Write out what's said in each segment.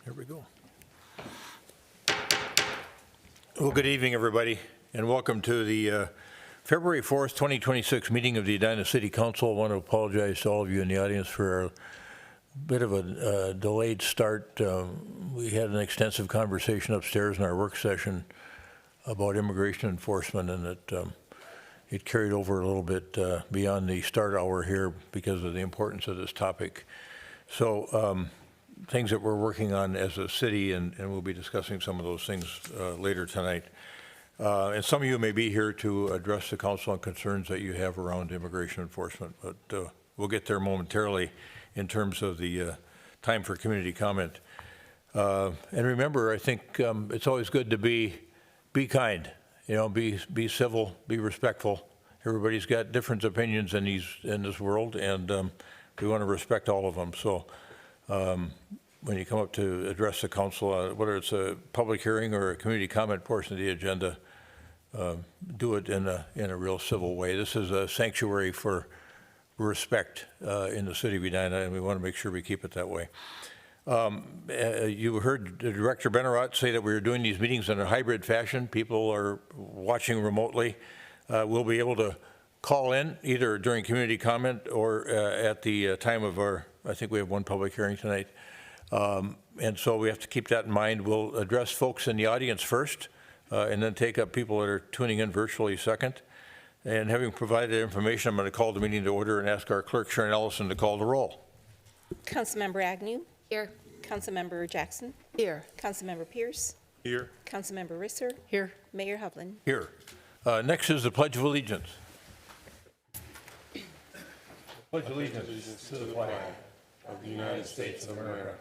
Here we go. Well, good evening, everybody, and welcome to the February 4th, 2026 meeting of the Edina City Council. I want to apologize to all of you in the audience for a bit of a delayed start. We had an extensive conversation upstairs in our work session about immigration enforcement, and it carried over a little bit beyond the start hour here because of the importance of this topic. So things that we're working on as a city, and we'll be discussing some of those things later tonight. And some of you may be here to address the council on concerns that you have around immigration enforcement, but we'll get there momentarily in terms of the time for community comment. And remember, I think it's always good to be kind, you know, be civil, be respectful. Everybody's got different opinions in this world, and we want to respect all of them. So when you come up to address the council, whether it's a public hearing or a community comment portion of the agenda, do it in a real civil way. This is a sanctuary for respect in the city of Edina, and we want to make sure we keep it that way. You heard Director Benarott say that we were doing these meetings in a hybrid fashion. People are watching remotely. We'll be able to call in either during community comment or at the time of I think we have one public hearing tonight. And so we have to keep that in mind. We'll address folks in the audience first, and then take up people that are tuning in virtually second. And having provided information, I'm going to call the meeting to order and ask our clerk, Sharon Ellison, to call the roll. Councilmember Agnew. Here. Councilmember Jackson. Here. Councilmember Pierce. Here. Councilmember Risser. Here. Mayor Hovland. Here. Next is the Pledge of Allegiance. Pledge allegiance to the flag of the United States of America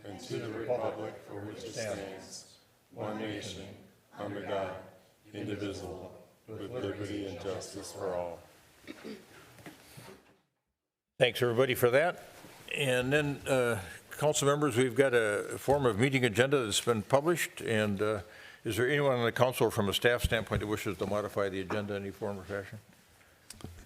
and to the republic for which it stands, one nation, under God, indivisible, with liberty and justice for all. Thanks, everybody, for that. And then, council members, we've got a form of meeting agenda that's been published. And is there anyone on the council or from a staff standpoint that wishes to modify the agenda in any form or fashion?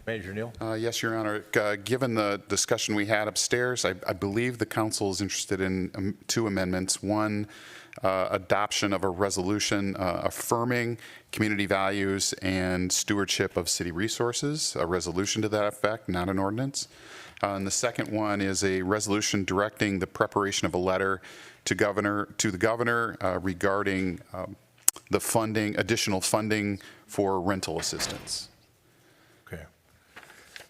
Manager Neal? Yes, Your Honor. Given the discussion we had upstairs, I believe the council is interested in two amendments. One, adoption of a resolution affirming community values and stewardship of city resources, a resolution to that effect, not an ordinance. And the second one is a resolution directing the preparation of a letter to the governor regarding the funding, additional funding for rental assistance. Okay.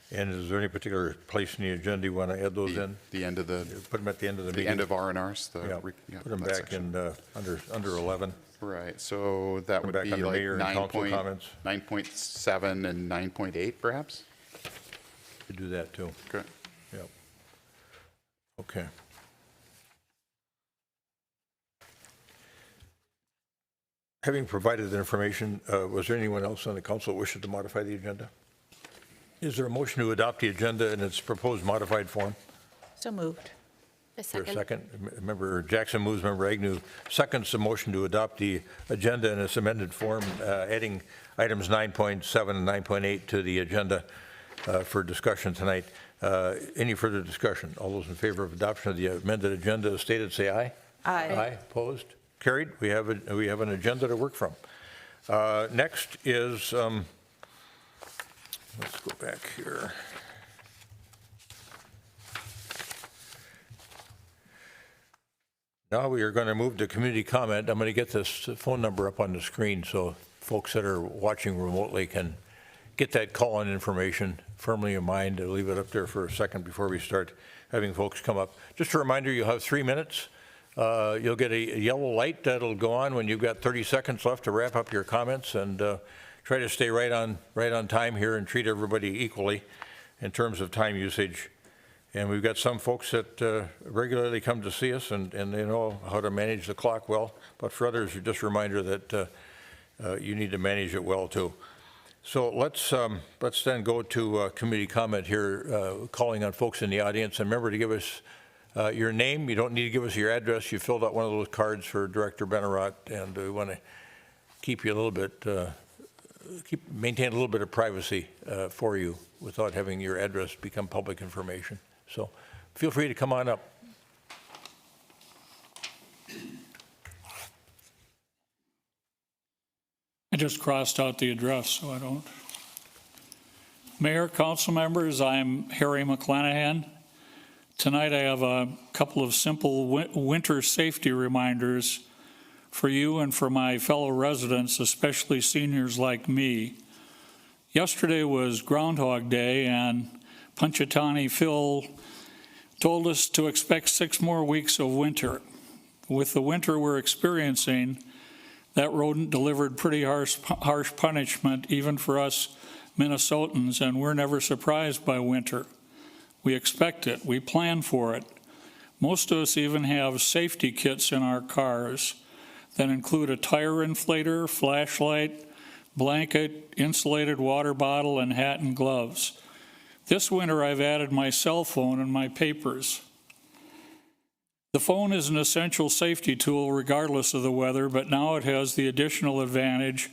And is there any particular place in the agenda you want to add those in? The end of the Put them at the end of the meeting? the end of R&Rs. Yeah. Put them back section. in under 11. Right, so that would back be under like mayor and council comments. 9.7 and 9.8 perhaps? You do that too. Okay. Yep. Okay. Having provided the information, was there anyone else on the council that wishes to modify the agenda? Is there a motion to adopt the agenda in its proposed modified form? So moved. A Is there a second. second? Member Jackson moves, Member Agnew seconds the motion to adopt the agenda in its amended form, adding items 9.7 and 9.8 to the agenda for discussion tonight. Any further discussion? All those in favor of adoption of the amended agenda as stated, say aye. Aye. Aye. Opposed? Carried. We have an agenda to work from. Next is, let's go back here. Now we are going to move to community comment. I'm going to get this phone number up on the screen so folks that are watching remotely can get that call-in information firmly in mind. I'll leave it up there for a second before we start having folks come up. Just a reminder, you'll have 3 minutes. You'll get a yellow light that'll go on when you've got 30 seconds left to wrap up your comments, and try to stay right on time here and treat everybody equally in terms of time usage. And we've got some folks that regularly come to see us and they know how to manage the clock well, but for others, just a reminder that you need to manage it well too. So let's then go to community comment here, calling on folks in the audience. And remember to give us your name. You don't need to give us your address. You filled out one of those cards for Director Benarott, and we want to keep you a little bit, maintain a little bit of privacy for you without having your address become public information. So feel free to come on up. just crossed out the address, so I don't. Mayor, council members, I'm Harry McClanahan. Tonight I have a couple of simple winter safety reminders for you and for my fellow residents, especially seniors like me. Yesterday was Groundhog Day, and Punxsutawney Phil told us to expect 6 more weeks of winter. With the winter we're experiencing, that rodent delivered pretty harsh punishment even for us Minnesotans, and we're never surprised by winter. We expect it, we plan for it. Most of us even have safety kits in our cars that include a tire inflator, flashlight, blanket, insulated water bottle, and hat and gloves. This winter I've added my cell phone and my papers. The phone is an essential safety tool regardless of the weather, but now it has the additional advantage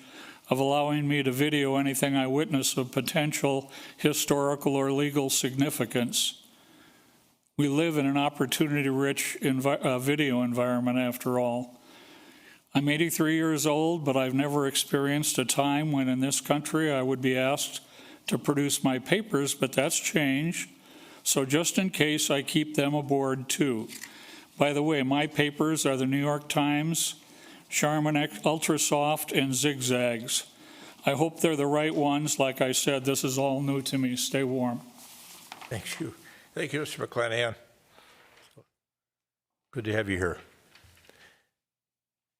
of allowing me to video anything I witness of potential historical or legal significance. We live in an opportunity-rich video environment after all. I'm 83 years old, but I've never experienced a time when in this country I would be asked to produce my papers, but that's changed. So just in case, I keep them aboard too. By the way, my papers are the New York Times, Charmin Ultra Soft, and Zigzags. I hope they're the right ones. Like I said, this is all new to me. Stay warm. Thank you. Thank you, Mr. McClanahan. Good to have you here.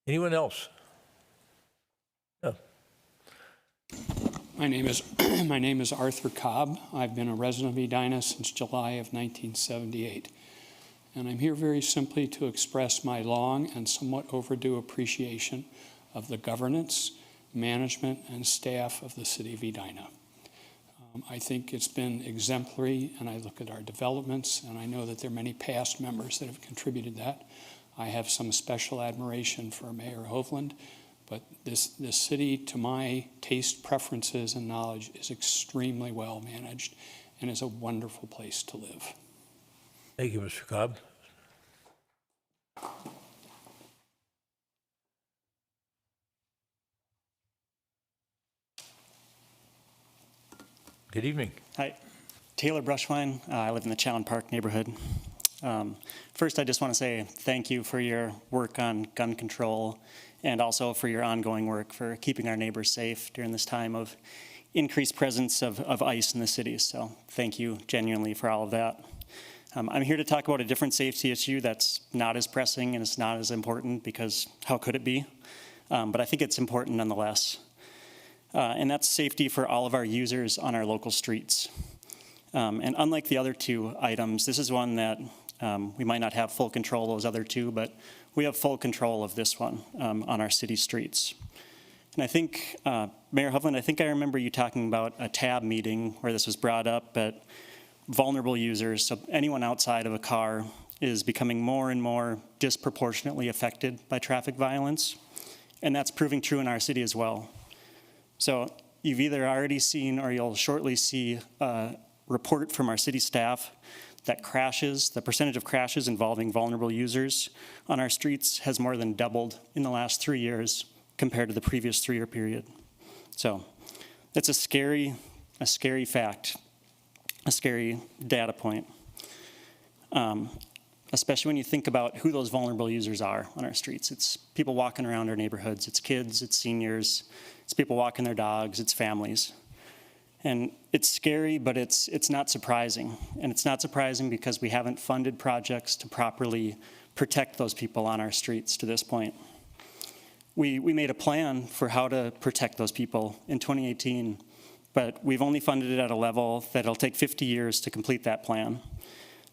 Anyone else? No. My name is Arthur Cobb. I've been a resident of Edina since July of 1978. And I'm here very simply to express my long and somewhat overdue appreciation of the governance, management, and staff of the city of Edina. I think it's been exemplary, and I look at our developments, and I know that there are many past members that have contributed that. I have some special admiration for Mayor Hovland, but this city, to my taste, preferences, and knowledge, is extremely well managed and is a wonderful place to live. Thank you, Mr. Cobb. Good evening. Hi, Taylor Brushwine. I live in the Chown Park neighborhood. First, I just want to say thank you for your work on gun control and also for your ongoing work for keeping our neighbors safe during this time of increased presence of ICE in the city. So thank you genuinely for all of that. I'm here to talk about a different safety issue that's not as pressing and it's not as important because how could it be? But I think it's important nonetheless. And that's safety for all of our users on our local streets. And unlike the other two items, this is one that we might not have full control of those other two, but we have full control of this one on our city streets. And I think, Mayor Hovland, I think I remember you talking about a TAB meeting where this was brought up, but vulnerable users, so anyone outside of a car, is becoming more and more disproportionately affected by traffic violence. And that's proving true in our city as well. So you've either already seen or you'll shortly see a report from our city staff that crashes, the percentage of crashes involving vulnerable users on our streets has more than doubled in the last 3 years compared to the previous 3-year period. So that's a scary fact, a scary data point, especially when you think about who those vulnerable users are on our streets. It's people walking around our neighborhoods, it's kids, it's seniors, it's people walking their dogs, it's families. And it's scary, but it's not surprising. And it's not surprising because we haven't funded projects to properly protect those people on our streets to this point. We made a plan for how to protect those people in 2018, but we've only funded it at a level that it'll take 50 years to complete that plan.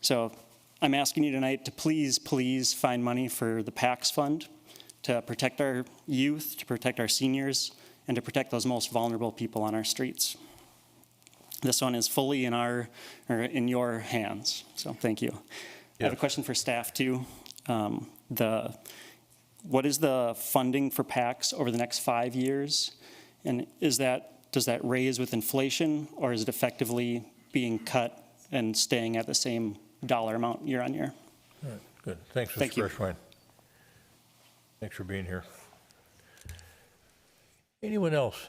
So I'm asking you tonight to please find money for the PACS fund to protect our youth, to protect our seniors, and to protect those most vulnerable people on our streets. This one is fully in your hands, so thank you. Yeah. I have a question for staff too. What is the funding for PACS over the next 5 years? And does that raise with inflation, or is it effectively being cut and staying at the same dollar amount year on year? All right, good. Thanks, Mr. Brushwine. Thanks for being here. Anyone else?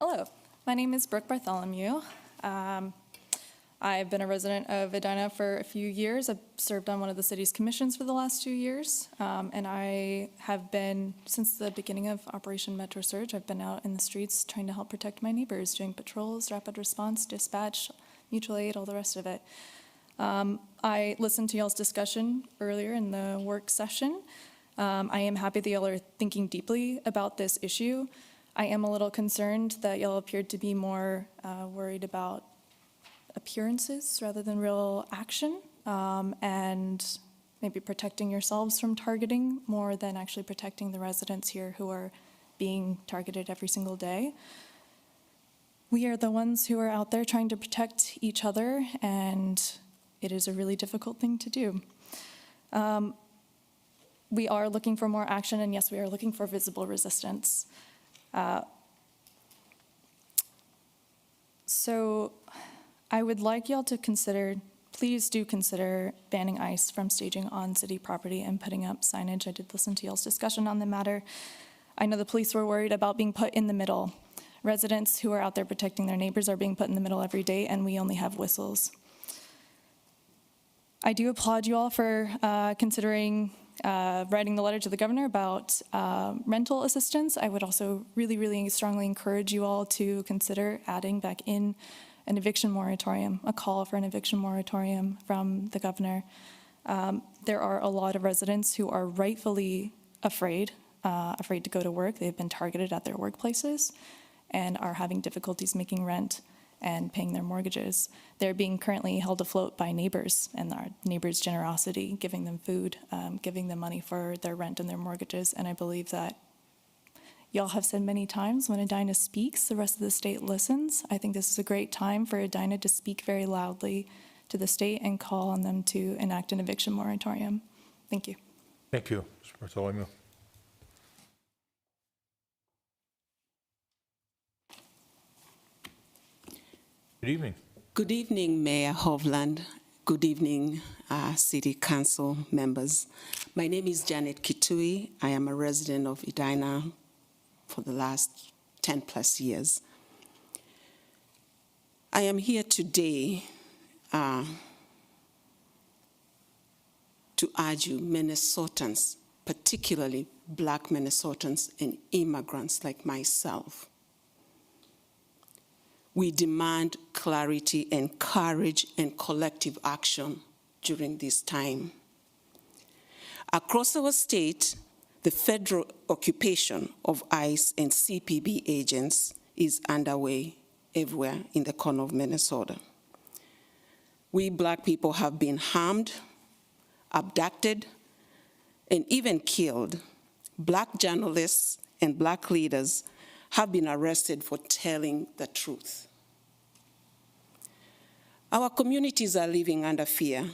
Hello, my name is Brooke Bartholomew. I've been a resident of Edina for a few years. I've served on one of the city's commissions for the last 2 years, and I have been, since the beginning of Operation Metro Surge, I've been out in the streets trying to help protect my neighbors, doing patrols, rapid response, dispatch, mutual aid, all the rest of it. I listened to y'all's discussion earlier in the work session. I am happy that y'all are thinking deeply about this issue. I am a little concerned that y'all appeared to be more worried about appearances rather than real action, and maybe protecting yourselves from targeting more than actually protecting the residents here who are being targeted every single day. We are the ones who are out there trying to protect each other, and it is a really difficult thing to do. We are looking for more action, and yes, we are looking for visible resistance. So I would like y'all to consider, please do consider banning ICE from staging on city property and putting up signage. I did listen to y'all's discussion on the matter. I know the police were worried about being put in the middle. Residents who are out there protecting their neighbors are being put in the middle every day, and we only have whistles. I do applaud you all for considering writing the letter to the governor about rental assistance. I would also really, really strongly encourage you all to consider adding back in an eviction moratorium, a call for an eviction moratorium from the governor. There are a lot of residents who are rightfully afraid to go to work. They've been targeted at their workplaces and are having difficulties making rent and paying their mortgages. They're being currently held afloat by neighbors and our neighbors' generosity, giving them food, giving them money for their rent and their mortgages. And I believe that y'all have said many times, when Edina speaks, the rest of the state listens. I think this is a great time for Edina to speak very loudly to the state and call on them to enact an eviction moratorium. Thank you. Thank you, Mr. Bartholomew. Good evening. Good evening, Mayor Hovland. Good evening, City Council members. My name is Janet Kitui. I am a resident of Edina for the last 10 plus years. I am here today to urge you, Minnesotans, particularly Black Minnesotans and immigrants like myself. We demand clarity and courage and collective action during this time. Across our state, the federal occupation of ICE and CPB agents is underway everywhere in the corner of Minnesota. We Black people have been harmed, abducted, and even killed. Black journalists and Black leaders have been arrested for telling the truth. Our communities are living under fear,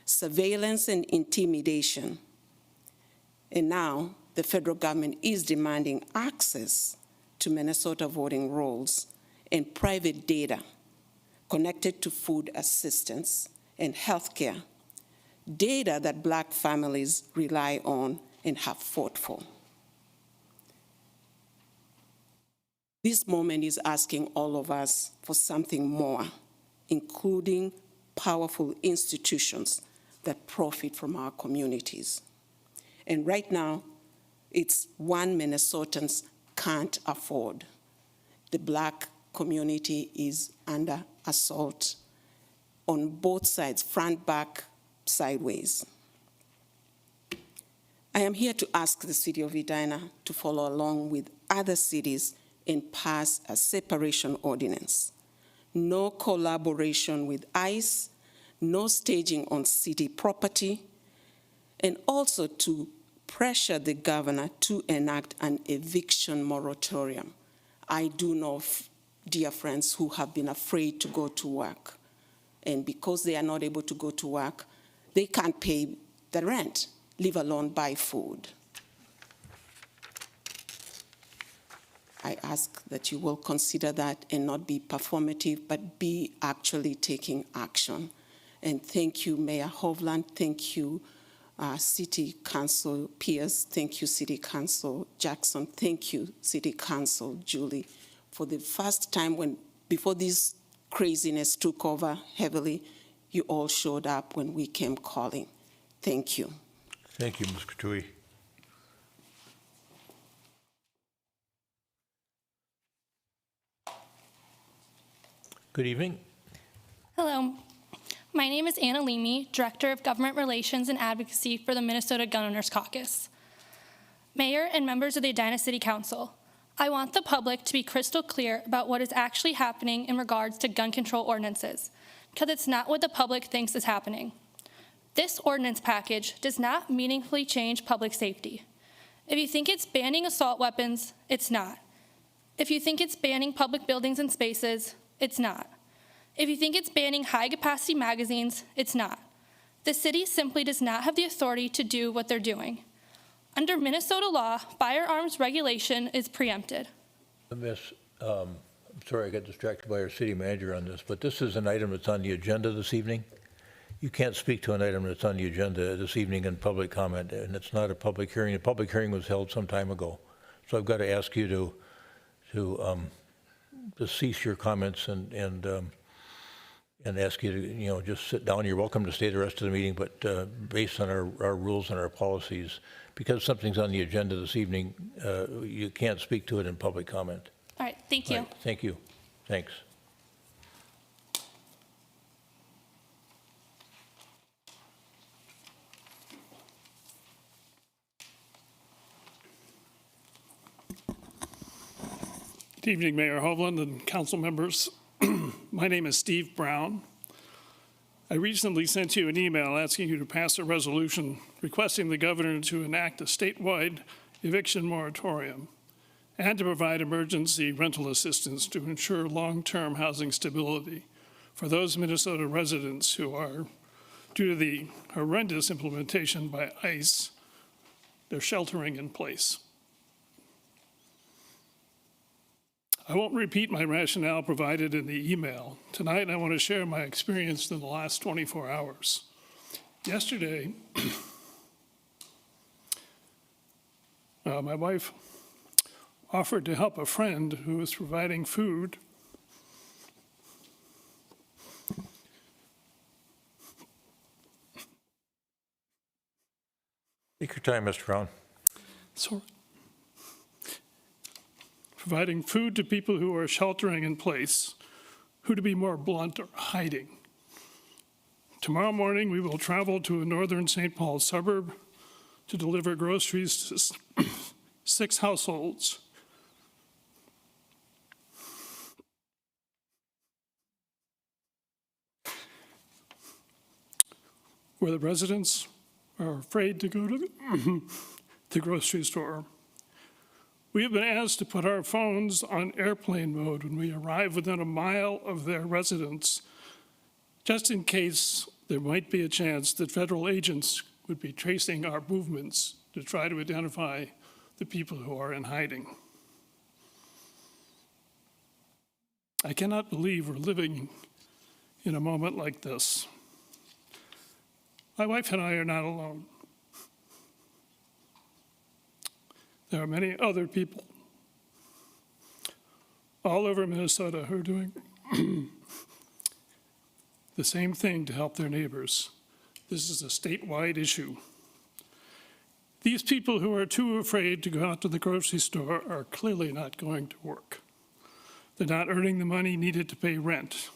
surveillance, and intimidation. And now the federal government is demanding access to Minnesota voting rolls and private data connected to food assistance and healthcare, data that Black families rely on and have fought for. This moment is asking all of us for something more, including powerful institutions that profit from our communities. And right now, it's one Minnesotans can't afford. The Black community is under assault on both sides, front, back, sideways. I am here to ask the city of Edina to follow along with other cities and pass a separation ordinance. No collaboration with ICE, no staging on city property, and also to pressure the governor to enact an eviction moratorium. I do know dear friends who have been afraid to go to work. And because they are not able to go to work, they can't pay the rent, leave alone buy food. I ask that you will consider that and not be performative, but be actually taking action. And thank you, Mayor Hovland. Thank you, City Council Pierce, thank you, City Council Jackson, thank you, City Council Julie. For the first time before this craziness took over heavily, you all showed up when we came calling. Thank you. Thank you, Ms. Katui. Good evening. Hello. My name is Anna Leamy, Director of Government Relations and Advocacy for the Minnesota Gun Owners Caucus. Mayor and members of the Edina City Council, I want the public to be crystal clear about what is actually happening in regards to gun control ordinances, because it's not what the public thinks is happening. This ordinance package does not meaningfully change public safety. If you think it's banning assault weapons, it's not. If you think it's banning public buildings and spaces, it's not. If you think it's banning high-capacity magazines, it's not. The city simply does not have the authority to do what they're doing. Under Minnesota law, firearms regulation is preempted. Miss, I'm sorry I got distracted by our city manager on this, but this is an item that's on the agenda this evening. You can't speak to an item that's on the agenda this evening in public comment, and it's not a public hearing. The public hearing was held some time ago. So I've got to ask you to cease your comments and ask you to, just sit down. You're welcome to stay the rest of the meeting, but based on our rules and our policies, because something's on the agenda this evening, you can't speak to it in public comment. All right, thank you. All right, thank you. Thanks. Good evening, Mayor Hovland and council members. My name is Steve Brown. I recently sent you an email asking you to pass a resolution requesting the governor to enact a statewide eviction moratorium and to provide emergency rental assistance to ensure long-term housing stability for those Minnesota residents who are, due to the horrendous implementation by ICE, they're sheltering in place. I won't repeat my rationale provided in the email. Tonight, I want to share my experience in the last 24 hours. Yesterday, my wife offered to help a friend who was providing food Take your time, Mr. Brown. Providing food to people who are sheltering in place, who, to be more blunt, are hiding. Tomorrow morning, we will travel to a northern St. Paul suburb to deliver groceries to 6 households. Where the residents are afraid to go to the grocery store. We have been asked to put our phones on airplane mode when we arrive within a mile of their residence, just in case there might be a chance that federal agents would be tracing our movements to try to identify the people who are in hiding. I cannot believe we're living in a moment like this. My wife and I are not alone. There are many other people all over Minnesota who are doing the same thing to help their neighbors. This is a statewide issue. These people who are too afraid to go out to the grocery store are clearly not going to work. They're not earning the money needed to pay rent.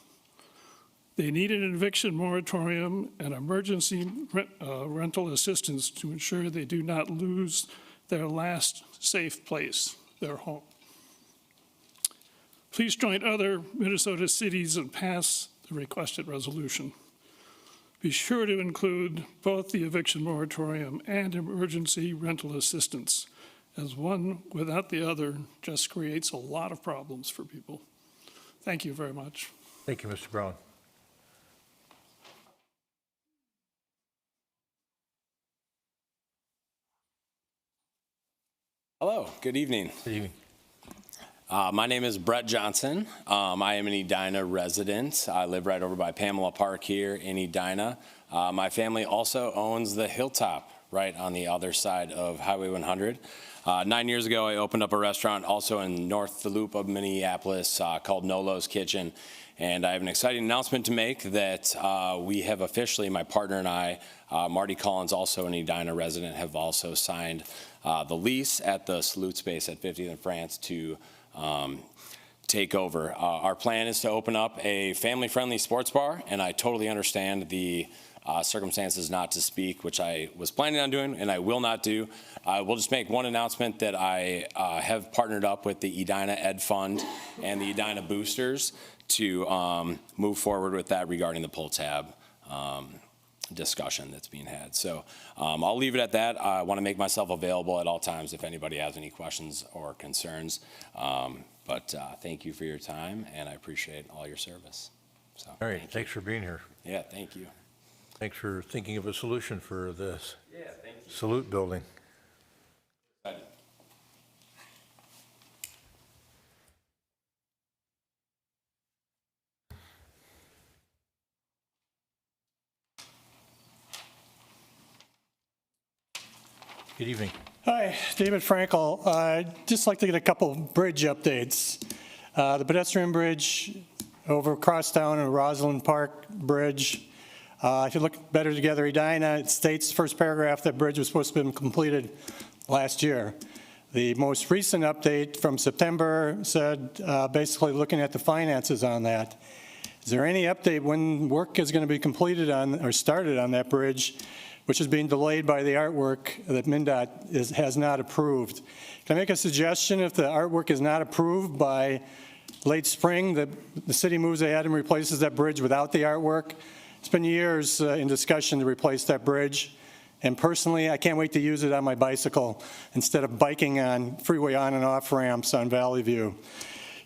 They need an eviction moratorium and emergency rental assistance to ensure they do not lose their last safe place, their home. Please join other Minnesota cities and pass the requested resolution. Be sure to include both the eviction moratorium and emergency rental assistance, as one without the other just creates a lot of problems for people. Thank you very much. Thank you, Mr. Brown. Hello, good evening. Good evening. My name is Brett Johnson. I am an Edina resident. I live right over by Pamela Park here in Edina. My family also owns the Hilltop right on the other side of Highway 100. 9 years ago, I opened up a restaurant also in North the Loop of Minneapolis called Nolo's Kitchen. And I have an exciting announcement to make that we have officially, my partner and I, Marty Collins, also an Edina resident, have also signed the lease at the Salute Space at 50th and France to take over. Our plan is to open up a family-friendly sports bar, and I totally understand the circumstances not to speak, which I was planning on doing, and I will not do. I will just make one announcement that I have partnered up with the Edina Ed Fund and the Edina Boosters to move forward with that regarding the pull tab discussion that's being had. So I'll leave it at that. I want to make myself available at all times if anybody has any questions or concerns. But thank you for your time, and I appreciate all your service. So, All right, thanks for being here. yeah, thank you. Thanks for thinking of a solution for this Yeah, thank you. Salute building. Good evening. Hi, David Frankel. I'd just like to get a couple bridge updates. The pedestrian bridge over Crosstown and Rosalind Park Bridge. If you look better together, Edina, it states first paragraph that bridge was supposed to have been completed last year. The most recent update from September said basically looking at the finances on that. Is there any update when work is going to be completed on or started on that bridge, which is being delayed by the artwork that MnDOT has not approved? Can I make a suggestion? If the artwork is not approved by late spring, the city moves ahead and replaces that bridge without the artwork. It's been years in discussion to replace that bridge. And personally, I can't wait to use it on my bicycle instead of biking on freeway on and off ramps on Valley View.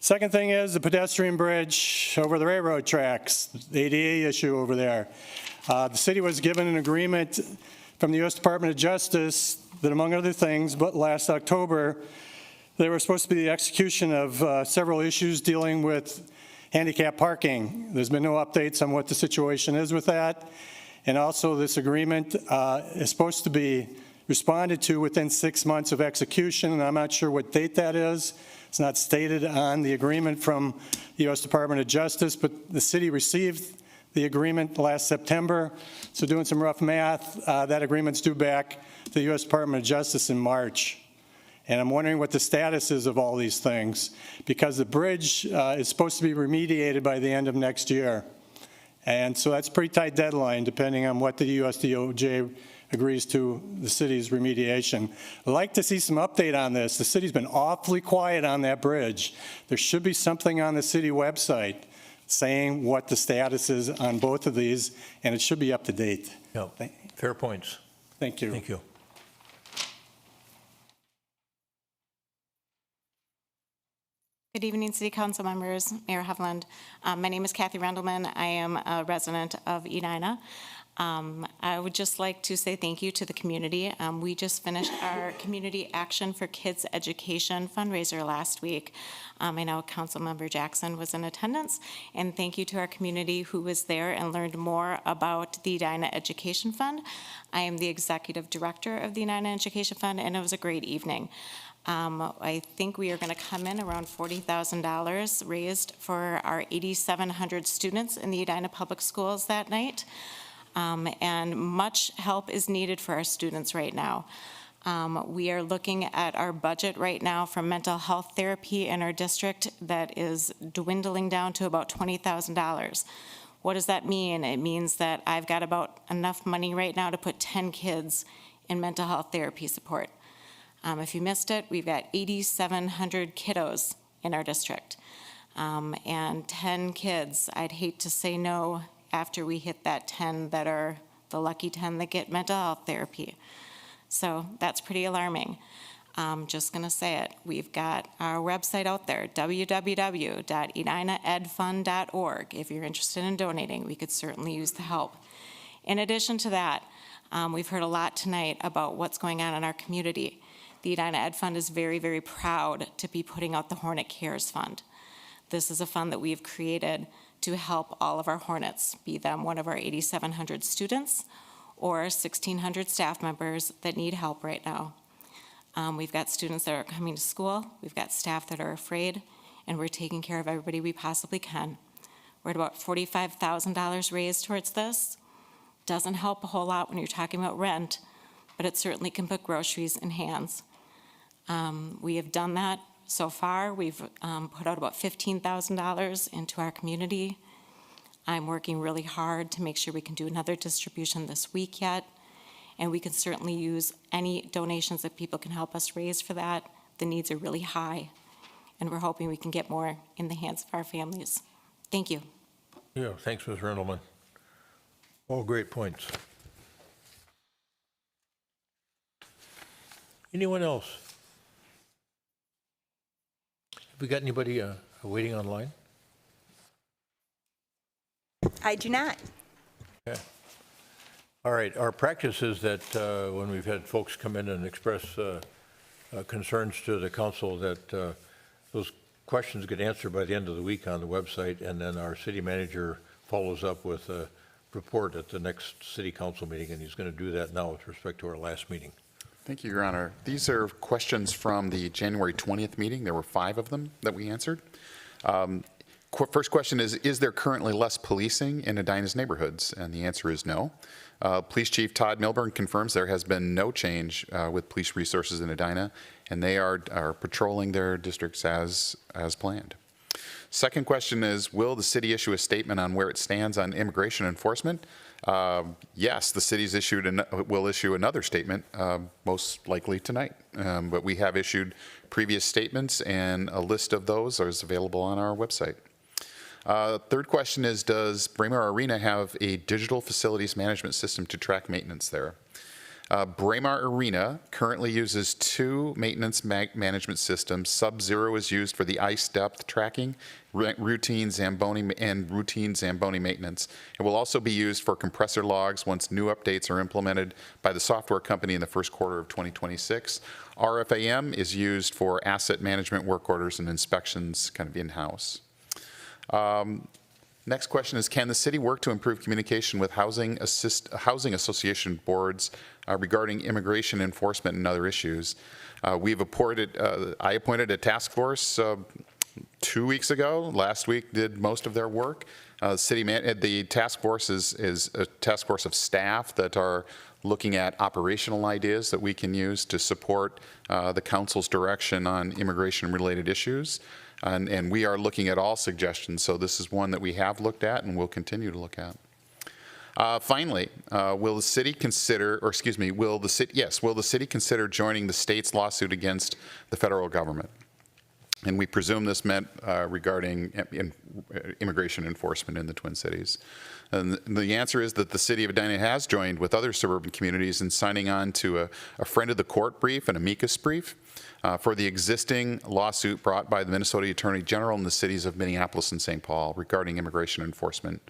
Second thing is the pedestrian bridge over the railroad tracks, the ADA issue over there. The city was given an agreement from the U.S. Department of Justice that, among other things, but last October, there was supposed to be the execution of several issues dealing with handicap parking. There's been no updates on what the situation is with that. And also this agreement is supposed to be responded to within 6 months of execution, and I'm not sure what date that is. It's not stated on the agreement from the U.S. Department of Justice, but the city received the agreement last September. So doing some rough math, that agreement's due back to the U.S. Department of Justice in March. And I'm wondering what the status is of all these things, because the bridge is supposed to be remediated by the end of next year. And so that's a pretty tight deadline, depending on what the USDOJ agrees to the city's remediation. I'd like to see some update on this. The city's been awfully quiet on that bridge. There should be something on the city website saying what the status is on both of these, and it should be up to date. No, fair points. Thank you. Thank you. Good evening, City Council members, Mayor Hovland. My name is Kathy Rendelman. I am a resident of Edina. I would just like to say thank you to the community. We just finished our Community Action for Kids Education fundraiser last week. I know Councilmember Jackson was in attendance, and thank you to our community who was there and learned more about the Edina Education Fund. I am the executive director of the Edina Education Fund, and it was a great evening. I think we are going to come in around $40,000 raised for our 8,700 students in the Edina Public Schools that night. And much help is needed for our students right now. We are looking at our budget right now for mental health therapy in our district that is dwindling down to about $20,000. What does that mean? It means that I've got about enough money right now to put 10 kids in mental health therapy support. If you missed it, we've got 8,700 kiddos in our district. And 10 kids, I'd hate to say no after we hit that 10 that are the lucky 10 that get mental health therapy. So that's pretty alarming. I'm just gonna say it. We've got our website out there, www.edinaedfund.org. If you're interested in donating, we could certainly use the help. In addition to that, we've heard a lot tonight about what's going on in our community. The Edina Ed Fund is very, very proud to be putting out the Hornet Cares Fund. This is a fund that we've created to help all of our Hornets, be them one of our 8,700 students or 1,600 staff members that need help right now. We've got students that are coming to school, we've got staff that are afraid, and we're taking care of everybody we possibly can. We're at about $45,000 raised towards this. Doesn't help a whole lot when you're talking about rent, but it certainly can put groceries in hands. We have done that so far. We've put out about $15,000 into our community. I'm working really hard to make sure we can do another distribution this week yet, and we can certainly use any donations that people can help us raise for that. The needs are really high, and we're hoping we can get more in the hands of our families. Thank you. Yeah, thanks, Ms. Rendelman. All great points. Anyone else? Have we got anybody waiting online? I do not. Okay. All right, our practice is that when we've had folks come in and express concerns to the council, that those questions get answered by the end of the week on the website, and then our city manager follows up with a report at the next city council meeting, and he's going to do that now with respect to our last meeting. Thank you, Your Honor. These are questions from the January 20th meeting. There were 5 of them that we answered. First question is there currently less policing in Edina's neighborhoods? And the answer is no. Police Chief Todd Milburn confirms there has been no change with police resources in Edina, and they are patrolling their districts as planned. Second question is, will the city issue a statement on where it stands on immigration enforcement? Yes, the city's will issue another statement, most likely tonight. But we have issued previous statements, and a list of those is available on our website. Third question is, does Braemar Arena have a digital facilities management system to track maintenance there? Braemar Arena currently uses 2 maintenance management systems. Sub-Zero is used for the ice depth tracking, routine Zamboni maintenance. It will also be used for compressor logs once new updates are implemented by the software company in the first quarter of 2026. RFAM is used for asset management work orders and inspections kind of in-house. Next question is, can the city work to improve communication with housing association boards regarding immigration enforcement and other issues? I appointed a task force 2 weeks ago. Last week did most of their work. The task force is a task force of staff that are looking at operational ideas that we can use to support the council's direction on immigration-related issues. And we are looking at all suggestions, so this is one that we have looked at and will continue to look at. Finally, will the city consider joining the state's lawsuit against the federal government? And we presume this meant regarding immigration enforcement in the Twin Cities. And the answer is that the city of Edina has joined with other suburban communities in signing on to a friend of the court brief, an amicus brief, for the existing lawsuit brought by the Minnesota Attorney General in the cities of Minneapolis and St. Paul regarding immigration enforcement.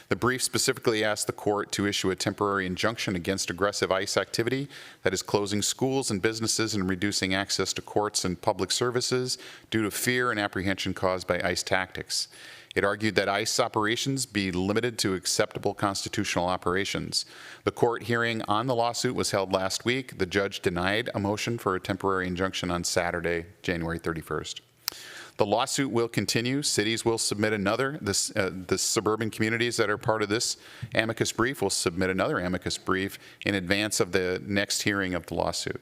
The brief specifically asked the court to issue a temporary injunction against aggressive ICE activity that is closing schools and businesses and reducing access to courts and public services due to fear and apprehension caused by ICE tactics. It argued that ICE operations be limited to acceptable constitutional operations. The court hearing on the lawsuit was held last week. The judge denied a motion for a temporary injunction on Saturday, January 31st. The lawsuit will continue. Cities will submit another. The suburban communities that are part of this amicus brief will submit another amicus brief in advance of the next hearing of the lawsuit.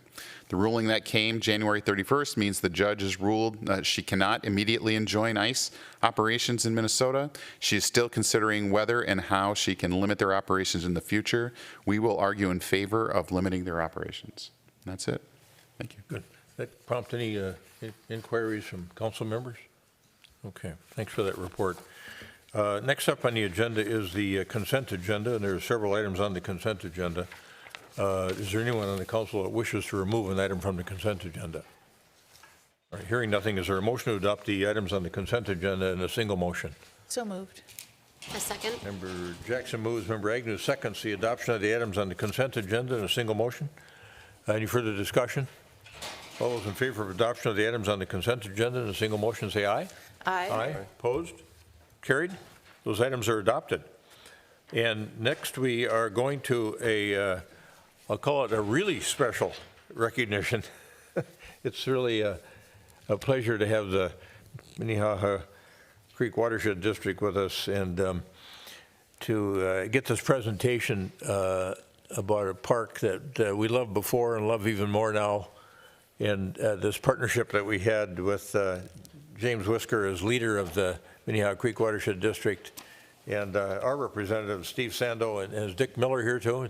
The ruling that came January 31st means the judge has ruled that she cannot immediately enjoin ICE operations in Minnesota. She is still considering whether and how she can limit their operations in the future. We will argue in favor of limiting their operations. And that's it. Thank you. Good. That prompt any inquiries from council members? Okay, thanks for that report. Next up on the agenda is the consent agenda, and there are several items on the consent agenda. Is there anyone on the council that wishes to remove an item from the consent agenda? All right, hearing nothing, is there a motion to adopt the items on the consent agenda in a single motion? So moved. A second. Member Jackson moves, Member Agnew seconds the adoption of the items on the consent agenda in a single motion. Any further discussion? All those in favor of adoption of the items on the consent agenda in a single motion say aye. Aye. Aye. Opposed? Carried. Those items are adopted. And next, we are going to I'll call it a really special recognition. It's really a pleasure to have the Minnehaha Creek Watershed District with us and to get this presentation about a park that we loved before and love even more now, and this partnership that we had with James Whisker as leader of the Minnehaha Creek Watershed District, and our representative, Steve Sando, and is Dick Miller here too?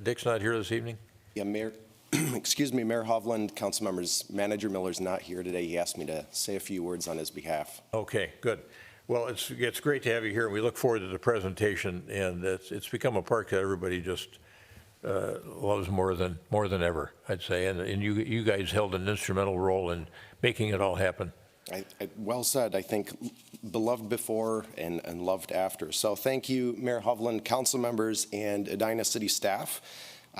Dick's not here this evening? Yeah, Mayor, excuse me, Mayor Hovland, council members, Manager Miller's not here today. He asked me to say a few words on his behalf. Okay, good. Well, it's great to have you here, and we look forward to the presentation, and it's become a park that everybody just loves more than ever, I'd say, and you guys held an instrumental role in making it all happen. Well said. I think beloved before and loved after. So thank you, Mayor Hovland, council members, and Edina City staff.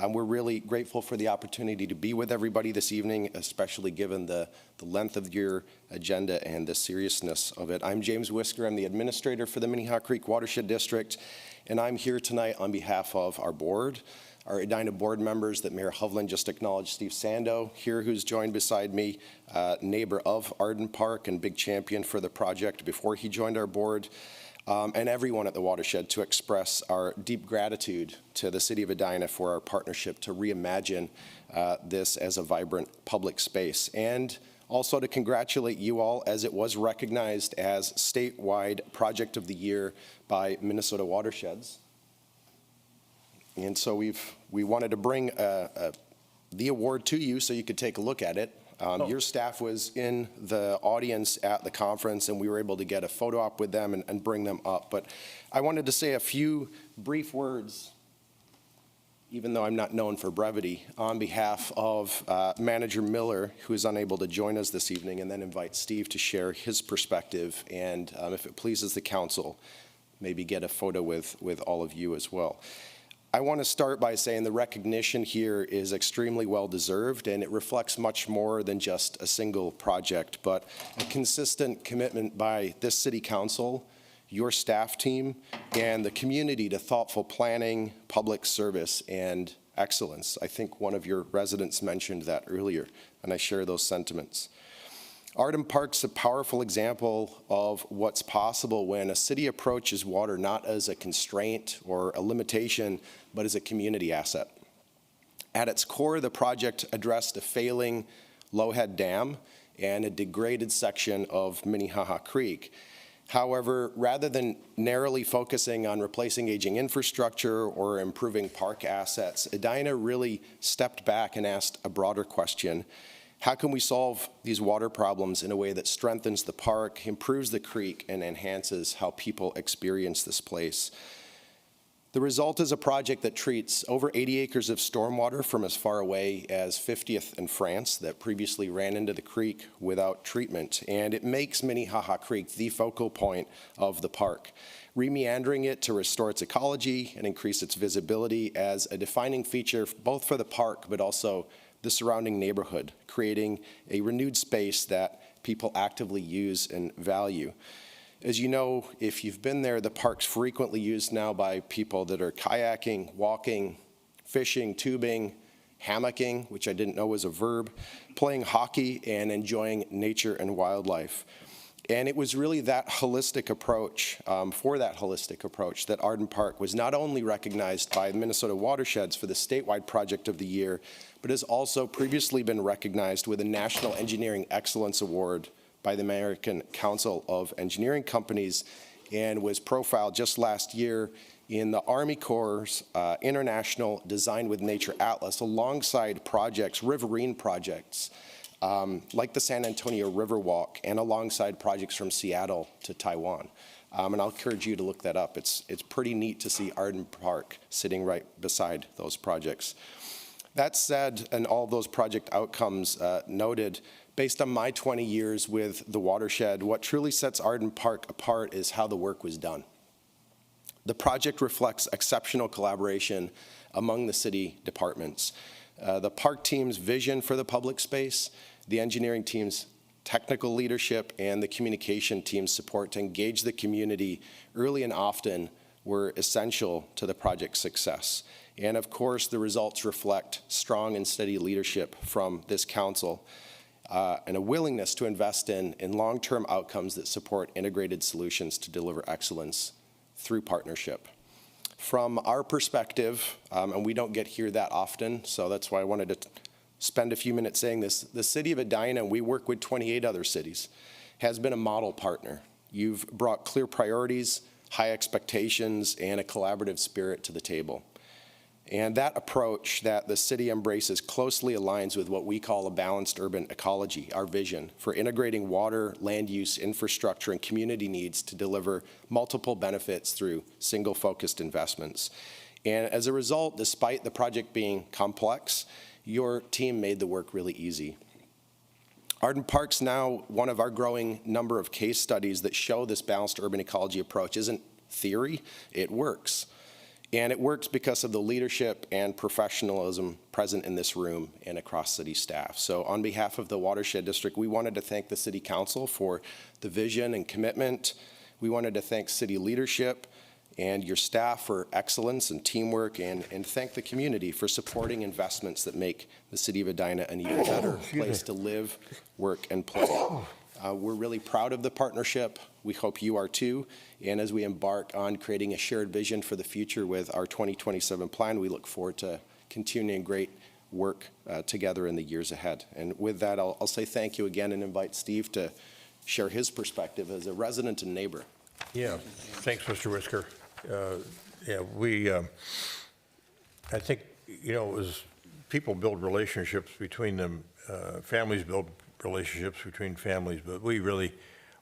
We're really grateful for the opportunity to be with everybody this evening, especially given the length of your agenda and the seriousness of it. I'm James Whisker. I'm the administrator for the Minnehaha Creek Watershed District, and I'm here tonight on behalf of our board, our Edina board members that Mayor Hovland just acknowledged, Steve Sando here, who's joined beside me, neighbor of Arden Park and big champion for the project before he joined our board, and everyone at the watershed, to express our deep gratitude to the city of Edina for our partnership to reimagine this as a vibrant public space, and also to congratulate you all as it was recognized as statewide project of the year by Minnesota Watersheds. And so we wanted to bring the award to you so you could take a look at it. Your staff was in the audience at the conference, and we were able to get a photo op with them and bring them up. But I wanted to say a few brief words, even though I'm not known for brevity, on behalf of Manager Miller, who is unable to join us this evening, and then invite Steve to share his perspective, and if it pleases the council, maybe get a photo with all of you as well. I want to start by saying the recognition here is extremely well-deserved, and it reflects much more than just a single project, but a consistent commitment by this city council, your staff team, and the community to thoughtful planning, public service, and excellence. I think one of your residents mentioned that earlier, and I share those sentiments. Arden Park's a powerful example of what's possible when a city approaches water not as a constraint or a limitation, but as a community asset. At its core, the project addressed a failing Lowhead Dam and a degraded section of Minnehaha Creek. However, rather than narrowly focusing on replacing aging infrastructure or improving park assets, Edina really stepped back and asked a broader question. How can we solve these water problems in a way that strengthens the park, improves the creek, and enhances how people experience this place? The result is a project that treats over 80 acres of stormwater from as far away as 50th and France that previously ran into the creek without treatment, and it makes Minnehaha Creek the focal point of the park, remeandering it to restore its ecology and increase its visibility as a defining feature both for the park but also the surrounding neighborhood, creating a renewed space that people actively use and value. As you know, if you've been there, the park's frequently used now by people that are kayaking, walking, fishing, tubing, hammocking, which I didn't know was a verb, playing hockey, and enjoying nature and wildlife. And it was really that holistic approach, that Arden Park was not only recognized by the Minnesota Watersheds for the statewide project of the year, but has also previously been recognized with a National Engineering Excellence Award by the American Council of Engineering Companies, and was profiled just last year in the Army Corps' International Design with Nature Atlas, alongside projects, riverine projects, like the San Antonio Riverwalk, and alongside projects from Seattle to Taiwan. And I'll encourage you to look that up. It's pretty neat to see Arden Park sitting right beside those projects. That said, and all those project outcomes noted, based on my 20 years with the watershed, what truly sets Arden Park apart is how the work was done. The project reflects exceptional collaboration among the city departments. The park team's vision for the public space, the engineering team's technical leadership, and the communication team's support to engage the community early and often were essential to the project's success. And of course, the results reflect strong and steady leadership from this council and a willingness to invest in long-term outcomes that support integrated solutions to deliver excellence through partnership. From our perspective, and we don't get here that often, so that's why I wanted to spend a few minutes saying this, the city of Edina, and we work with 28 other cities, has been a model partner. You've brought clear priorities, high expectations, and a collaborative spirit to the table. And that approach that the city embraces closely aligns with what we call a balanced urban ecology, our vision for integrating water, land use, infrastructure, and community needs to deliver multiple benefits through single-focused investments. And as a result, despite the project being complex, your team made the work really easy. Arden Park's now one of our growing number of case studies that show this balanced urban ecology approach isn't theory, it works. And it works because of the leadership and professionalism present in this room and across city staff. So on behalf of the Watershed District, we wanted to thank the City Council for the vision and commitment. We wanted to thank city leadership and your staff for excellence and teamwork, and thank the community for supporting investments that make the city of Edina an even better place to live, work, and play. We're really proud of the partnership. We hope you are too. And as we embark on creating a shared vision for the future with our 2027 plan, we look forward to continuing great work together in the years ahead. And with that, I'll say thank you again and invite Steve to share his perspective as a resident and neighbor. Yeah, thanks, Mr. Whisker. I think, as people build relationships between them, families build relationships between families, but we really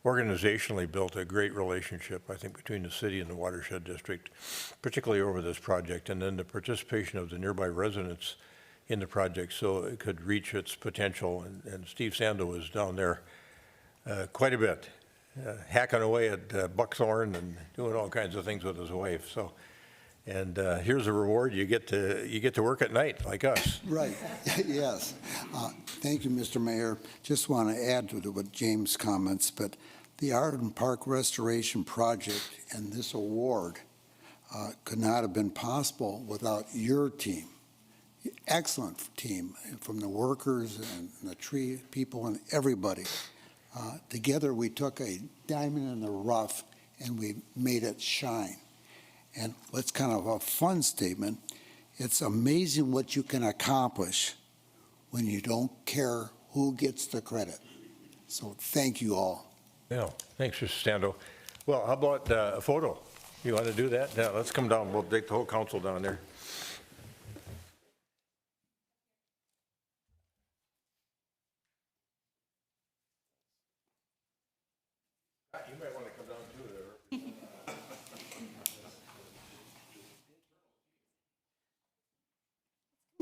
organizationally built a great relationship, I think, between the city and the Watershed District, particularly over this project, and then the participation of the nearby residents in the project so it could reach its potential. And Steve Sando was down there quite a bit, hacking away at buckthorn and doing all kinds of things with his wife. So, and here's a reward: you get to work at night like us. Right. Yes. Thank you, Mr. Mayor. Just want to add to what James comments, but the Arden Park Restoration Project and this award could not have been possible without your team. Excellent team from the workers and the tree people and everybody. Together we took a diamond in the rough and we made it shine. And what's kind of a fun statement, it's amazing what you can accomplish when you don't care who gets the credit. So thank you all. Yeah, thanks, Mr. Stando. Well, how about a photo? You want to do that? Yeah, let's come down. We'll take the whole council down there. You might want to come down too there.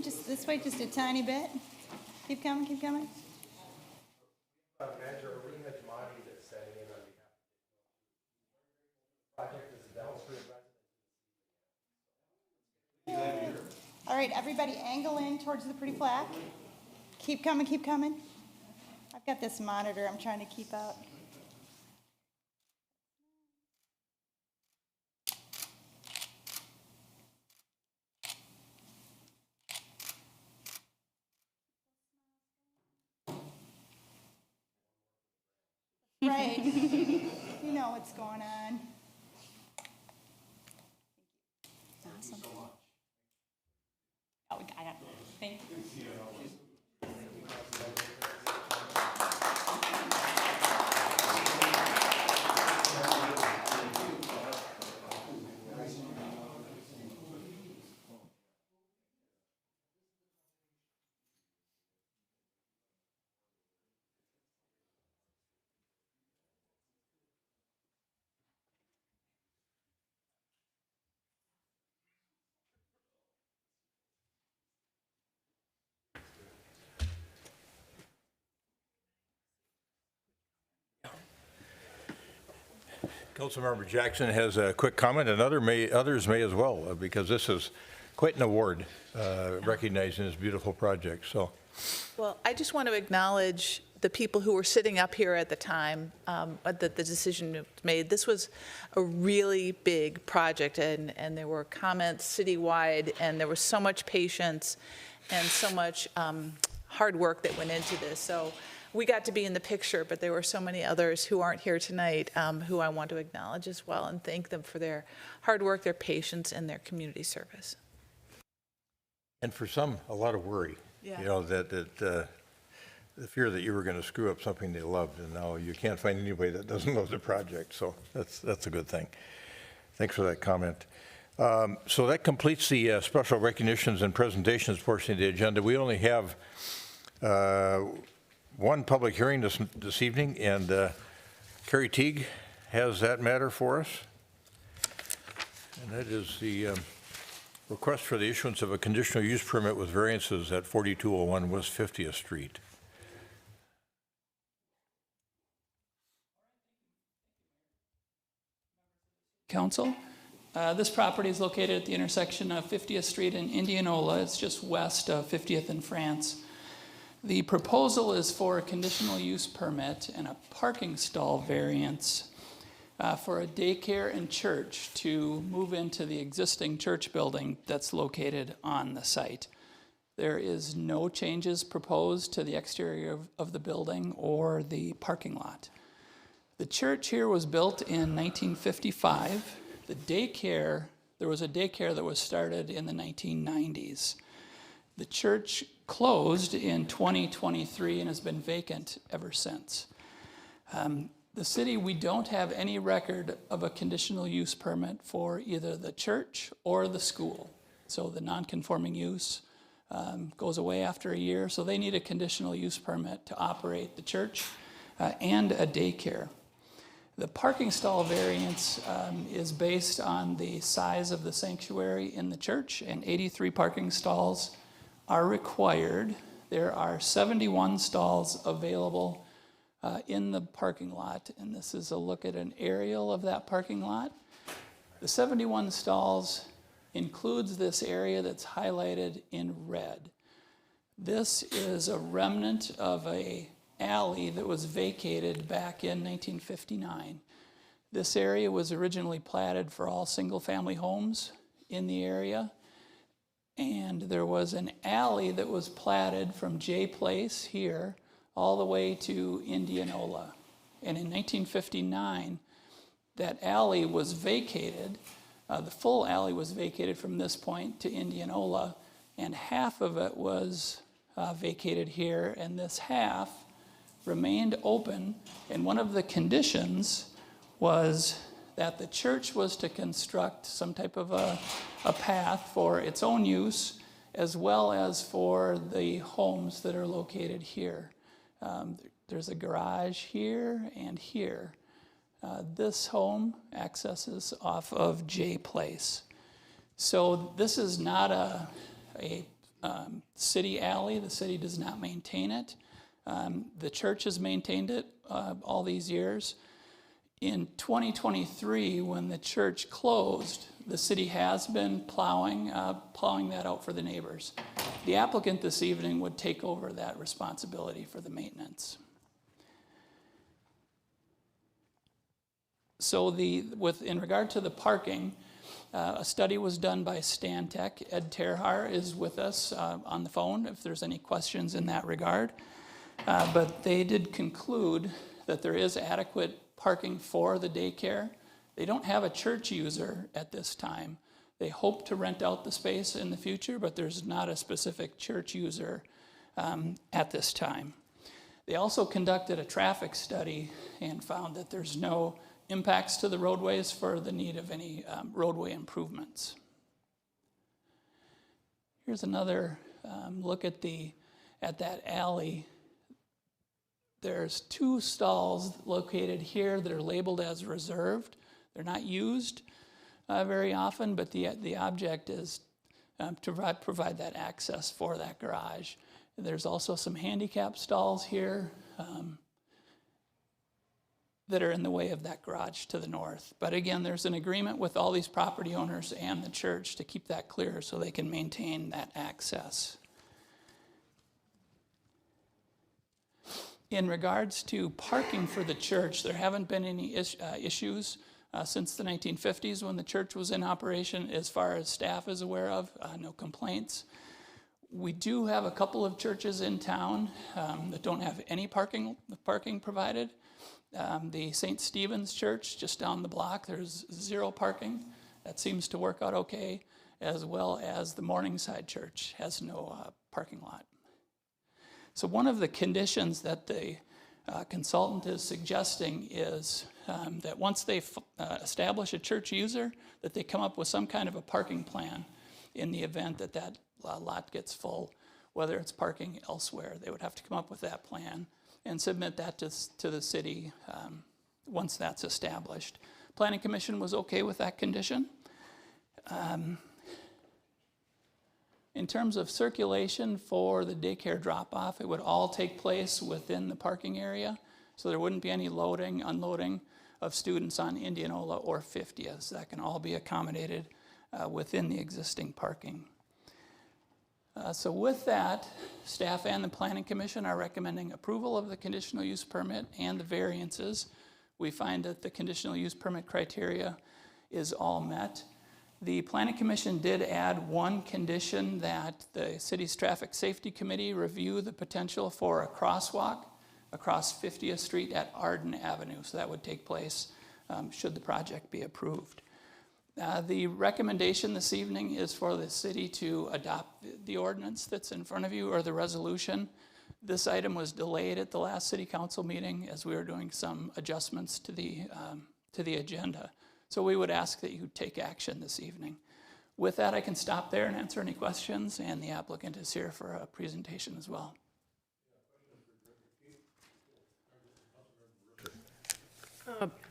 Just this way, just a tiny bit. Keep coming, keep coming. All right, everybody angle in towards the pretty plaque. Keep coming, keep coming. I've got this monitor I'm trying to keep out. Right. You know what's going on. Awesome. Oh, we got it. Thank you. Councilmember Jackson has a quick comment, and others may as well, because this is quite an award recognizing this beautiful project. So, Well, I just want to acknowledge the people who were sitting up here at the time that the decision was made. This was a really big project, and there were comments citywide, and there was so much patience and so much hard work that went into this. So we got to be in the picture, but there were so many others who aren't here tonight who I want to acknowledge as well and thank them for their hard work, their patience, and their community service. And for some, a lot of worry. Yeah. You know, that the fear that you were going to screw up something they loved, and now you can't find anybody that doesn't love the project. So that's a good thing. Thanks for that comment. So that completes the special recognitions and presentations portion of the agenda. We only have one public hearing this evening, and Carrie Teague has that matter for us. And that is the request for the issuance of a conditional use permit with variances at 4201 West 50th Street. Council. This property is located at the intersection of 50th Street and Indianola. It's just west of 50th and France. The proposal is for a conditional use permit and a parking stall variance for a daycare and church to move into the existing church building that's located on the site. There is no changes proposed to the exterior of the building or the parking lot. The church here was built in 1955. The daycare, there was a daycare that was started in the 1990s. The church closed in 2023 and has been vacant ever since. The city, we don't have any record of a conditional use permit for either the church or the school. So the non-conforming use goes away after a year, so they need a conditional use permit to operate the church and a daycare. The parking stall variance is based on the size of the sanctuary in the church, and 83 parking stalls are required. There are 71 stalls available in the parking lot, and this is a look at an aerial of that parking lot. The 71 stalls includes this area that's highlighted in red. This is a remnant of a alley that was vacated back in 1959. This area was originally platted for all single-family homes in the area, and there was an alley that was platted from J Place here all the way to Indianola. And in 1959, that alley was vacated. The full alley was vacated from this point to Indianola, and half of it was vacated here, and this half remained open, and one of the conditions was that the church was to construct some type of a path for its own use, as well as for the homes that are located here. There's a garage here and here. This home accesses off of J Place. So this is not a city alley. The city does not maintain it. The church has maintained it all these years. In 2023, when the church closed, the city has been plowing that out for the neighbors. The applicant this evening would take over that responsibility for the maintenance. So in regard to the parking, a study was done by Stantec. Ed Terhar is with us on the phone if there's any questions in that regard. But they did conclude that there is adequate parking for the daycare. They don't have a church user at this time. They hope to rent out the space in the future, but there's not a specific church user at this time. They also conducted a traffic study and found that there's no impacts to the roadways for the need of any roadway improvements. Here's another look at that alley. There's 2 stalls located here that are labeled as reserved. They're not used very often, but the object is to provide that access for that garage. There's also some handicap stalls here that are in the way of that garage to the north. But again, there's an agreement with all these property owners and the church to keep that clear so they can maintain that access. In regards to parking for the church, there haven't been any issues since the 1950s when the church was in operation, as far as staff is aware of, no complaints. We do have a couple of churches in town that don't have any parking provided. The St. Stephen's Church, just down the block, there's 0 parking. That seems to work out okay, as well as the Morningside Church has no parking lot. So one of the conditions that the consultant is suggesting is that once they establish a church user, that they come up with some kind of a parking plan in the event that that lot gets full, whether it's parking elsewhere. They would have to come up with that plan and submit that to the city once that's established. Planning Commission was okay with that condition. In terms of circulation for the daycare drop-off, it would all take place within the parking area, so there wouldn't be any loading, unloading of students on Indianola or 50th. That can all be accommodated within the existing parking. So with that, staff and the Planning Commission are recommending approval of the conditional use permit and the variances. We find that the conditional use permit criteria is all met. The Planning Commission did add one condition that the city's Traffic Safety Committee review the potential for a crosswalk across 50th Street at Arden Avenue. So that would take place should the project be approved. The recommendation this evening is for the city to adopt the ordinance that's in front of you, or the resolution. This item was delayed at the last city council meeting as we were doing some adjustments to the agenda. So we would ask that you take action this evening. With that, I can stop there and answer any questions, and the applicant is here for a presentation as well.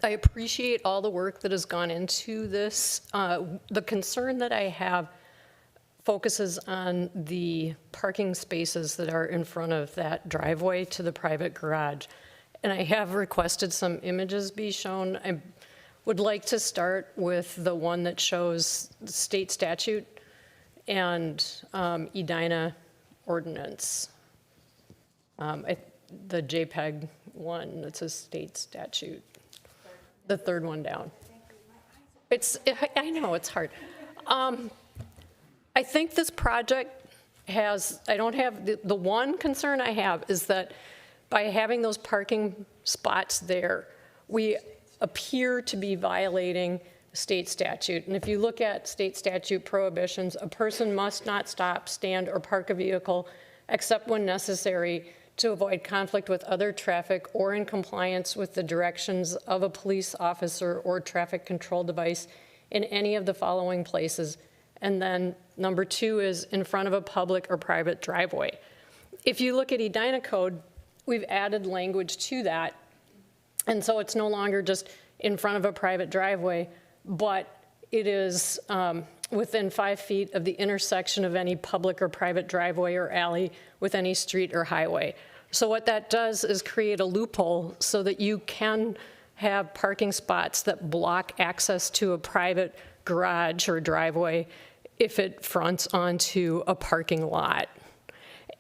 I appreciate all the work that has gone into this. The concern that I have focuses on the parking spaces that are in front of that driveway to the private garage. And I have requested some images be shown. I would like to start with the one that shows state statute and Edina ordinance. The JPEG one that says state statute. The third one down. I know, it's hard. I think this project has, I don't have, the one concern I have is that by having those parking spots there, we appear to be violating state statute. And if you look at state statute prohibitions, a person must not stop, stand, or park a vehicle except when necessary to avoid conflict with other traffic or in compliance with the directions of a police officer or traffic control device in any of the following places. And then number 2 is in front of a public or private driveway. If you look at Edina code, we've added language to that. And so it's no longer just in front of a private driveway, but it is within 5 feet of the intersection of any public or private driveway or alley with any street or highway. So what that does is create a loophole so that you can have parking spots that block access to a private garage or driveway if it fronts onto a parking lot.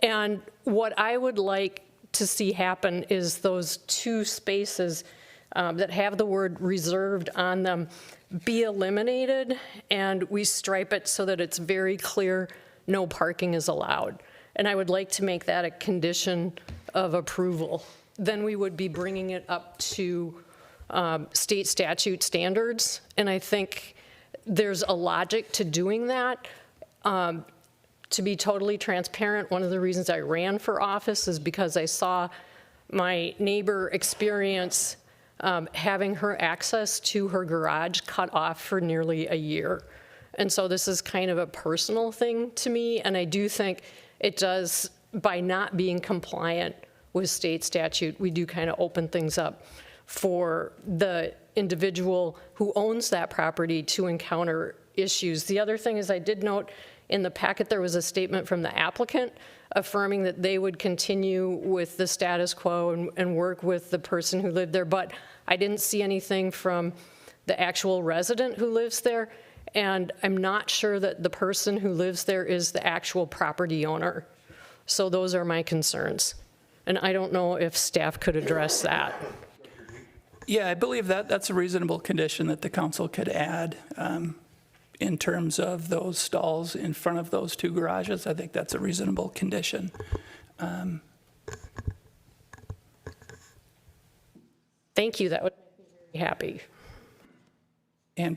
And what I would like to see happen is those 2 spaces that have the word reserved on them be eliminated, and we stripe it so that it's very clear no parking is allowed. And I would like to make that a condition of approval. Then we would be bringing it up to state statute standards, and I think there's a logic to doing that. To be totally transparent, one of the reasons I ran for office is because I saw my neighbor experience having her access to her garage cut off for nearly a year. And so this is kind of a personal thing to me, and I do think it does, by not being compliant with state statute, we do kind of open things up for the individual who owns that property to encounter issues. The other thing is I did note in the packet there was a statement from the applicant affirming that they would continue with the status quo and work with the person who lived there, but I didn't see anything from the actual resident who lives there, and I'm not sure that the person who lives there is the actual property owner. So those are my concerns. And I don't know if staff could address that. Yeah, I believe that's a reasonable condition that the council could add in terms of those stalls in front of those two garages. I think that's a reasonable condition. Thank you, that would make me very happy. And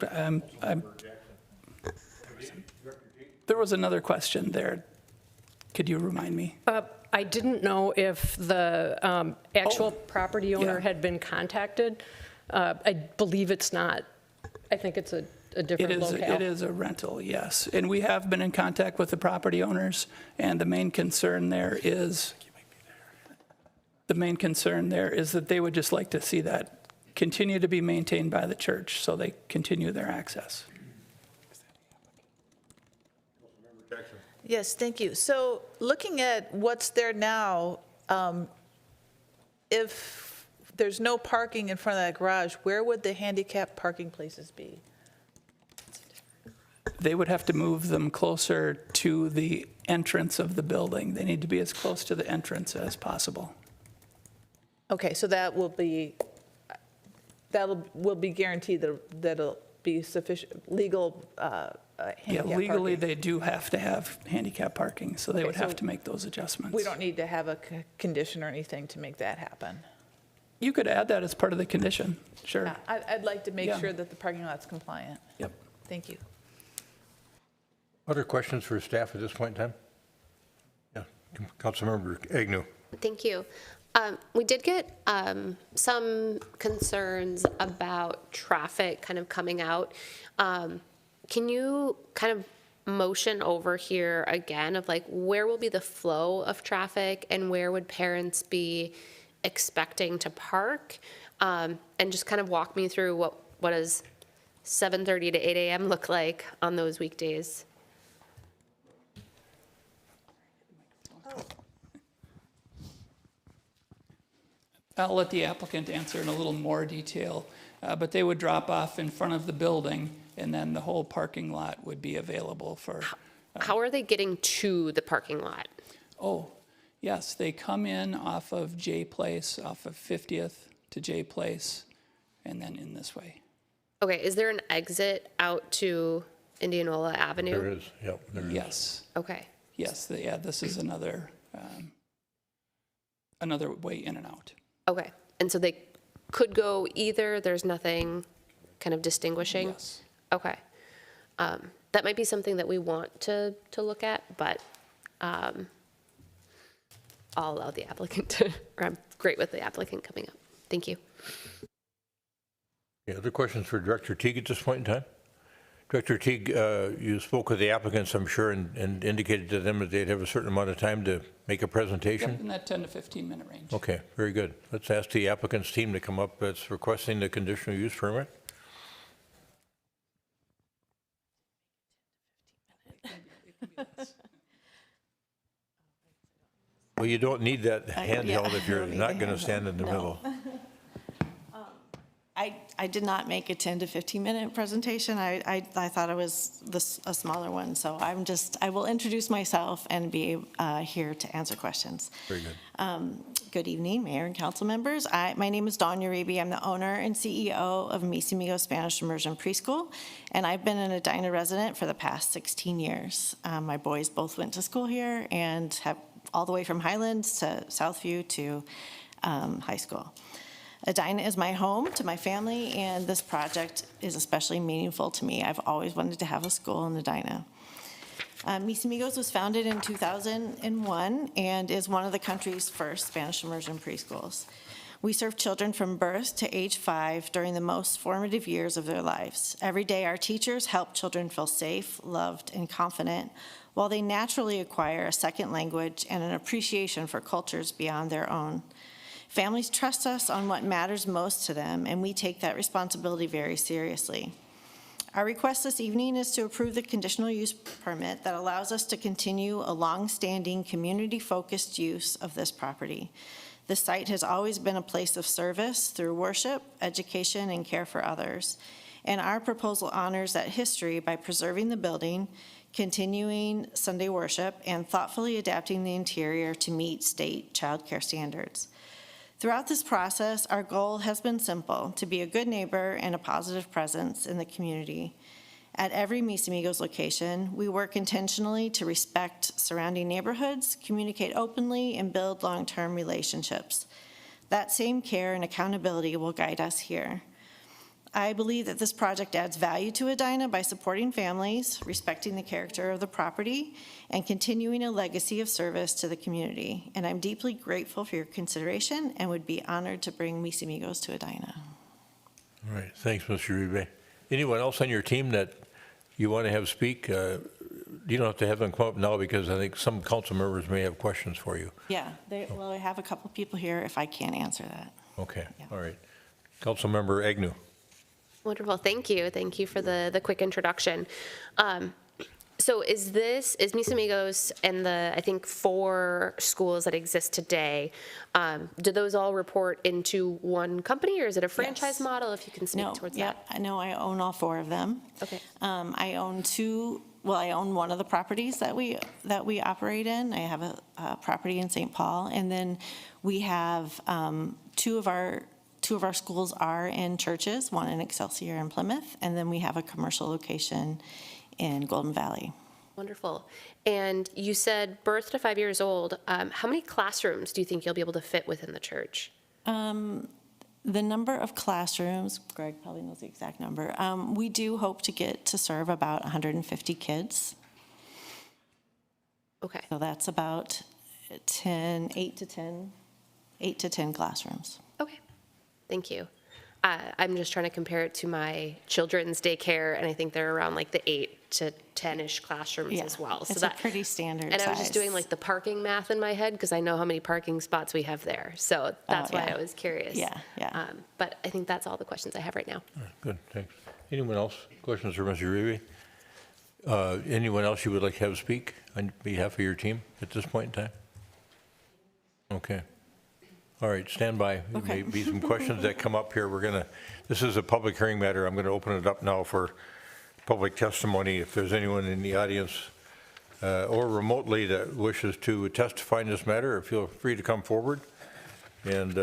there was another question there. Could you remind me? I didn't know if the actual property owner had been contacted. I believe it's not. I think it's a different locale. It is a rental, yes. And we have been in contact with the property owners, and the main concern there is that they would just like to see that continue to be maintained by the church so they continue their access. Yes, thank you. So looking at what's there now, if there's no parking in front of that garage, where would the handicap parking places be? They would have to move them closer to the entrance of the building. They need to be as close to the entrance as possible. Okay, so that will be guaranteed that it'll be sufficient legal handicap Legally, parking. they do have to have handicap parking, so they Okay, would have so to make those adjustments. We don't need to have a condition or anything to make that happen. You could add that as part of the condition, sure. Yeah, I'd like to make Yeah. sure that the parking lot's compliant. Yep. Thank you. Other questions for staff at this point in time? Yeah, Councilmember Agnew. Thank you. We did get some concerns about traffic kind of coming out. Can you kind of motion over here again of like where will be the flow of traffic and where would parents be expecting to park? And just kind of walk me through what does 7:30 to 8 a.m. look like on those weekdays? I'll let the applicant answer in a little more detail, but they would drop off in front of the building, and then the whole parking lot would be available for... How are they getting to the parking lot? Oh, yes, they come in off of J Place, off of 50th to J Place, and then in this way. Okay, is there an exit out to Indianola Avenue? There is, yep, there is. Yes. Okay. Yes, this is another way in and out. Okay, and so they could go either, there's nothing kind of distinguishing? Yes. Okay. That might be something that we want to look at, but I'll allow the applicant to, or I'm great with the applicant coming up. Thank you. Yeah, other questions for Director Teague at this point in time? Director Teague, you spoke with the applicants, I'm sure, and indicated to them that they'd have a certain amount of time to make a presentation? Yep, in that 10 to 15 minute range. Okay, very good. Let's ask the applicant's team to come up that's requesting the conditional use permit. Well, you don't need that handheld if you're not going to stand in the middle. I did not make a 10 to 15 minute presentation. I thought it was a smaller one. So I will introduce myself and be here to answer questions. Very good. Good evening, Mayor and council members. My name is Dawn Uribe. I'm the owner and CEO of Mis Amigos Spanish Immersion Preschool, and I've been an Edina resident for the past 16 years. My boys both went to school here and have all the way from Highlands to Southview to high school. Edina is my home to my family, and this project is especially meaningful to me. I've always wanted to have a school in Edina. Mis Amigos was founded in 2001 and is one of the country's first Spanish immersion preschools. We serve children from birth to age 5 during the most formative years of their lives. Every day, our teachers help children feel safe, loved, and confident, while they naturally acquire a second language and an appreciation for cultures beyond their own. Families trust us on what matters most to them, and we take that responsibility very seriously. Our request this evening is to approve the conditional use permit that allows us to continue a long-standing community-focused use of this property. The site has always been a place of service through worship, education, and care for others. And our proposal honors that history by preserving the building, continuing Sunday worship, and thoughtfully adapting the interior to meet state child care standards. Throughout this process, our goal has been simple: to be a good neighbor and a positive presence in the community. At every Mis Amigos location, we work intentionally to respect surrounding neighborhoods, communicate openly, and build long-term relationships. That same care and accountability will guide us here. I believe that this project adds value to Edina by supporting families, respecting the character of the property, and continuing a legacy of service to the community. And I'm deeply grateful for your consideration and would be honored to bring Mis Amigos to Edina. All right, thanks, Mr. Uribe. Anyone else on your team that you want to have speak? You don't have to have them come up now because I think some council members may have questions for you. Yeah, well, I have a couple people here if I can't answer that. Okay, all right. Councilmember Agnew. Wonderful, thank you. Thank you for the quick introduction. So is Mis Amigos and the, I think, 4 schools that exist today, do those all report into one company, or is it a franchise model, if you can speak towards that? I know I own all 4 of them. Okay. I own one of the properties that we operate in. I have a property in St. Paul, and then we have two of our schools are in churches, one in Excelsior and Plymouth, and then we have a commercial location in Golden Valley. Wonderful. And you said birth to 5 years old. How many classrooms do you think you'll be able to fit within the church? The number of classrooms, Greg probably knows the exact number. We do hope to get to serve about 150 kids. Okay. So that's about 8 to 10 classrooms. Okay. Thank you. I'm just trying to compare it to my children's daycare, and I think they're around like the 8 to 10-ish classrooms as well. So it's a pretty standard and size. I was just doing like the parking math in my head because I know how many parking spots we have there. So that's why I was curious. Yeah. But I think that's all the questions I have right now. All right, good, thanks. Anyone else? Questions for Mr. Uribe? Anyone else you would like to have speak on behalf of your team at this point in time? Okay. All right, stand by. There may be some questions that come up here. This is a public hearing matter. I'm going to open it up now for public testimony. If there's anyone in the audience or remotely that wishes to testify in this matter, feel free to come forward. And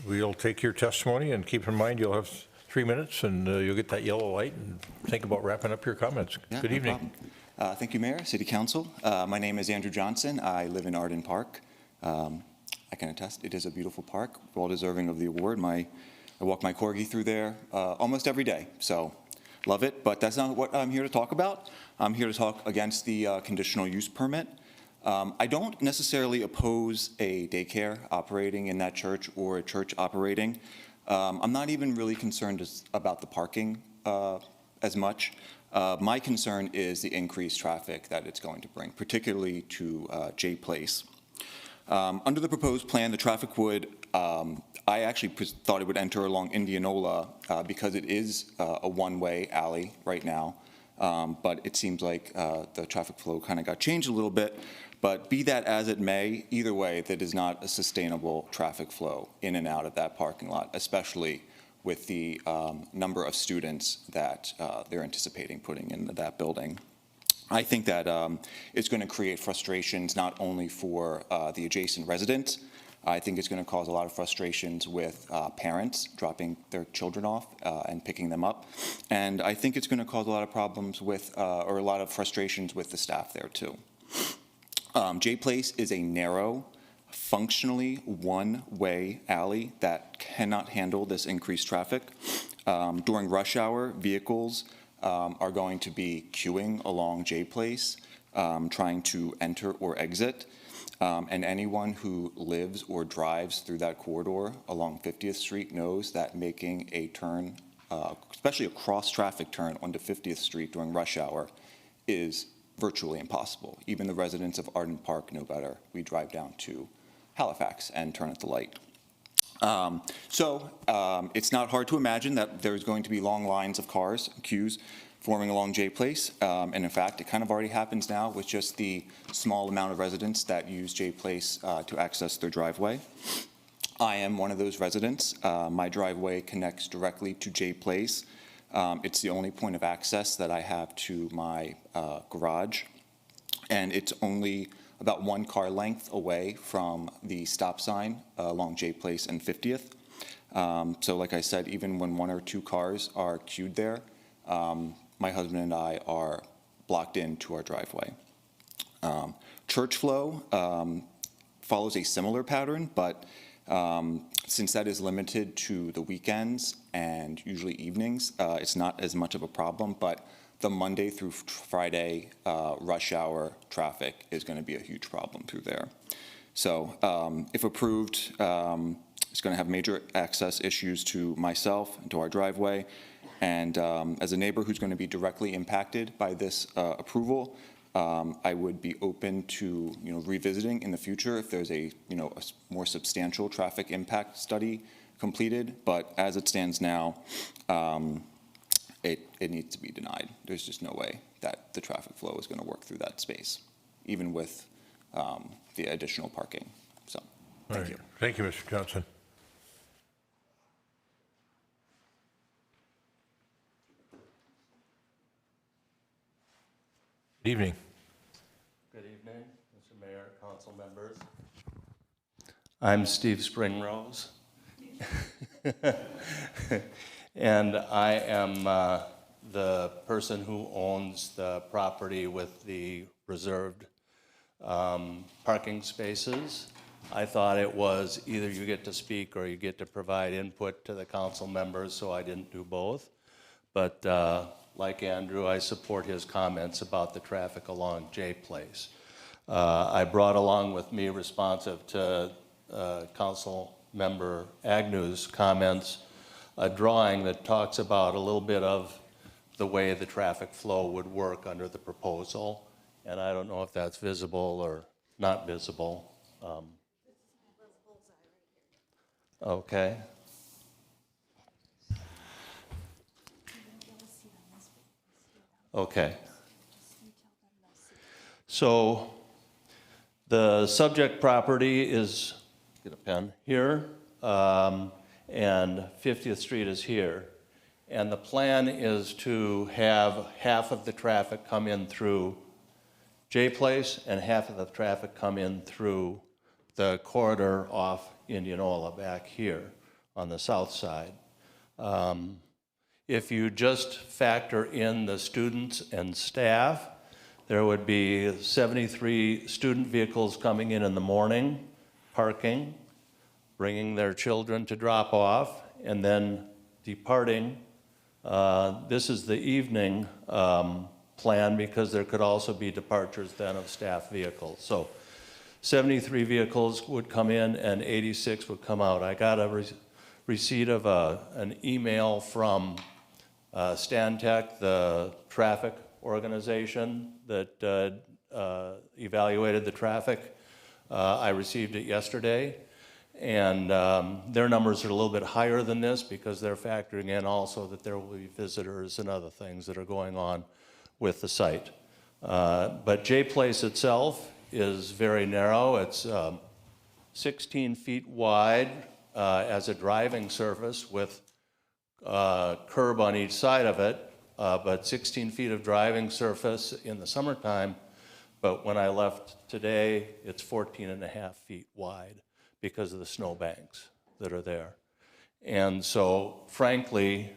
we'll take your testimony, and keep in mind you'll have 3 minutes, and you'll get that yellow light, and think about wrapping up your comments. Yeah, Good evening. problem. Thank you, Mayor, City Council. My name is Andrew Johnson. I live in Arden Park. I can attest it is a beautiful park, well deserving of the award. I walk my corgi through there almost every day, so love it. But that's not what I'm here to talk about. I'm here to talk against the conditional use permit. I don't necessarily oppose a daycare operating in that church or a church operating. I'm not even really concerned about the parking as much. My concern is the increased traffic that it's going to bring, particularly to J Place. Under the proposed plan, the traffic would, I actually thought it would enter along Indianola because it is a one-way alley right now, but it seems like the traffic flow kind of got changed a little bit. But be that as it may, either way, that is not a sustainable traffic flow in and out of that parking lot, especially with the number of students that they're anticipating putting into that building. I think that it's going to create frustrations not only for the adjacent residents. I think it's going to cause a lot of frustrations with parents dropping their children off and picking them up. And I think it's going to cause a lot of problems with, or a lot of frustrations with the staff there too. J Place is a narrow, functionally one-way alley that cannot handle this increased traffic. During rush hour, vehicles are going to be queuing along J Place, trying to enter or exit. And anyone who lives or drives through that corridor along 50th Street knows that making a turn, especially a cross-traffic turn onto 50th Street during rush hour, is virtually impossible. Even the residents of Arden Park know better. We drive down to Halifax and turn at the light. It's not hard to imagine that there's going to be long lines of cars, queues, forming along J Place. And in fact, it kind of already happens now with just the small amount of residents that use J Place to access their driveway. I am one of those residents. My driveway connects directly to J Place. It's the only point of access that I have to my garage, and it's only about 1 car length away from the stop sign along J Place and 50th. So like I said, even when 1 or 2 cars are queued there, my husband and I are blocked into our driveway. Church flow follows a similar pattern, but since that is limited to the weekends and usually evenings, it's not as much of a problem, but the Monday through Friday rush hour traffic is going to be a huge problem through there. So if approved, it's going to have major access issues to myself and to our driveway. And as a neighbor who's going to be directly impacted by this approval, I would be open to revisiting in the future if there's a more substantial traffic impact study completed. But as it stands now, it needs to be denied. There's just no way that the traffic flow is going to work through that space, even with the additional parking. So, thank you. Thank you, Mr. Johnson. Good evening. Good evening, Mr. Mayor, council members. I'm Steve Springrose, and I am the person who owns the property with the reserved parking spaces. I thought it was either you get to speak or you get to provide input to the council members, so I didn't do both. But like Andrew, I support his comments about the traffic along J Place. I brought along with me, responsive to Council Member Agnew's comments, a drawing that talks about a little bit of the way the traffic flow would work under the proposal. And I don't know if that's visible or not visible. Okay. Okay. So the subject property is, get a pen, here, and 50th Street is here. And the plan is to have half of the traffic come in through J Place and half of the traffic come in through the corridor off Indianola back here on the south side. If you just factor in the students and staff, there would be 73 student vehicles coming in the morning, parking, bringing their children to drop off, and then departing. This is the evening plan because there could also be departures then of staff vehicles. So 73 vehicles would come in and 86 would come out. I got a receipt of an email from Stantec, the traffic organization that evaluated the traffic. I received it yesterday, and their numbers are a little bit higher than this because they're factoring in also that there will be visitors and other things that are going on with the site. But J Place itself is very narrow. It's 16 feet wide as a driving surface with curb on each side of it, but 16 feet of driving surface in the summertime. But when I left today, it's 14 and a half feet wide because of the snow banks that are there. And so, frankly,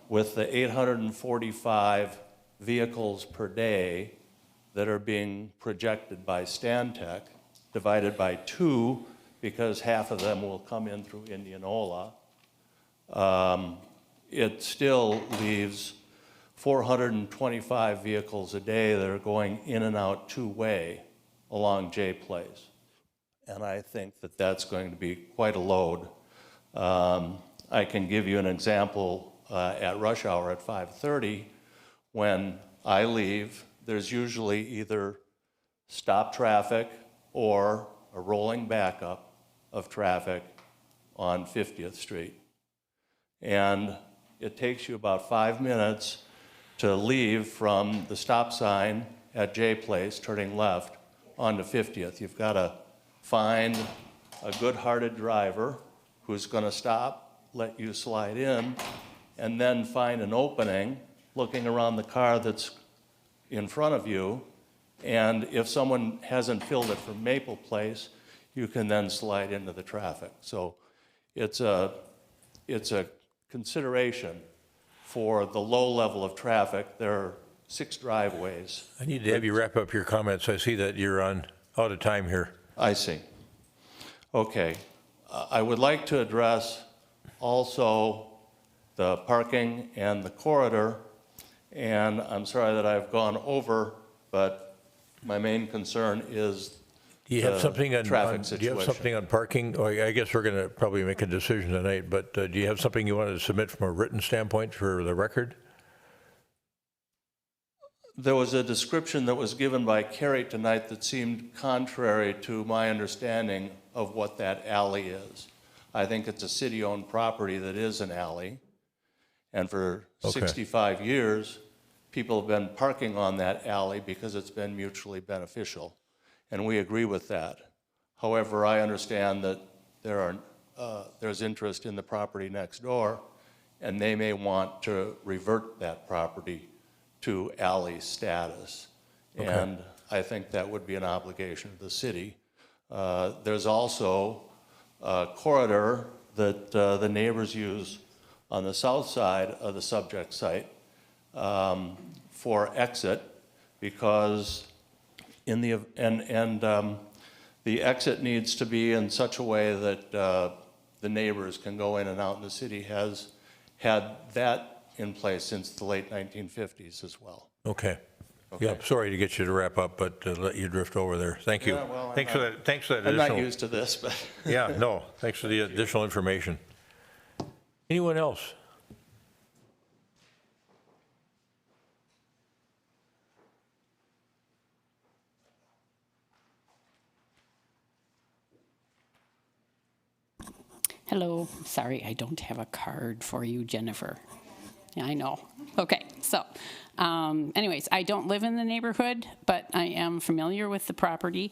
with the 845 vehicles per day that are being projected by Stantec, divided by 2, because half of them will come in through Indianola, it still leaves 425 vehicles a day that are going in and out two-way along J Place. And I think that that's going to be quite a load. I can give you an example at rush hour at 5:30. When I leave, there's usually either stop traffic or a rolling backup of traffic on 50th Street. And it takes you about 5 minutes to leave from the stop sign at J Place, turning left onto 50th. You've got to find a good-hearted driver who's going to stop, let you slide in, and then find an opening, looking around the car that's in front of you, and if someone hasn't filled it from Maple Place, you can then slide into the traffic. So it's a consideration for the low level of traffic. There are 6 driveways. I need to have you wrap up your comments. I see that you're out of time here. I see. Okay. I would like to address also the parking and the corridor, and I'm sorry that I've gone over, but my main concern is Do you have something on traffic do you have situation. something on parking? Oh, I guess we're going to probably make a decision tonight, but do you have something you wanted to submit from a written standpoint for the record? There was a description that was given by Carrie tonight that seemed contrary to my understanding of what that alley is. I think it's a city-owned property that is an alley, and for 65 years, people have been parking on that alley because it's been mutually beneficial, and we agree with that. However, I understand that there's interest in the property next door, and they may want to revert that property to alley status. Okay. And I think that would be an obligation of the city. There's also a corridor that the neighbors use on the south side of the subject site for exit, because the exit needs to be in such a way that the neighbors can go in and out, and the city has had that in place since the late 1950s as well. Okay. Yeah, sorry to get you to wrap up, but let you drift over there. Thank you. Yeah, well, Thanks for that I'm additional. not used to this, but. Yeah, no, thanks for the additional information. Anyone else? Hello, sorry, I don't have a card for you, Jennifer. Yeah, I know. Okay, so anyways, I don't live in the neighborhood, but I am familiar with the property.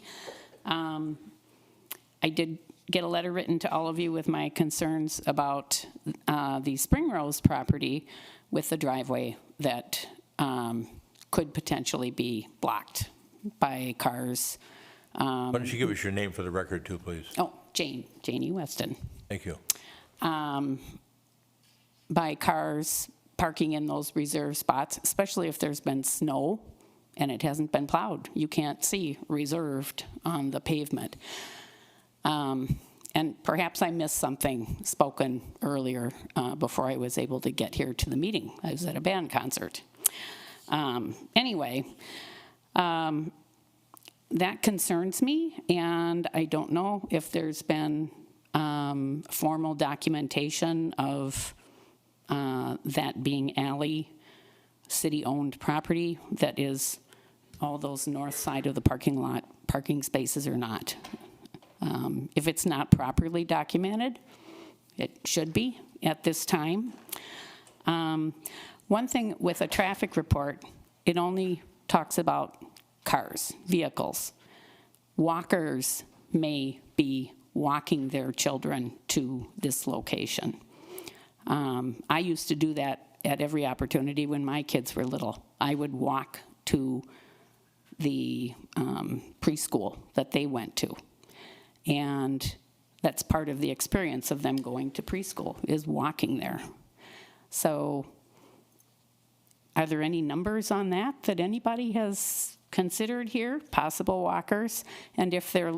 I did get a letter written to all of you with my concerns about the Spring Rose property with the driveway that could potentially be blocked by cars. Why don't you give us your name for the record too, please? Oh, Janie Weston. Thank you. By cars parking in those reserve spots, especially if there's been snow and it hasn't been plowed. You can't see reserved on the pavement. And perhaps I missed something spoken earlier before I was able to get here to the meeting. I was at a band concert. Anyway, that concerns me, and I don't know if there's been formal documentation of that being alley, city-owned property that is all those north side of the parking lot, parking spaces or not. If it's not properly documented, it should be at this time. One thing with a traffic report, it only talks about cars, vehicles. Walkers may be walking their children to this location. I used to do that at every opportunity when my kids were little. I would walk to the preschool that they went to. And that's part of the experience of them going to preschool, is walking there. So are there any numbers on that anybody has considered here, possible walkers? And if they're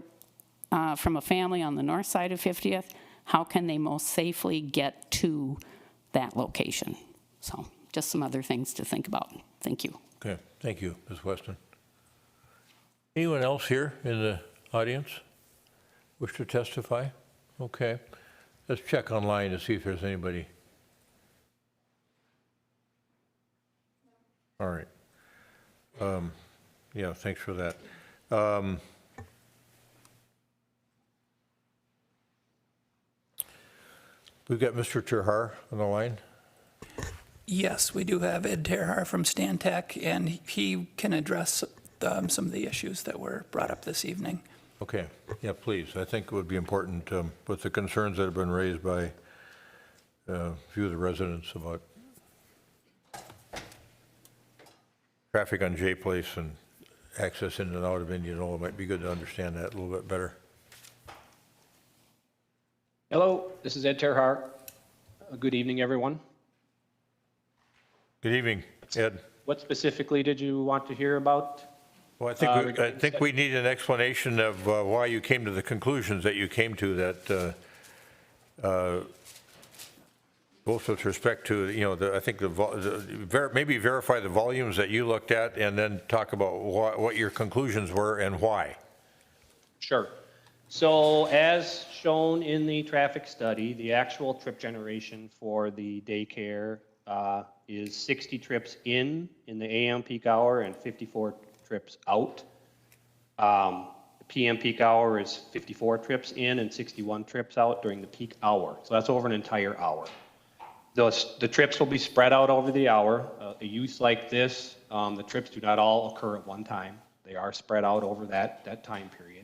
from a family on the north side of 50th, how can they most safely get to that location? So just some other things to think about. Thank you. Okay, thank you, Ms. Weston. Anyone else here in the audience wish to testify? Okay, let's check online to see if there's anybody. All right. Yeah, thanks for that. We've got Mr. Terhar on the line. Yes, we do have Ed Terhar from Stantec, and he can address some of the issues that were brought up this evening. Okay, yeah, please. I think it would be important with the concerns that have been raised by a few of the residents about traffic on J Place and access in and out of Indianola. It might be good to understand that a little bit better. Hello, this is Ed Terhart. Good evening, everyone. Good evening, Ed. What specifically did you want to hear about? Well, I think we need an explanation of why you came to the conclusions that you came to, that both with respect to, I think maybe verify the volumes that you looked at, and then talk about what your conclusions were and why. Sure. So as shown in the traffic study, the actual trip generation for the daycare is 60 trips in the AM peak hour and 54 trips out. The PM peak hour is 54 trips in and 61 trips out during the peak hour. So that's over an entire hour. The trips will be spread out over the hour. A use like this, the trips do not all occur at one time. They are spread out over that time period.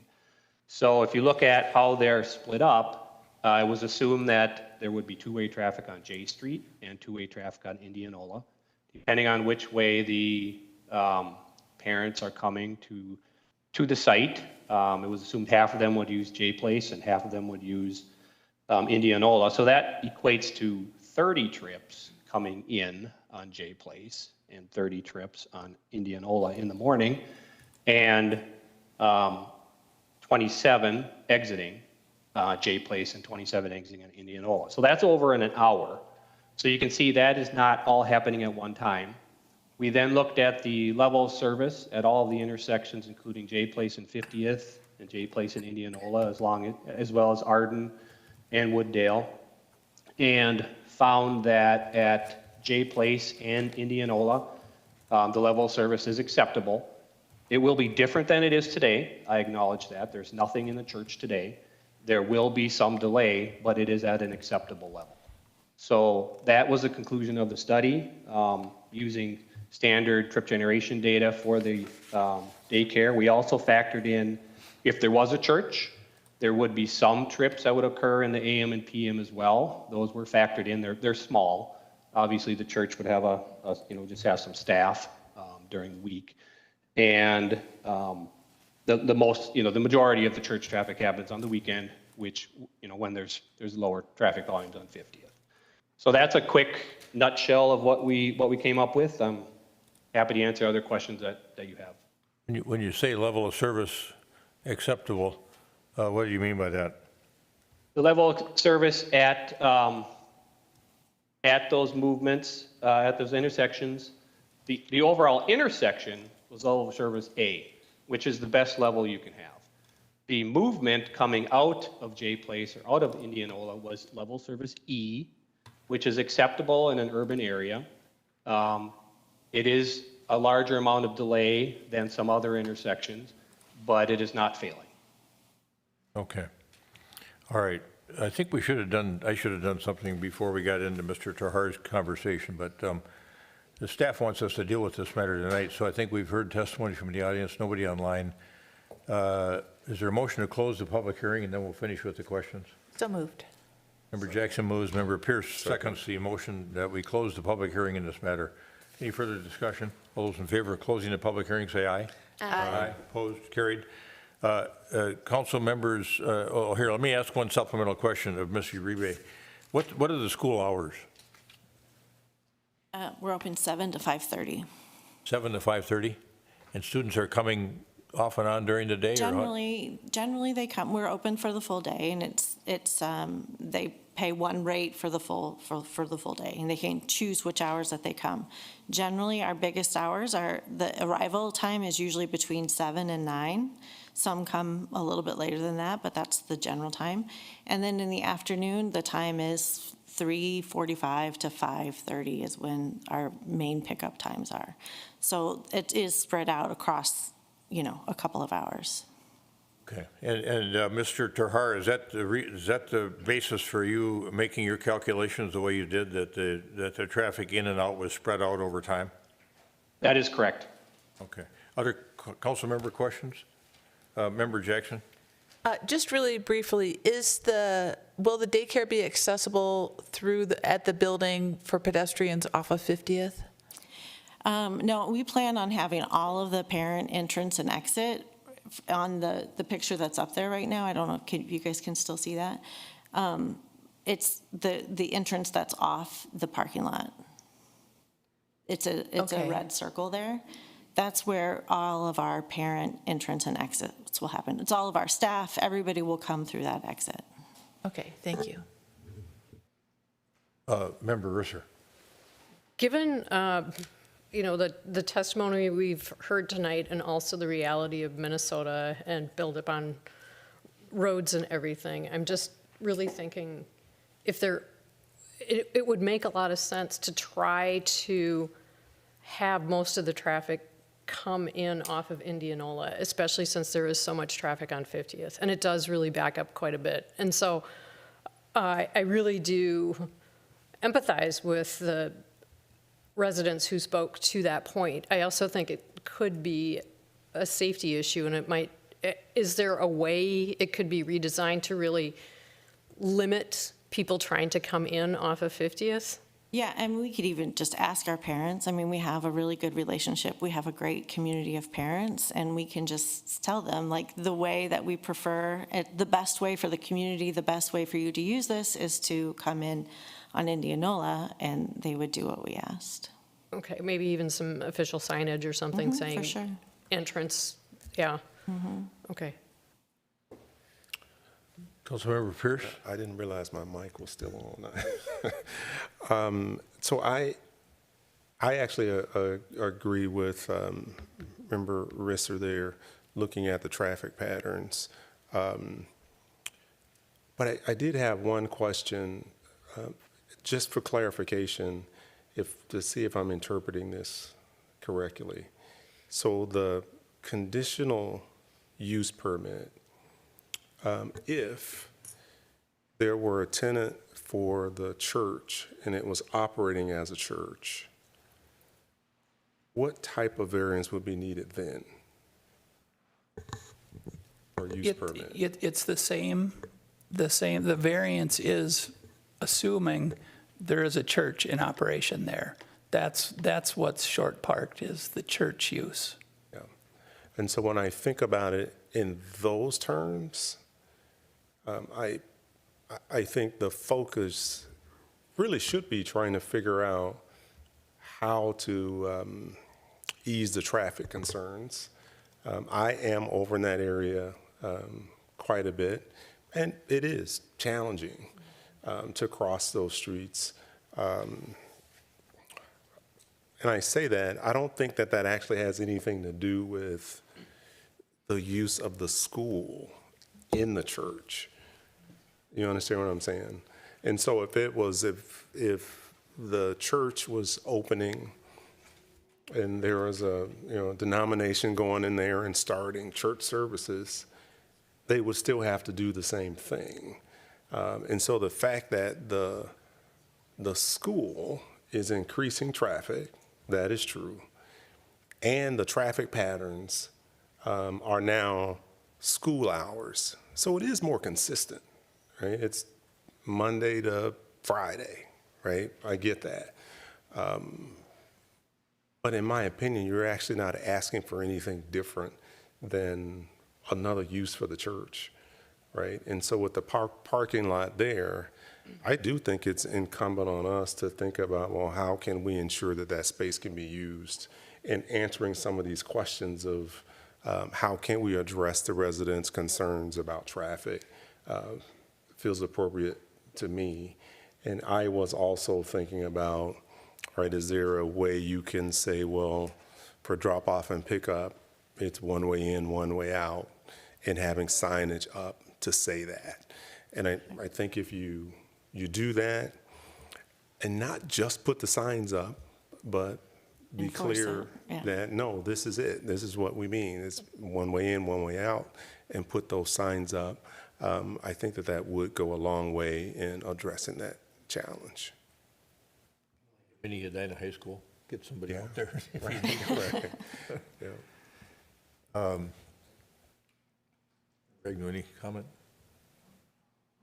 So if you look at how they're split up, it was assumed that there would be two-way traffic on J Street and two-way traffic on Indianola. Depending on which way the parents are coming to the site, it was assumed half of them would use J Place and half of them would use Indianola. So that equates to 30 trips coming in on J Place and 30 trips on Indianola in the morning, and 27 exiting J Place and 27 exiting on Indianola. So that's over in an hour. So you can see that is not all happening at one time. We then looked at the level of service at all of the intersections, including J Place and 50th and J Place and Indianola, as well as Arden and Wooddale, and found that at J Place and Indianola, the level of service is acceptable. It will be different than it is today. I acknowledge that. There's nothing in the church today. There will be some delay, but it is at an acceptable level. So that was the conclusion of the study, using standard trip generation data for the daycare. We also factored in, if there was a church, there would be some trips that would occur in the AM and PM as well. Those were factored in. They're small. Obviously, the church would have just have some staff during the week. And the majority of the church traffic happens on the weekend, which, when there's lower traffic volumes on 50th. So that's a quick nutshell of what we came up with. I'm happy to answer other questions that you have. When you say level of service acceptable, what do you mean by that? The level of service at those movements, at those intersections, the overall intersection was level of service A, which is the best level you can have. The movement coming out of J Place or out of Indianola was level service E, which is acceptable in an urban area. It is a larger amount of delay than some other intersections, but it is not failing. Okay. All right. I think I should have done something before we got into Mr. Tahar's conversation, but the staff wants us to deal with this matter tonight, so I think we've heard testimony from the audience, nobody online. Is there a motion to close the public hearing, and then we'll finish with the questions? So moved. Member Jackson moves, Member Pierce seconds the motion that we close the public hearing in this matter. Any further discussion? All those in favor of closing the public hearing, say aye. Aye. Opposed? Carried. Council members, here, let me ask one supplemental question of Ms. Uribe. What are the school hours? We're open 7 to 5:30. 7 to 5:30? And students are coming off and on during the day? Generally they come. We're open for the full day, and it's they pay one rate for the full day, and they can choose which hours that they come. Generally, our biggest hours are the arrival time is usually between 7 and 9. Some come a little bit later than that, but that's the general time. And then in the afternoon, the time is 3:45 to 5:30 is when our main pickup times are. So it is spread out across, a couple of hours. Okay. And Mr. Terhar, is that the basis for you making your calculations the way you did, that the traffic in and out was spread out over time? That is correct. Okay. Other council member questions? Member Jackson? Just really briefly, will the daycare be accessible at the building for pedestrians off of 50th? No, we plan on having all of the parent entrance and exit on the picture that's up there right now. I don't know if you guys can still see that. It's the entrance that's off the parking lot. It's a Okay. red circle there. That's where all of our parent entrance and exits will happen. It's all of our staff. Everybody will come through that exit. Okay, thank you. Member Risser. Given, the testimony we've heard tonight and also the reality of Minnesota and build up on roads and everything, I'm just really thinking it would make a lot of sense to try to have most of the traffic come in off of Indianola, especially since there is so much traffic on 50th, and it does really back up quite a bit. And so I really do empathize with the residents who spoke to that point. I also think it could be a safety issue, and is there a way it could be redesigned to really limit people trying to come in off of 50th? Yeah, and we could even just ask our parents. I mean, we have a really good relationship. We have a great community of parents, and we can just tell them, like, the way that we prefer, the best way for the community, the best way for you to use this is to come in on Indianola, and they would do what we asked. Okay, maybe even some official signage or something saying for sure. entrance, yeah. Okay. Councilmember Pierce? I didn't realize my mic was still on. So I actually agree with Member Risser there, looking at the traffic patterns. But I did have one question, just for clarification, to see if I'm interpreting this correctly. So the conditional use permit, if there were a tenant for the church and it was operating as a church, what type of variance would be needed then? Or use permit? It's the same. The variance is assuming there is a church in operation there. That's what's short parked, is the church use. Yeah. And so when I think about it in those terms, I think the focus really should be trying to figure out how to ease the traffic concerns. I am over in that area quite a bit, and it is challenging to cross those streets. And I say that, I don't think that actually has anything to do with the use of the school in the church. You understand what I'm saying? And so if the church was opening and there was a denomination going in there and starting church services, they would still have to do the same thing. And so the fact that the school is increasing traffic, that is true, and the traffic patterns are now school hours. So it is more consistent, right? It's Monday to Friday, right? I get that. But in my opinion, you're actually not asking for anything different than another use for the church, right? And so with the parking lot there, I do think it's incumbent on us to think about, well, how can we ensure that that space can be used, and answering some of these questions of how can we address the residents' concerns about traffic feels appropriate to me. And I was also thinking about, right, is there a way you can say, well, for drop off and pickup, it's one way in, one way out, and having signage up to say that. And I think if you do that, and not just put the signs up, but be clear that, no, this is it. This is what we mean. It's one way in, one way out, and put those signs up. I think that would go a long way in addressing that challenge. Any Edina High School, get somebody out there. Right. Yeah. Greg, any comment?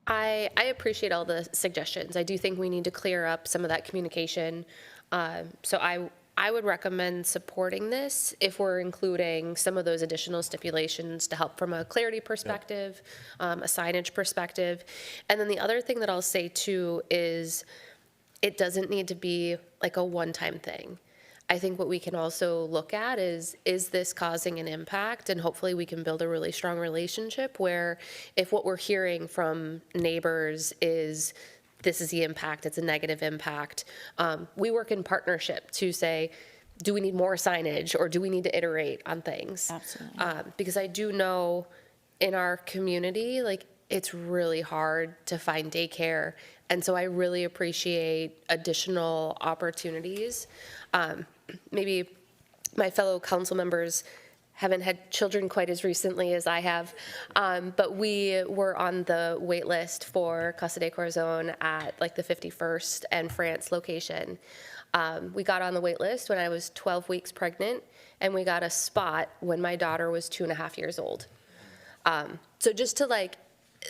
I appreciate all the suggestions. I do think we need to clear up some of that communication. So I would recommend supporting this if we're including some of those additional stipulations to help from a clarity perspective, a signage perspective. And then the other thing that I'll say too is it doesn't need to be like a one-time thing. I think what we can also look at is this causing an impact? And hopefully we can build a really strong relationship where if what we're hearing from neighbors is this is the impact, it's a negative impact, we work in partnership to say, do we need more signage or do we need to iterate on things? Absolutely. Because I do know in our community, like it's really hard to find daycare. And so I really appreciate additional opportunities. Maybe my fellow council members haven't had children quite as recently as I have, but we were on the wait list for Casa de Corazon at like the 51st and France location. We got on the wait list when I was 12 weeks pregnant, and we got a spot when my daughter was 2.5 years old. So just to like,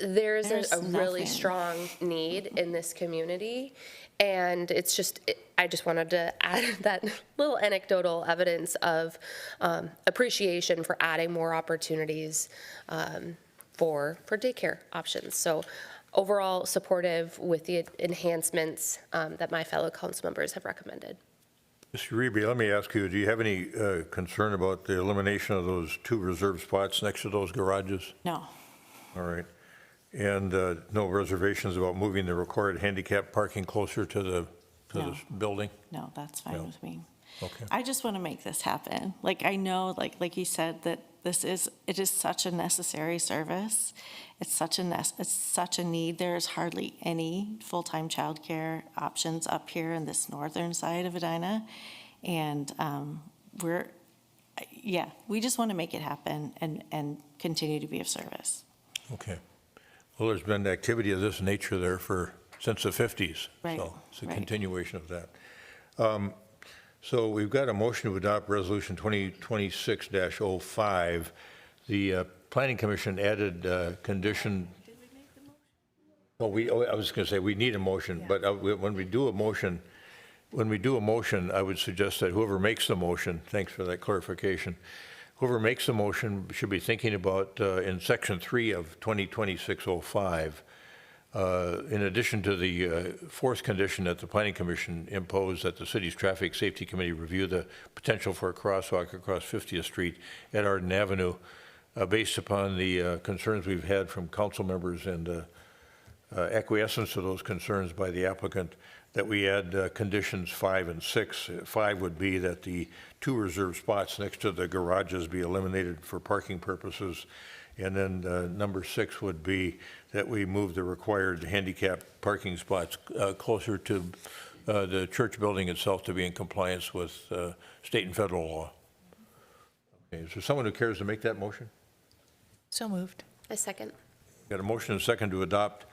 there's a really strong need in this community, and it's just, I just wanted to add that little anecdotal evidence of appreciation for adding more opportunities for daycare options. So overall supportive with the enhancements that my fellow council members have recommended. Mr. Reby, let me ask you, do you have any concern about the elimination of those 2 reserved spots next to those garages? No. All right. And no reservations about moving the required handicap parking closer to the building? No, that's fine with me. Okay. I just want to make this happen. Like, I know, like you said, that it is such a necessary service. It's such a need. There's hardly any full-time childcare options up here in this northern side of Edina. And we just want to make it happen and continue to be of service. Okay. Well, there's been activity of this nature there since the 50s. Right. So it's a continuation of that. So we've got a motion to adopt Resolution 2026-05. The Planning Commission added condition. I was going to say we need a motion, but when we do a motion, I would suggest that whoever makes the motion, thanks for that clarification, whoever makes the motion should be thinking about in Section 3 of 2026-05, in addition to the fourth condition that the Planning Commission imposed that the city's Traffic Safety Committee review the potential for a crosswalk across 50th Street at Arden Avenue, based upon the concerns we've had from council members and acquiescence to those concerns by the applicant, that we add conditions 5 and 6. 5 would be that the 2 reserved spots next to the garages be eliminated for parking purposes. And then number 6 would be that we move the required handicap parking spots closer to the church building itself to be in compliance with state and federal law. Okay, is there someone who cares to make that motion? So moved. A second. Got a motion and a second to adopt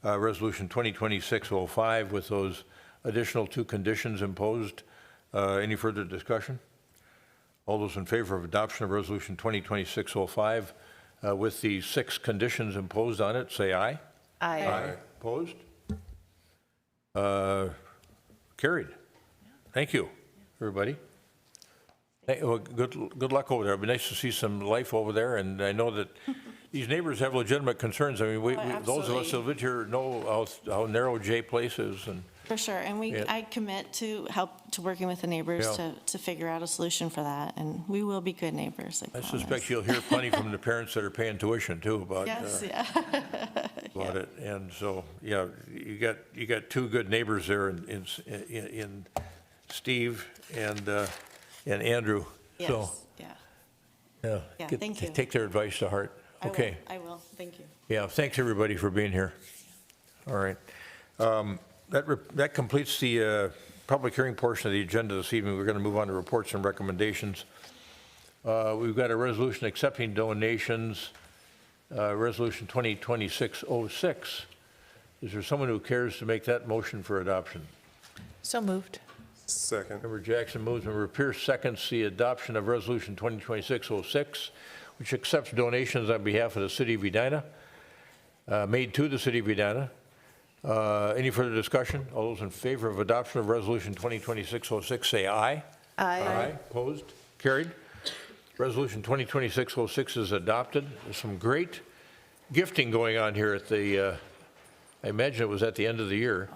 Resolution 2026-05 with those additional 2 conditions imposed. Any further discussion? All those in favor of adoption of Resolution 2026-05 with the 6 conditions imposed on it, say aye. Aye. Opposed? Carried. Thank you, everybody. Well, good luck over there. It'd be nice to see some life over there, and I know that these neighbors have legitimate concerns. I mean, those of us that live here know how narrow Jay Place is, and For sure, and I commit to working with the neighbors to figure out a solution for that, and we will be good neighbors. I suspect you'll hear plenty from the parents that are paying tuition too about about it. And so, yeah, you got 2 good neighbors there in Steve and Andrew. Yes. So thank you. Take their advice to heart. Okay. I will. Thank you. Yeah, thanks everybody for being here. All right. That completes the public hearing portion of the agenda this evening. We're going to move on to reports and recommendations. We've got a resolution accepting donations, Resolution 2026-06. Is there someone who cares to make that motion for adoption? So moved. Second. Member Jackson moves, Member Pierce seconds the adoption of Resolution 2026-06, which accepts donations on behalf of the City of Edina, made to the City of Edina. Any further discussion? All those in favor of adoption of Resolution 2026-06 say aye. Aye. Opposed? Carried. Resolution 2026-06 is adopted. There's some great gifting going on here at the, I imagine it was at the end of the year.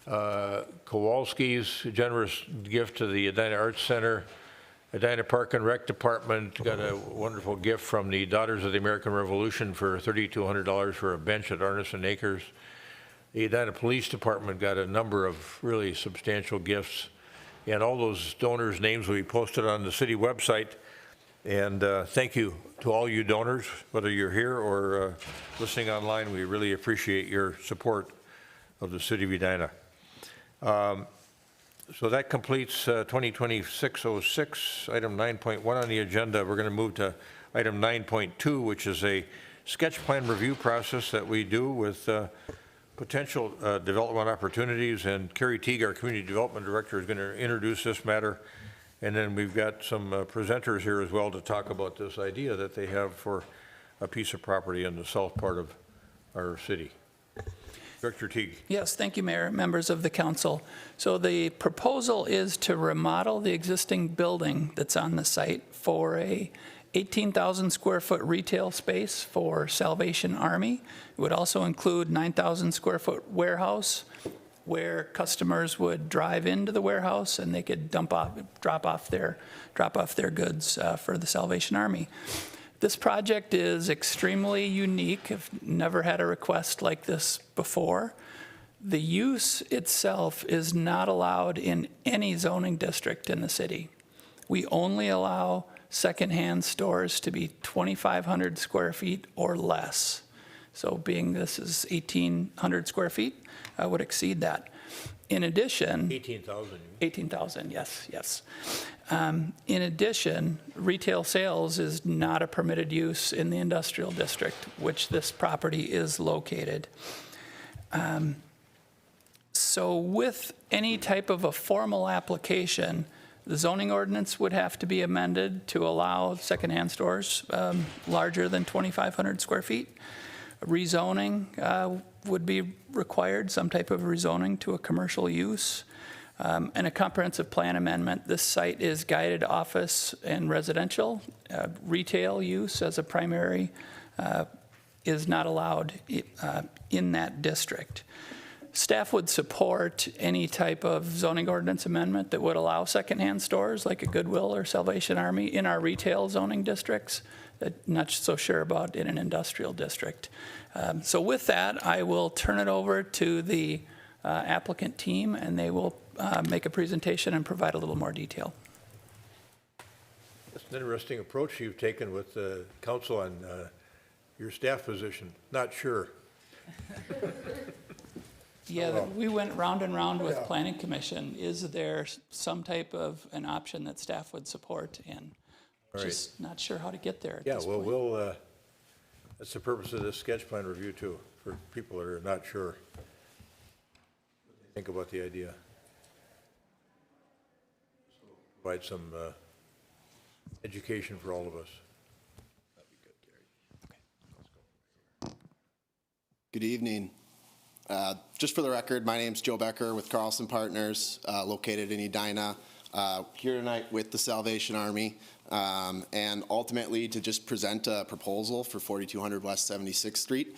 Kowalski's generous gift to the Edina Arts Center. Edina Park and Rec Department got a wonderful gift from the Daughters of the American Revolution for $3,200 for a bench at Arneson Acres. The Edina Police Department got a number of really substantial gifts. And all those donors' names will be posted on the city website. And thank you to all you donors, whether you're here or listening online. We really appreciate your support of the city of Edina. So that completes 2026-06, item 9.1 on the agenda. We're going to move to item 9.2, which is a sketch plan review process that we do with potential development opportunities. And Carrie Teague, our Community Development Director, is going to introduce this matter. And then we've got some presenters here as well to talk about this idea that they have for a piece of property in the south part of our city. Director Teague. Yes, thank you, Mayor, members of the council. So the proposal is to remodel the existing building that's on the site for a 18,000 square foot retail space for Salvation Army. It would also include 9,000 square foot warehouse where customers would drive into the warehouse and they could drop off their goods for the Salvation Army. This project is extremely unique. I've never had a request like this before. The use itself is not allowed in any zoning district in the city. We only allow secondhand stores to be 2,500 square feet or less. So being this is 1,800 square feet, I would exceed that. In addition, 18,000. 18,000, yes. In addition, retail sales is not a permitted use in the industrial district, which this property is located. So with any type of a formal application, the zoning ordinance would have to be amended to allow secondhand stores larger than 2,500 square feet. Rezoning would be required, some type of rezoning to a commercial use, and a comprehensive plan amendment. This site is guided office and residential. Retail use as a primary is not allowed in that district. Staff would support any type of zoning ordinance amendment that would allow secondhand stores like a Goodwill or Salvation Army in our retail zoning districts. Not so sure about in an industrial district. So with that, I will turn it over to the applicant team, and they will make a presentation and provide a little more detail. That's an interesting approach you've taken with the council on your staff position. Not sure. Yeah, we went round and round with Planning Commission. Is there some type of an option that staff would support? And just not sure how to get there at this point. We'll that's the purpose of this sketch plan review too, for people that are not sure what they think about the idea. So provide some education for all of us. That'd be good, Gary. Okay. Good evening. Just for the record, my name's Joe Becker with Carlson Partners, located in Edina. Here tonight with the Salvation Army, and ultimately to just present a proposal for 4200 West 76th Street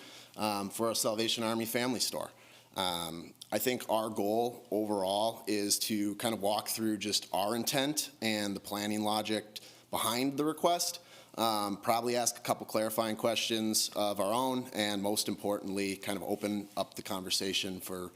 for a Salvation Army family store. I think our goal overall is to kind of walk through just our intent and the planning logic behind the request. Probably ask a couple clarifying questions of our own, and most importantly, kind of open up the conversation for,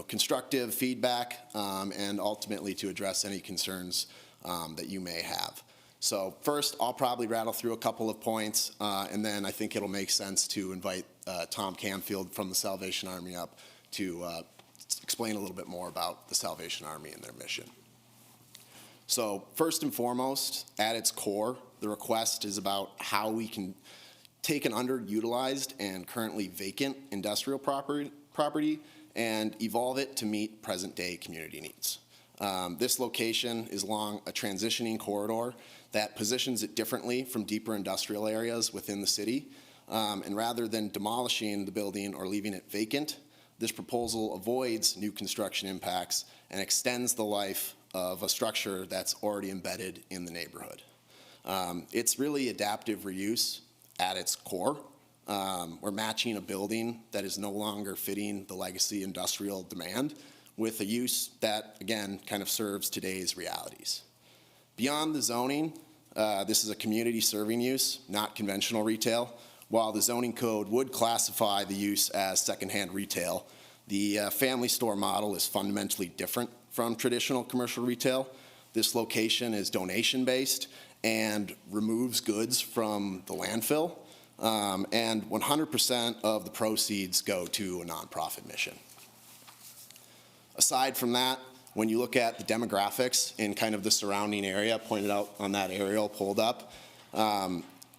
constructive feedback, and ultimately to address any concerns that you may have. So first, I'll probably rattle through a couple of points, and then I think it'll make sense to invite Tom Canfield from the Salvation Army up to explain a little bit more about the Salvation Army and their mission. So first and foremost, at its core, the request is about how we can take an underutilized and currently vacant industrial property and evolve it to meet present-day community needs. This location is along a transitioning corridor that positions it differently from deeper industrial areas within the city. And rather than demolishing the building or leaving it vacant, this proposal avoids new construction impacts and extends the life of a structure that's already embedded in the neighborhood. It's really adaptive reuse at its core. We're matching a building that is no longer fitting the legacy industrial demand with a use that, again, kind of serves today's realities. Beyond the zoning, this is a community serving use, not conventional retail. While the zoning code would classify the use as secondhand retail, the family store model is fundamentally different from traditional commercial retail. This location is donation-based and removes goods from the landfill, and 100% of the proceeds go to a nonprofit mission. Aside from that, when you look at the demographics in kind of the surrounding area pointed out on that aerial pulled up,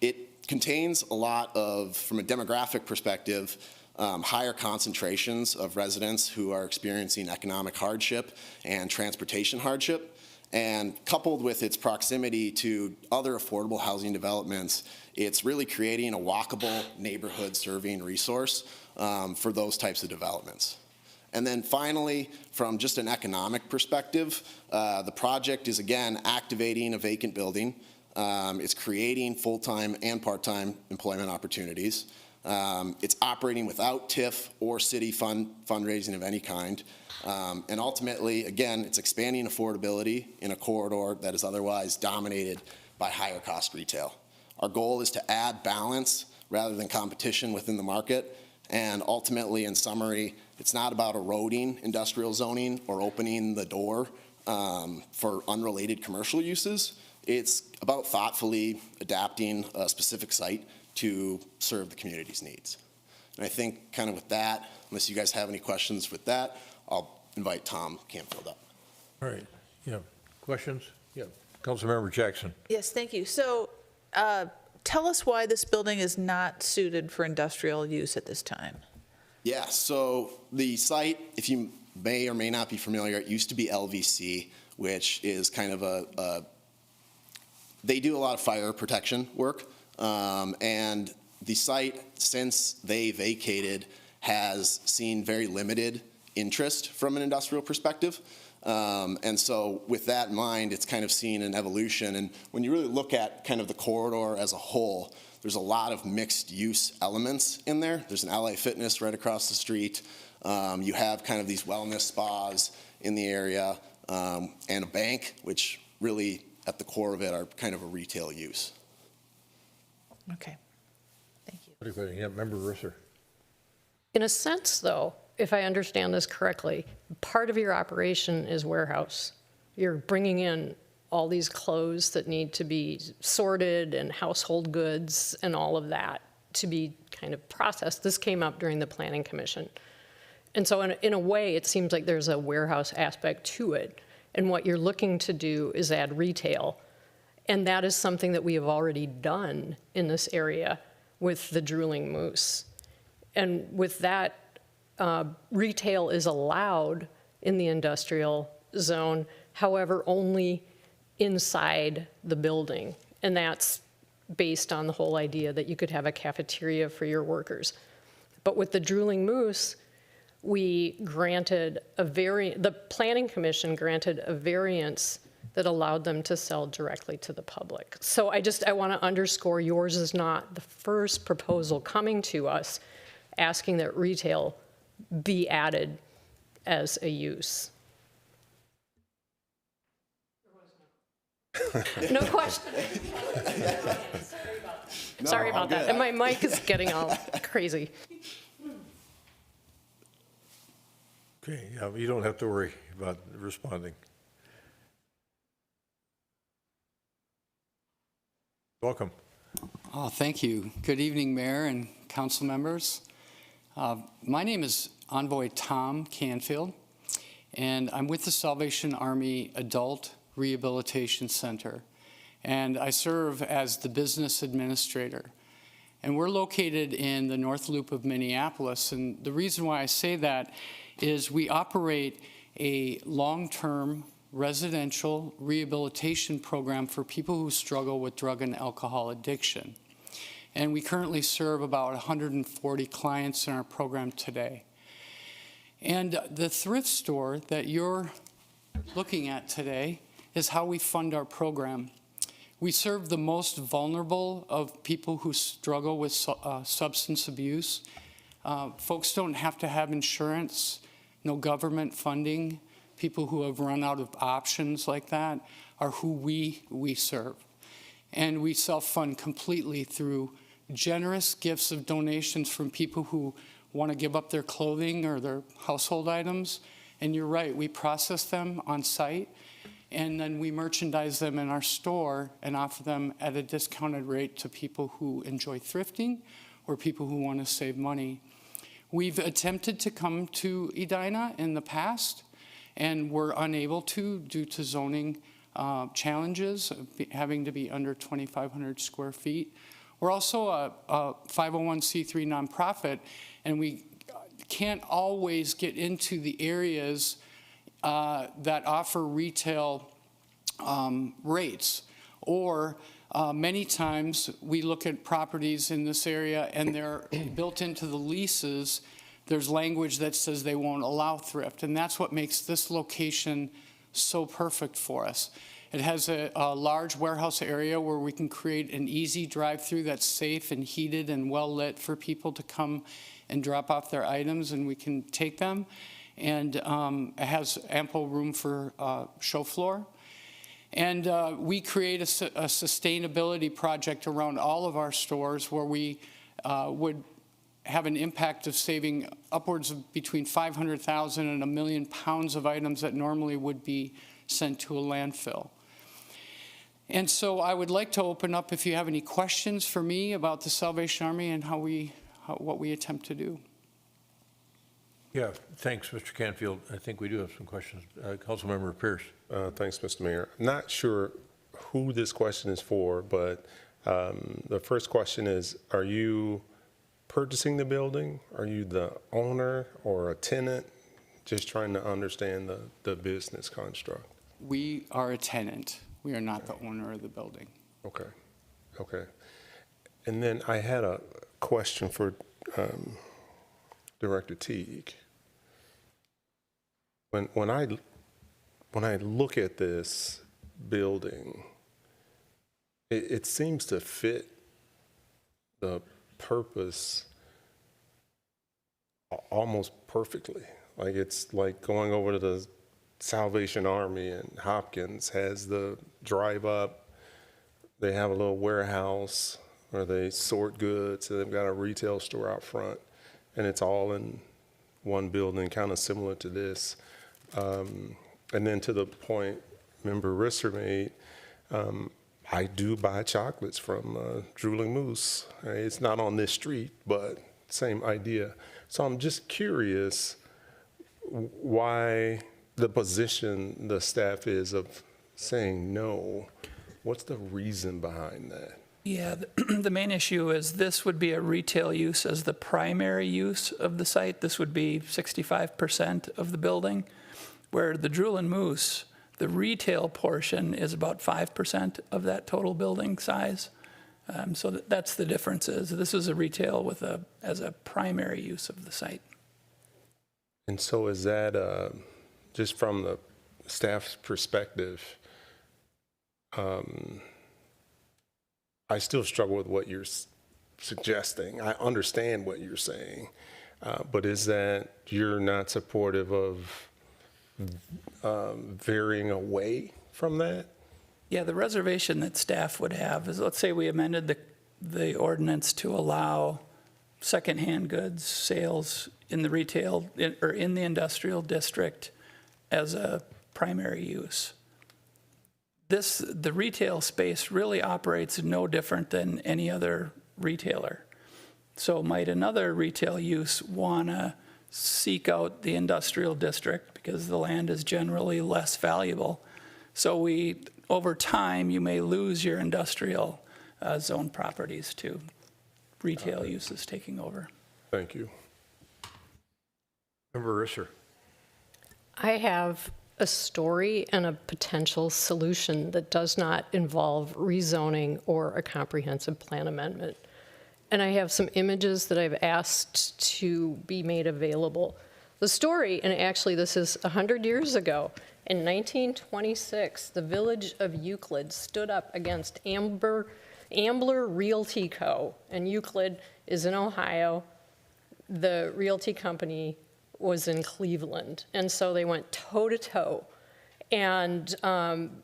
it contains a lot of, from a demographic perspective, higher concentrations of residents who are experiencing economic hardship and transportation hardship. And coupled with its proximity to other affordable housing developments, it's really creating a walkable neighborhood serving resource for those types of developments. And then finally, from just an economic perspective, the project is again activating a vacant building. It's creating full-time and part-time employment opportunities. It's operating without TIF or city fundraising of any kind. And ultimately, again, it's expanding affordability in a corridor that is otherwise dominated by higher cost retail. Our goal is to add balance rather than competition within the market. And ultimately, in summary, it's not about eroding industrial zoning or opening the door for unrelated commercial uses. It's about thoughtfully adapting a specific site to serve the community's needs. And I think kind of with that, unless you guys have any questions with that, I'll invite Tom Canfield up. All right. Yeah. Questions? Yeah. Councilmember Jackson. Yes, thank you. So tell us why this building is not suited for industrial use at this time. Yeah, so the site, if you may or may not be familiar, it used to be LVC, which is kind of they do a lot of fire protection work. And the site, since they vacated, has seen very limited interest from an industrial perspective. And so with that in mind, it's kind of seen an evolution. And when you really look at kind of the corridor as a whole, there's a lot of mixed use elements in there. There's an LA Fitness right across the street. You have kind of these wellness spas in the area, and a bank, which really at the core of it are kind of a retail use. Okay. Thank you. Yeah, Member Risser. In a sense, though, if I understand this correctly, part of your operation is warehouse. You're bringing in all these clothes that need to be sorted and household goods and all of that to be kind of processed. This came up during the Planning Commission. And so in a way, it seems like there's a warehouse aspect to it. And what you're looking to do is add retail. And that is something that we have already done in this area with the Drooling Moose. And with that, retail is allowed in the industrial zone, however, only inside the building. And that's based on the whole idea that you could have a cafeteria for your workers. But with the Drooling Moose, we granted the Planning Commission granted a variance that allowed them to sell directly to the public. So I want to underscore, yours is not the first proposal coming to us asking that retail be added as a use. No question. Sorry about that. And my mic is getting all crazy. Okay, yeah, you don't have to worry about responding. Welcome. Oh, thank you. Good evening, Mayor and council members. My name is Envoy Tom Canfield, and I'm with the Salvation Army Adult Rehabilitation Center, and I serve as the business administrator. And we're located in the North Loop of Minneapolis, and the reason why I say that is we operate a long-term residential rehabilitation program for people who struggle with drug and alcohol addiction. And we currently serve about 140 clients in our program today. And the thrift store that you're looking at today is how we fund our program. We serve the most vulnerable of people who struggle with substance abuse. Folks don't have to have insurance, no government funding. People who have run out of options like that are who we serve. And we self-fund completely through generous gifts of donations from people who want to give up their clothing or their household items. And you're right, we process them on site, and then we merchandise them in our store and offer them at a discounted rate to people who enjoy thrifting or people who want to save money. We've attempted to come to Edina in the past, and we're unable to due to zoning challenges, having to be under 2,500 square feet. We're also a 501c3 nonprofit, and we can't always get into the areas that offer retail rates. Or many times we look at properties in this area and they're built into the leases. There's language that says they won't allow thrift, and that's what makes this location so perfect for us. It has a large warehouse area where we can create an easy drive-through that's safe and heated and well lit for people to come and drop off their items, and we can take them. And it has ample room for show floor. And we create a sustainability project around all of our stores where we would have an impact of saving upwards of between 500,000 and 1 million pounds of items that normally would be sent to a landfill. And so I would like to open up if you have any questions for me about the Salvation Army and what we attempt to do. Yeah, thanks, Mr. Canfield. I think we do have some questions. Councilmember Pierce. Thanks, Mr. Mayor. Not sure who this question is for, but the first question is, are you purchasing the building? Are you the owner or a tenant? Just trying to understand the business construct. We are a tenant. We are not the owner of the building. Okay. Okay. And then I had a question for Director Teague. When I look at this building, it seems to fit the purpose almost perfectly. Like it's like going over to the Salvation Army and Hopkins has the drive up. They have a little warehouse where they sort goods. So they've got a retail store out front, and it's all in one building, kind of similar to this. And then to the point Member Risser made, I do buy chocolates from Drooling Moose. It's not on this street, but same idea. So I'm just curious why the position the staff is of saying no. What's the reason behind that? Yeah, the main issue is this would be a retail use as the primary use of the site. This would be 65% of the building, where the Droolin Moose, the retail portion is about 5% of that total building size. So that's the difference. Is this is a retail as a primary use of the site. And so is that, just from the staff's perspective, I still struggle with what you're suggesting. I understand what you're saying, but is that you're not supportive of varying away from that? Yeah, the reservation that staff would have is, let's say we amended the ordinance to allow secondhand goods sales in the retail or in the industrial district as a primary use. The retail space really operates no different than any other retailer. So might another retail use wanna seek out the industrial district because the land is generally less valuable. So over time, you may lose your industrial zone properties to retail uses taking over. Thank you. Member Risser. I have a story and a potential solution that does not involve rezoning or a comprehensive plan amendment. And I have some images that I've asked to be made available. The story, and actually this is 100 years ago, In 1926, the village of Euclid stood up against Ambler Realty Co. And Euclid is in Ohio. The realty company was in Cleveland. And so they went toe to toe. And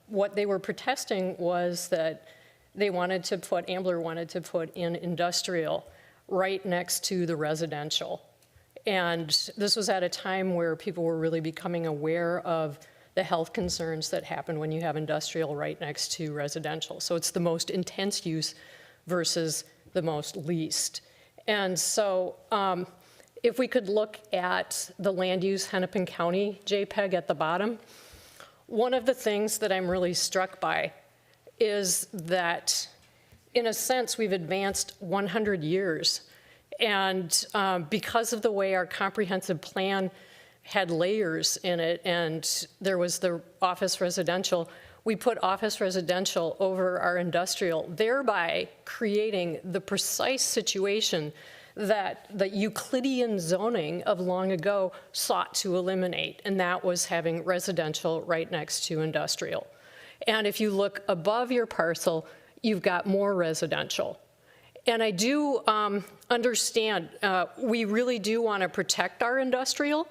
what they were protesting was that Ambler wanted to put in industrial right next to the residential. And this was at a time where people were really becoming aware of the health concerns that happen when you have industrial right next to residential. So it's the most intense use versus the most least. And so if we could look at the land use Hennepin County JPEG at the bottom, one of the things that I'm really struck by is that, in a sense, we've advanced 100 years. And because of the way our comprehensive plan had layers in it, and there was the office residential, we put office residential over our industrial, thereby creating the precise situation that the Euclidean zoning of long ago sought to eliminate, and that was having residential right next to industrial. And if you look above your parcel, you've got more residential. And I do understand, we really do want to protect our industrial.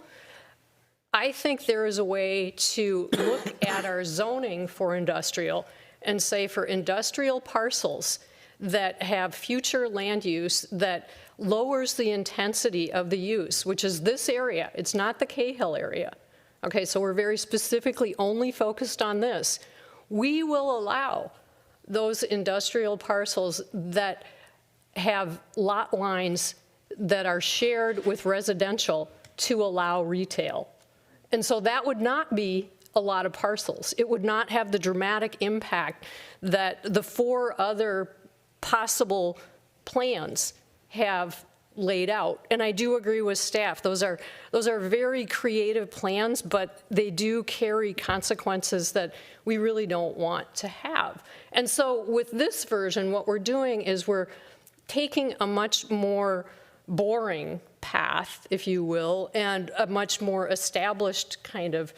I think there is a way to look at our zoning for industrial and say for industrial parcels that have future land use that lowers the intensity of the use, which is this area. It's not the Cahill area. Okay, so we're very specifically only focused on this. We will allow those industrial parcels that have lot lines that are shared with residential to allow retail. And so that would not be a lot of parcels. It would not have the dramatic impact that the 4 other possible plans have laid out. And I do agree with staff. Those are very creative plans, but they do carry consequences that we really don't want to have. And so with this version, what we're doing is we're taking a much more boring path, if you will, and a much more established kind of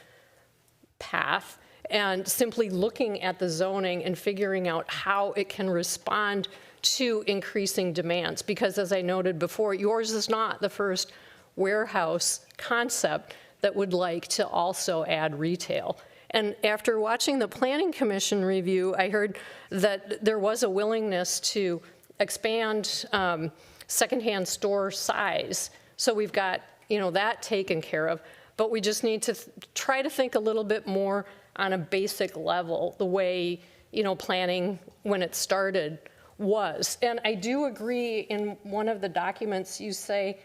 path, and simply looking at the zoning and figuring out how it can respond to increasing demands. Because as I noted before, yours is not the first warehouse concept that would like to also add retail. And after watching the Planning Commission review, I heard that there was a willingness to expand secondhand store size. So we've got, that taken care of. But we just need to try to think a little bit more on a basic level, the way, planning when it started was. And I do agree in one of the documents you say,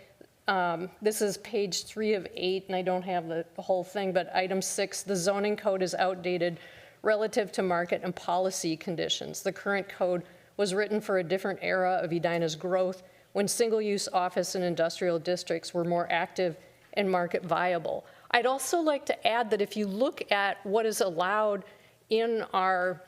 this is page 3 of 8, and I don't have the whole thing, but item 6, the zoning code is outdated relative to market and policy conditions. The current code was written for a different era of Edina's growth when single-use office and industrial districts were more active and market viable. I'd also like to add that if you look at what is allowed in our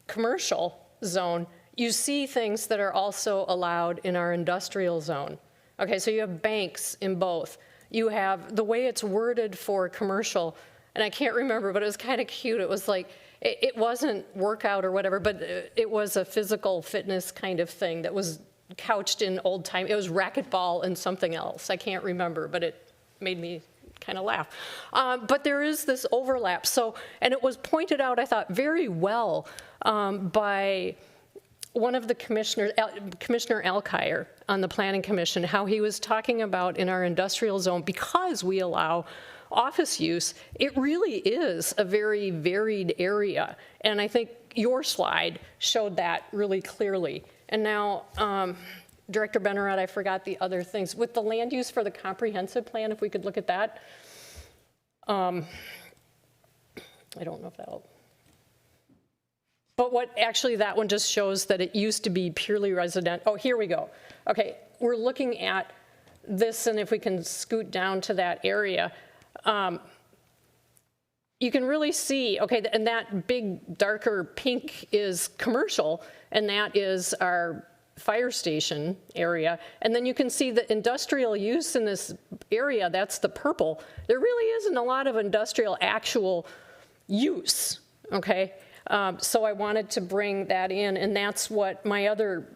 commercial zone, you see things that are also allowed in our industrial zone. Okay, so you have banks in both. You have the way it's worded for commercial, and I can't remember, but it was kind of cute. It was like, it wasn't workout or whatever, but it was a physical fitness kind of thing that was couched in old time. It was racquetball and something else. I can't remember, but it made me kind of laugh. But there is this overlap. So, and it was pointed out, I thought, very well by one of the commissioners, Commissioner Alkire on the Planning Commission, how he was talking about in our industrial zone, because we allow office use, it really is a very varied area. And I think your slide showed that really clearly. And now, Director Benarad, I forgot the other things. With the land use for the comprehensive plan, if we could look at that. I don't know if that'll. But what actually that one just shows that it used to be purely resident. Oh, here we go. Okay, we're looking at this, and if we can scoot down to that area, you can really see, okay, and that big darker pink is commercial, and that is our fire station area. And then you can see the industrial use in this area, that's the purple. There really isn't a lot of industrial actual use, okay? So I wanted to bring that in, and that's what my other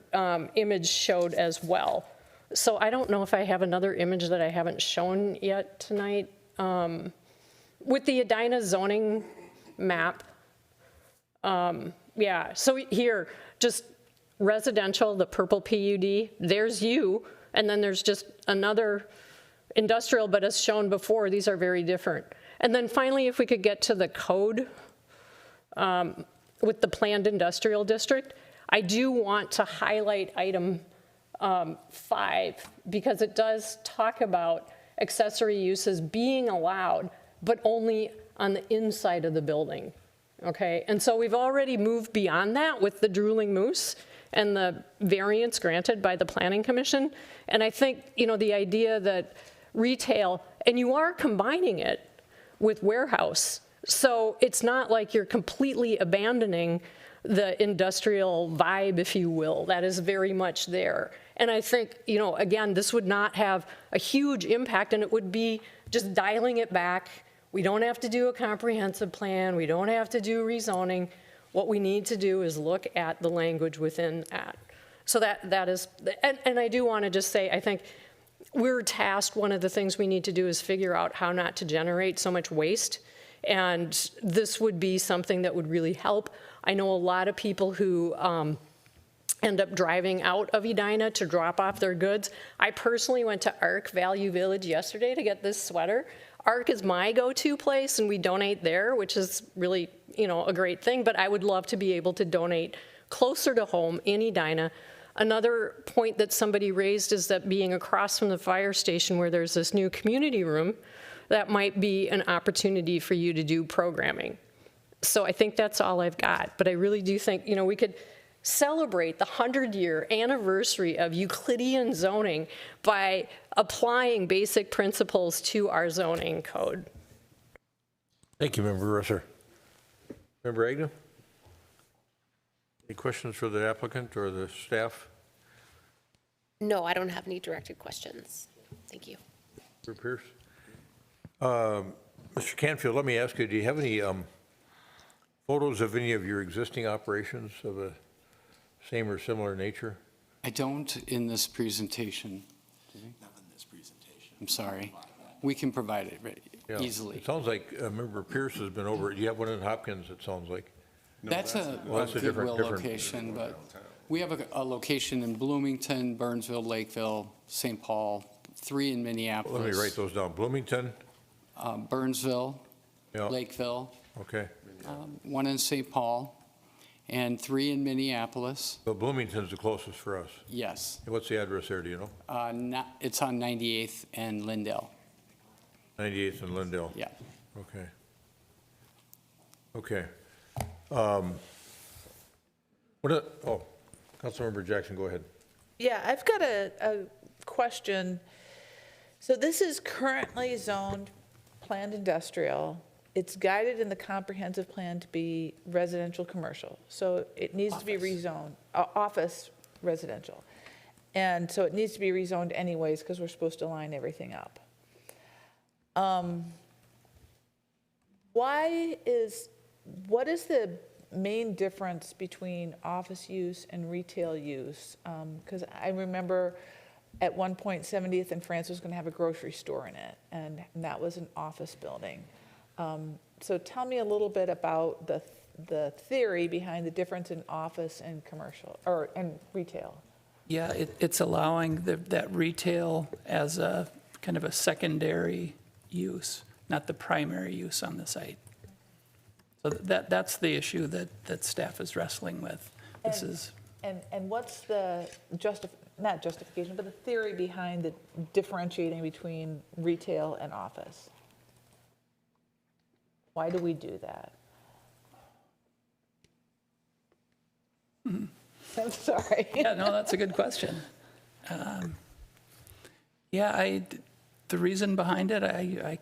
image showed as well. So I don't know if I have another image that I haven't shown yet tonight. With the Edina zoning map, yeah, so here, just residential, the purple PUD, there's you, and then there's just another industrial, but as shown before, these are very different. And then finally, if we could get to the code with the planned industrial district, I do want to highlight item 5, because it does talk about accessory uses being allowed, but only on the inside of the building, okay? And so we've already moved beyond that with the drooling moose and the variance granted by the Planning Commission. And I think, you know, the idea that retail, and you are combining it with warehouse, so it's not like you're completely abandoning the industrial vibe, if you will, that is very much there. And I think, you know, again, this would not have a huge impact, and it would be just dialing it back. We don't have to do a comprehensive plan. We don't have to do rezoning. What we need to do is look at the language within that. So that is, and I do want to just say, I think we're tasked, one of the things we need to do is figure out how not to generate so much waste. And this would be something that would really help. I know a lot of people who end up driving out of Edina to drop off their goods. I personally went to ARC Value Village yesterday to get this sweater. ARC is my go-to place, and we donate there, which is really, you know, a great thing, but I would love to be able to donate closer to home in Edina. Another point that somebody raised is that being across from the fire station where there's this new community room, that might be an opportunity for you to do programming. So I think that's all I've got, but I really do think, you know, we could celebrate the 100-year anniversary of Euclidean zoning by applying basic principles to our zoning code. Thank you, Member Russer. Member Agnew? Any questions for the applicant or the staff? No, I don't have any directed questions. Thank you. Member Pierce? Mr. Canfield, let me ask you, do you have any photos of any of your existing operations of a same or similar nature? I don't in this presentation. Not in this presentation. I'm sorry. We can provide it easily. It sounds like Member Pierce has been over it. You have one in Hopkins, it sounds like. No, that's a Goodwill location, but we have a location in Bloomington, Burnsville, Lakeville, St. Paul, 3 in Minneapolis. Let me write those down. Bloomington? Burnsville, Lakeville. Okay. 1 in St. Paul, and 3 in Minneapolis. So Bloomington's the closest for us? Yes. And what's the address there, do you know? It's on 98th and Lindale. 98th and Lindale? Yeah. Okay. Okay. Councilmember Jackson, go ahead. Yeah, I've got a question. So this is currently zoned planned industrial. It's guided in the comprehensive plan to be residential commercial. So it needs to be rezoned, office residential. And so it needs to be rezoned anyways because we're supposed to line everything up. What is the main difference between office use and retail use? Because I remember at one point 70th and France was going to have a grocery store in it, and that was an office building. So tell me a little bit about the theory behind the difference in office and commercial, or and retail. Yeah, it's allowing that retail as a kind of a secondary use, not the primary use on the site. So that's the issue that staff is wrestling with. And what's the not justification, but the theory behind the differentiating between retail and office? Why do we do that? I'm sorry. Yeah, no, that's a good question. The reason behind it, I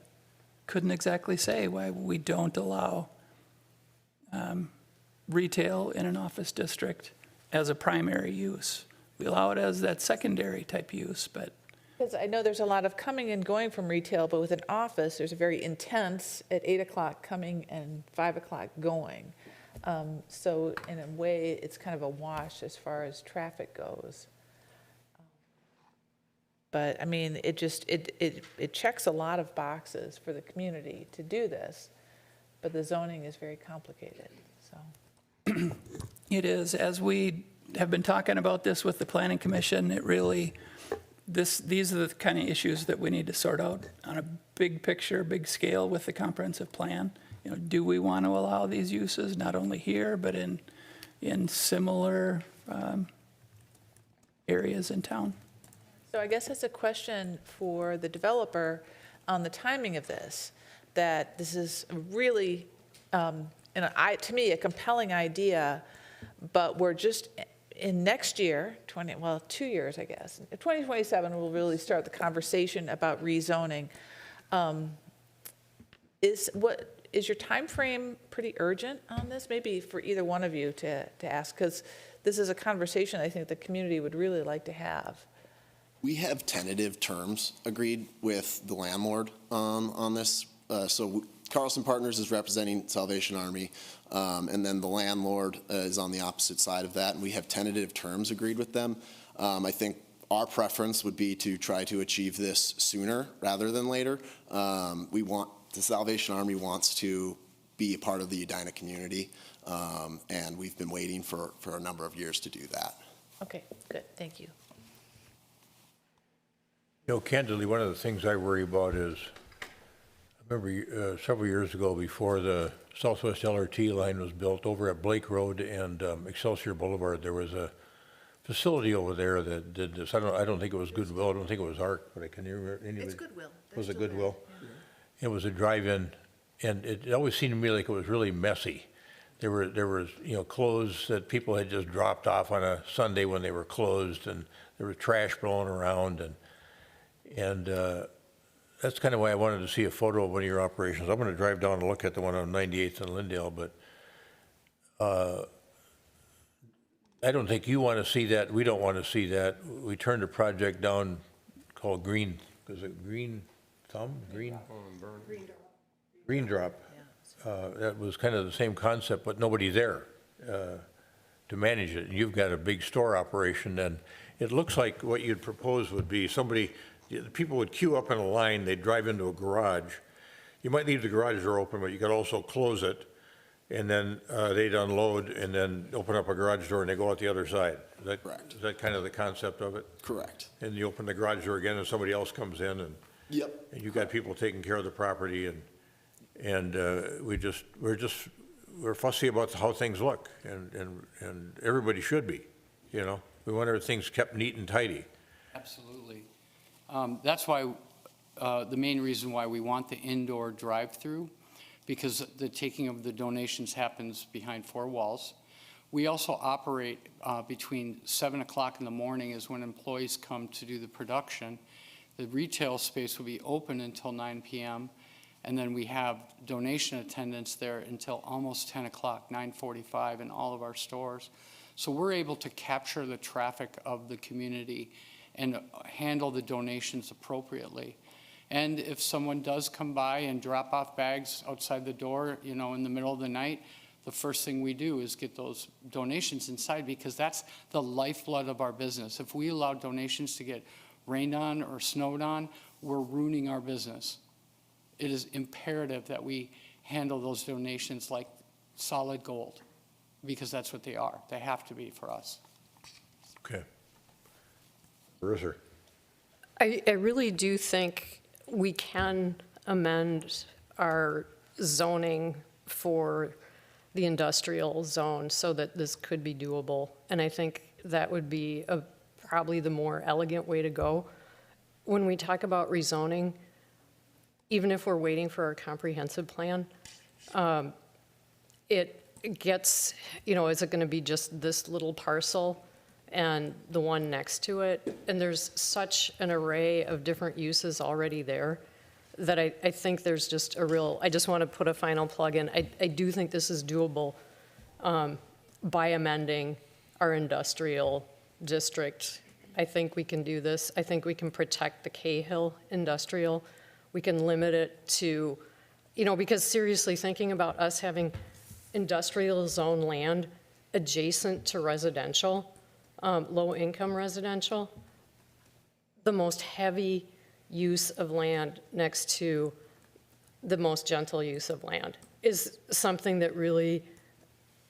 couldn't exactly say why we don't allow retail in an office district as a primary use. We allow it as that secondary type use, but Because I know there's a lot of coming and going from retail, but with an office, there's a very intense at 8 o'clock coming and 5 o'clock going. So in a way, it's kind of a wash as far as traffic goes. But I mean, it just, it checks a lot of boxes for the community to do this, but the zoning is very complicated, so. It is. As we have been talking about this with the Planning Commission, it really, these are the kind of issues that we need to sort out on a big picture, big scale with the comprehensive plan. You know, do we want to allow these uses, not only here, but in similar areas in town? So I guess that's a question for the developer on the timing of this, that this is really, to me, a compelling idea, but we're just in next year, 2 years, I guess. In 2027, we'll really start the conversation about rezoning. Is your time frame pretty urgent on this? Maybe for either one of you to ask, because this is a conversation I think the community would really like to have. We have tentative terms agreed with the landlord on this. So Carlson Partners is representing Salvation Army, and then the landlord is on the opposite side of that, and we have tentative terms agreed with them. I think our preference would be to try to achieve this sooner rather than later. The Salvation Army wants to be a part of the Edina community, and we've been waiting for a number of years to do that. Okay, good, thank you. You know, candidly, one of the things I worry about is, I remember several years ago before the Southwest LRT line was built over at Blake Road and Excelsior Boulevard, there was a facility over there that did this. I don't think it was Goodwill. I don't think it was ARC, but I can remember. It's Goodwill. Was it Goodwill? It was a drive-in, and it always seemed to me like it was really messy. There was clothes that people had just dropped off on a Sunday when they were closed, and there was trash blowing around, and that's kind of why I wanted to see a photo of one of your operations. I'm going to drive down and look at the one on 98th and Lyndale, but I don't think you want to see that. We don't want to see that. We turned a project down called Green Drop. That was kind of the same concept, but nobody there to manage it. And you've got a big store operation, and it looks like what you'd propose would be people would queue up in a line, they'd drive into a garage. You might leave the garage door open, but you could also close it, and then they'd unload and then open up a garage door and they go out the other side. Correct. Is that kind of the concept of it? Correct. And you open the garage door again and somebody else comes in, and Yep. and you've got people taking care of the property, and we're fussy about how things look, and everybody should be, you know. We want everything's kept neat and tidy. Absolutely. That's why, the main reason why we want the indoor drive-through, because the taking of the donations happens behind four walls. We also operate between 7 o'clock in the morning is when employees come to do the production. The retail space will be open until 9 p.m., and then we have donation attendance there until almost 10 o'clock, 9:45 in all of our stores. So we're able to capture the traffic of the community and handle the donations appropriately. And if someone does come by and drop off bags outside the door, in the middle of the night, the first thing we do is get those donations inside, because that's the lifeblood of our business. If we allow donations to get rained on or snowed on, we're ruining our business. It is imperative that we handle those donations like solid gold, because that's what they are. They have to be for us. Okay. Marissa. I really do think we can amend our zoning for the industrial zone so that this could be doable. And I think that would be probably the more elegant way to go. When we talk about rezoning, even if we're waiting for a comprehensive plan, it gets, is it going to be just this little parcel and the one next to it? And there's such an array of different uses already there that I think there's just I just want to put a final plug in. I do think this is doable by amending our industrial district I think we can do this. I think we can protect the Cahill industrial. We can limit it to, because seriously, thinking about us having industrial zone land adjacent to residential, low-income residential, the most heavy use of land next to the most gentle use of land is something that really,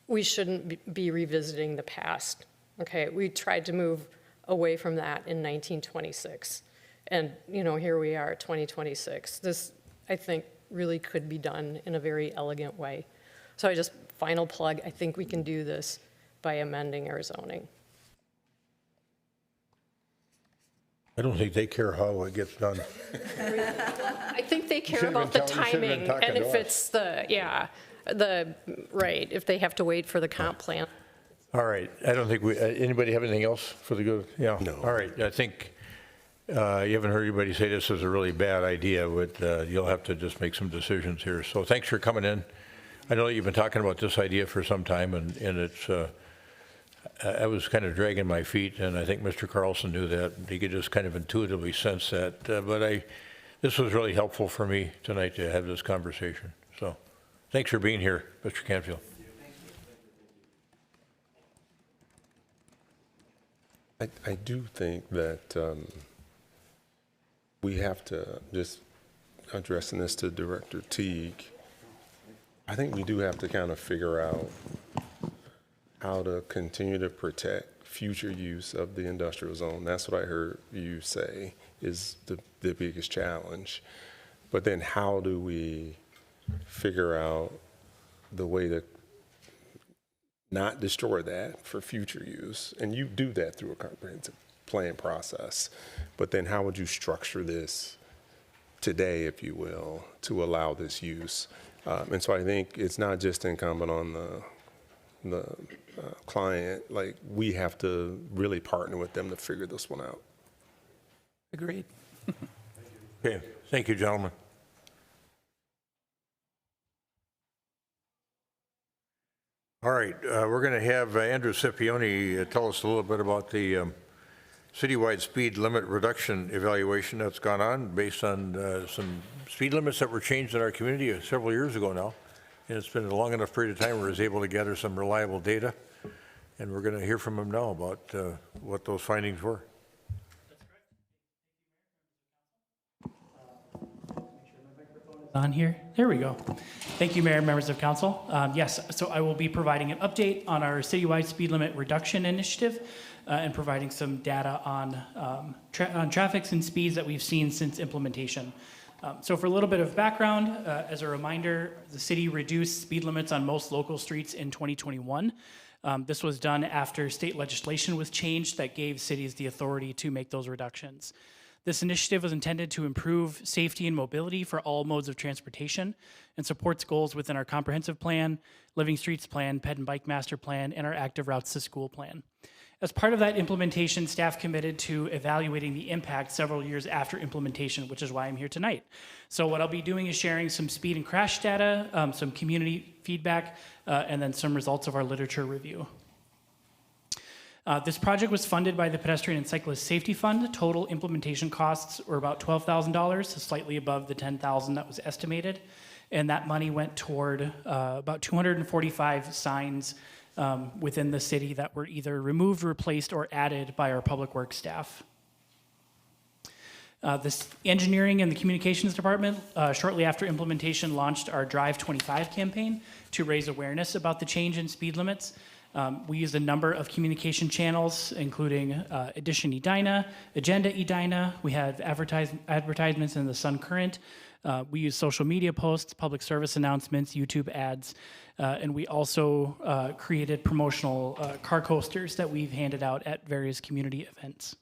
we shouldn't be revisiting the past, okay? We tried to move away from that in 1926. And, here we are, 2026. This, I think, really could be done in a very elegant way. So final plug, I think we can do this by amending our zoning. I don't think they care how it gets done. I think they care should've about the been you should've been timing talking and to if us. it's right, if they have to wait for the comp plan. All right, I don't think anybody have anything else for the good? Yeah. No. All right, I think you haven't heard anybody say this is a really bad idea, but you'll have to just make some decisions here. So thanks for coming in. I know you've been talking about this idea for some time, and it's, I was kind of dragging my feet, and I think Mr. Carlson knew that. He could just kind of intuitively sense that. But this was really helpful for me tonight to have this conversation. So thanks for being here, Mr. Canfield. I do think that we have to, just addressing this to Director Teague, I think we do have to kind of figure out how to continue to protect future use of the industrial zone. That's what I heard you say is the biggest challenge. But then how do we figure out the way to not destroy that for future use? And you do that through a comprehensive plan process. But then how would you structure this today, if you will, to allow this use? And so I think it's not just incumbent on the client. Like, we have to really partner with them to figure this one out. Agreed. Okay, thank you, gentlemen. All right, we're going to have Andrew Scipione tell us a little bit about the citywide speed limit reduction evaluation that's gone on based on some speed limits that were changed in our community several years ago now. And it's been a long enough period of time where he was able to gather some reliable data. And we're going to hear from him now about what those findings were. On here. There we go. Thank you, Mayor and members of council. Yes, so I will be providing an update on our citywide speed limit reduction initiative and providing some data on traffics and speeds that we've seen since implementation. So for a little bit of background, as a reminder, the city reduced speed limits on most local streets in 2021. This was done after state legislation was changed that gave cities the authority to make those reductions. This initiative was intended to improve safety and mobility for all modes of transportation and supports goals within our comprehensive plan, Living Streets Plan, Ped and Bike Master Plan, and our Active Routes to School Plan. As part of that implementation, staff committed to evaluating the impact several years after implementation, which is why I'm here tonight. So what I'll be doing is sharing some speed and crash data, some community feedback, and then some results of our literature review. This project was funded by the Pedestrian and Cyclist Safety Fund. Total implementation costs were about $12,000, so slightly above the $10,000 that was estimated. And that money went toward about 245 signs within the city that were either removed, replaced, or added by our public works staff. This engineering and the communications department, shortly after implementation, launched our Drive 25 campaign to raise awareness about the change in speed limits. We used a number of communication channels, including Edition Edina, Agenda Edina. We had advertisements in the Sun Current. We used social media posts, public service announcements, YouTube ads, and we also created promotional car coasters that we've handed out at various community events.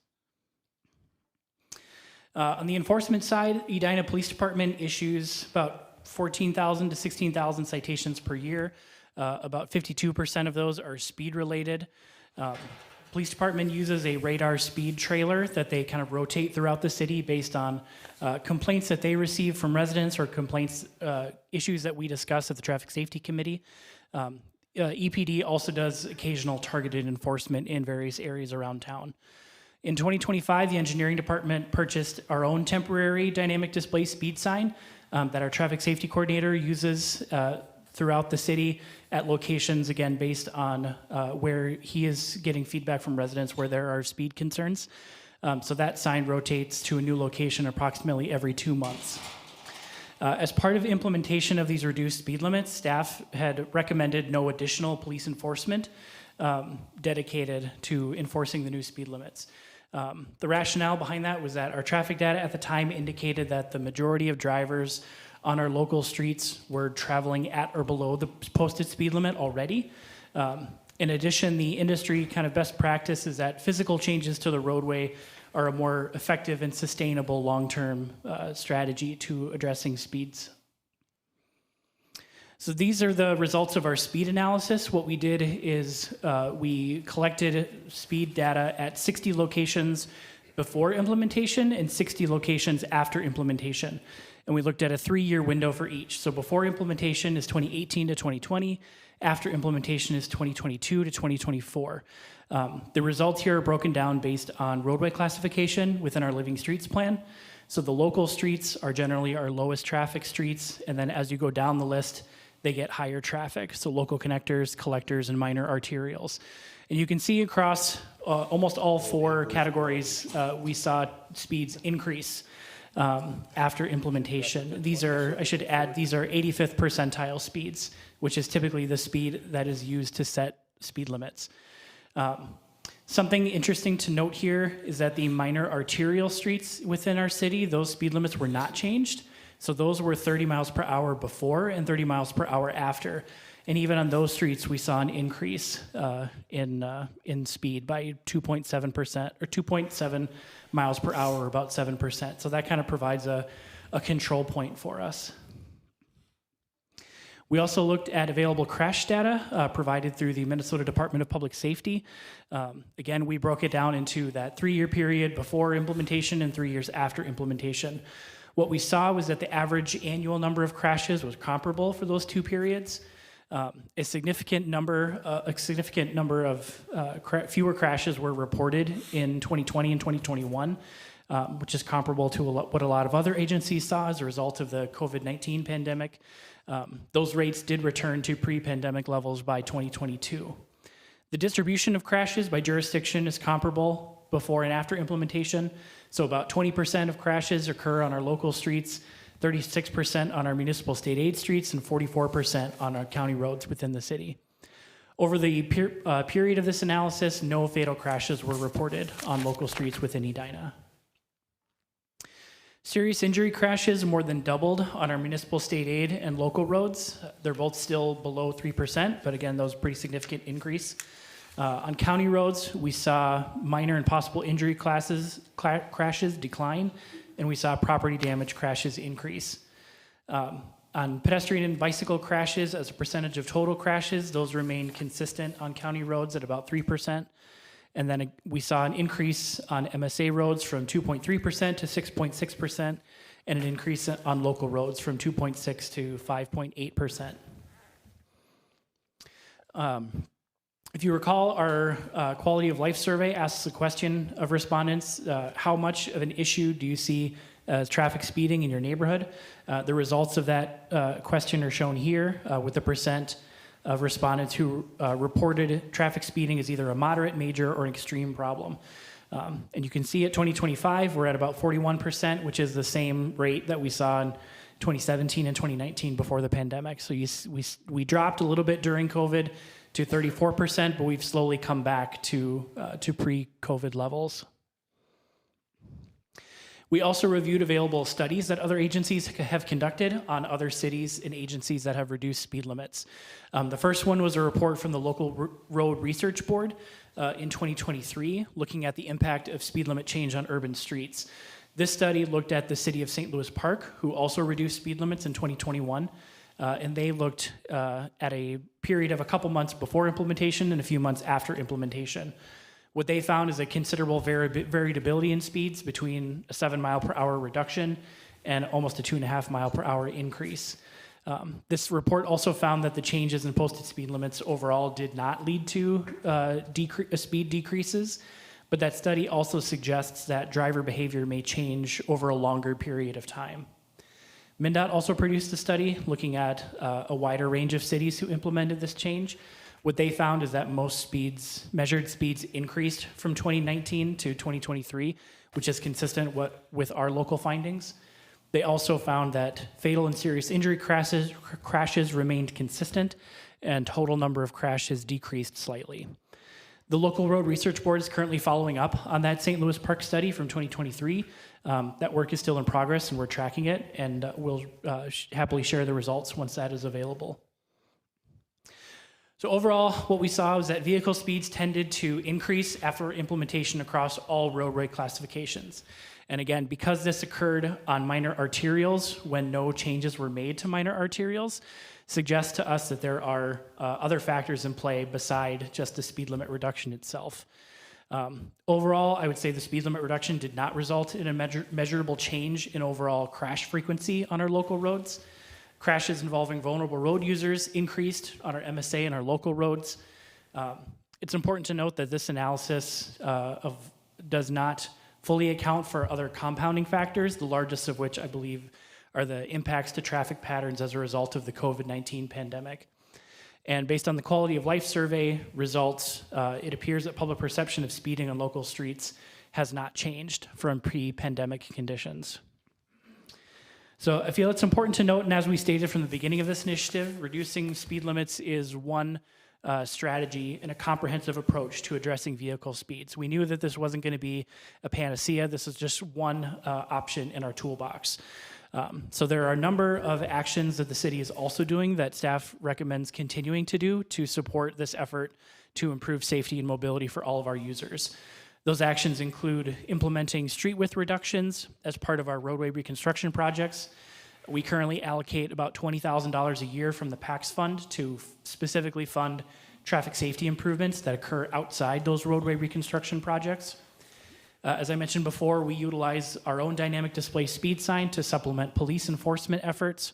On the enforcement side, Edina Police Department issues about 14,000 to 16,000 citations per year. About 52% of those are speed related. Police department uses a radar speed trailer that they kind of rotate throughout the city based on complaints that they receive from residents or complaints, issues that we discuss at the Traffic Safety Committee. EPD also does occasional targeted enforcement in various areas around town. In 2025, the engineering department purchased our own temporary dynamic display speed sign that our traffic safety coordinator uses throughout the city at locations, again, based on where he is getting feedback from residents where there are speed concerns. So that sign rotates to a new location approximately every 2 months. As part of implementation of these reduced speed limits, staff had recommended no additional police enforcement dedicated to enforcing the new speed limits. The rationale behind that was that our traffic data at the time indicated that the majority of drivers on our local streets were traveling at or below the posted speed limit already. In addition, the industry kind of best practice is that physical changes to the roadway are a more effective and sustainable long-term strategy to addressing speeds. So these are the results of our speed analysis. What we did is we collected speed data at 60 locations before implementation and 60 locations after implementation. And we looked at a 3-year window for each. So before implementation is 2018 to 2020. After implementation is 2022 to 2024. The results here are broken down based on roadway classification within our Living Streets plan. So the local streets are generally our lowest traffic streets, and then as you go down the list, they get higher traffic. So local connectors, collectors, and minor arterials. And you can see across almost all 4 categories, we saw speeds increase after implementation. These are, I should add, these are 85th percentile speeds, which is typically the speed that is used to set speed limits. Something interesting to note here is that the minor arterial streets within our city, those speed limits were not changed. So those were 30 miles per hour before and 30 miles per hour after. And even on those streets, we saw an increase in speed by 2.7% or 2.7 miles per hour, or about 7%. So that kind of provides a control point for us. We also looked at available crash data provided through the Minnesota Department of Public Safety. Again, we broke it down into that 3-year period before implementation and 3 years after implementation. What we saw was that the average annual number of crashes was comparable for those 2 periods. A significant number of fewer crashes were reported in 2020 and 2021, which is comparable to what a lot of other agencies saw as a result of the COVID-19 pandemic. Those rates did return to pre-pandemic levels by 2022. The distribution of crashes by jurisdiction is comparable before and after implementation. So about 20% of crashes occur on our local streets, 36% on our municipal state aid streets, and 44% on our county roads within the city. Over the period of this analysis, no fatal crashes were reported on local streets within Edina. Serious injury crashes more than doubled on our municipal state aid and local roads. They're both still below 3%, but again, those pretty significant increase. On county roads, we saw minor and possible injury crashes decline, and we saw property damage crashes increase. On pedestrian and bicycle crashes, as a percentage of total crashes, those remain consistent on county roads at about 3%. And then we saw an increase on MSA roads from 2.3% to 6.6%, and an increase on local roads from 2.6 to 5.8%. If you recall, our quality of life survey asks the question of respondents, how much of an issue do you see as traffic speeding in your neighborhood? The results of that question are shown here with the percent of respondents who reported traffic speeding as either a moderate, major, or an extreme problem. And you can see at 2025, we're at about 41%, which is the same rate that we saw in 2017 and 2019 before the pandemic. So we dropped a little bit during COVID to 34%, but we've slowly come back to pre-COVID levels. We also reviewed available studies that other agencies have conducted on other cities and agencies that have reduced speed limits. The first one was a report from the Local Road Research Board in 2023, looking at the impact of speed limit change on urban streets. This study looked at the city of St. Louis Park, who also reduced speed limits in 2021. And they looked at a period of a couple months before implementation and a few months after implementation. What they found is a considerable variability in speeds between a 7 mile per hour reduction and almost a 2.5 mile per hour increase. This report also found that the changes in posted speed limits overall did not lead to speed decreases, But that study also suggests that driver behavior may change over a longer period of time. MnDOT also produced a study looking at a wider range of cities who implemented this change. What they found is that most measured speeds increased from 2019 to 2023, which is consistent with our local findings. They also found that fatal and serious injury crashes remained consistent, and total number of crashes decreased slightly. The local road research board is currently following up on that St. Louis Park study from 2023. That work is still in progress and we're tracking it, and we'll happily share the results once that is available. So overall, what we saw was that vehicle speeds tended to increase after implementation across all roadway classifications. And again, because this occurred on minor arterials when no changes were made to minor arterials, suggests to us that there are other factors in play beside just the speed limit reduction itself. Overall, I would say the speed limit reduction did not result in a measurable change in overall crash frequency on our local roads. Crashes involving vulnerable road users increased on our MSA and our local roads. It's important to note that this analysis does not fully account for other compounding factors, the largest of which I believe are the impacts to traffic patterns as a result of the COVID-19 pandemic. And based on the quality of life survey results, it appears that public perception of speeding on local streets has not changed from pre-pandemic conditions. So I feel it's important to note, and as we stated from the beginning of this initiative, reducing speed limits is one strategy in a comprehensive approach to addressing vehicle speeds. We knew that this wasn't going to be a panacea. This is just one option in our toolbox. So there are a number of actions that the city is also doing that staff recommends continuing to do to support this effort to improve safety and mobility for all of our users. Those actions include implementing street width reductions as part of our roadway reconstruction projects. We currently allocate about $20,000 a year from the PACS fund to specifically fund traffic safety improvements that occur outside those roadway reconstruction projects. As I mentioned before, we utilize our own dynamic display speed sign to supplement police enforcement efforts.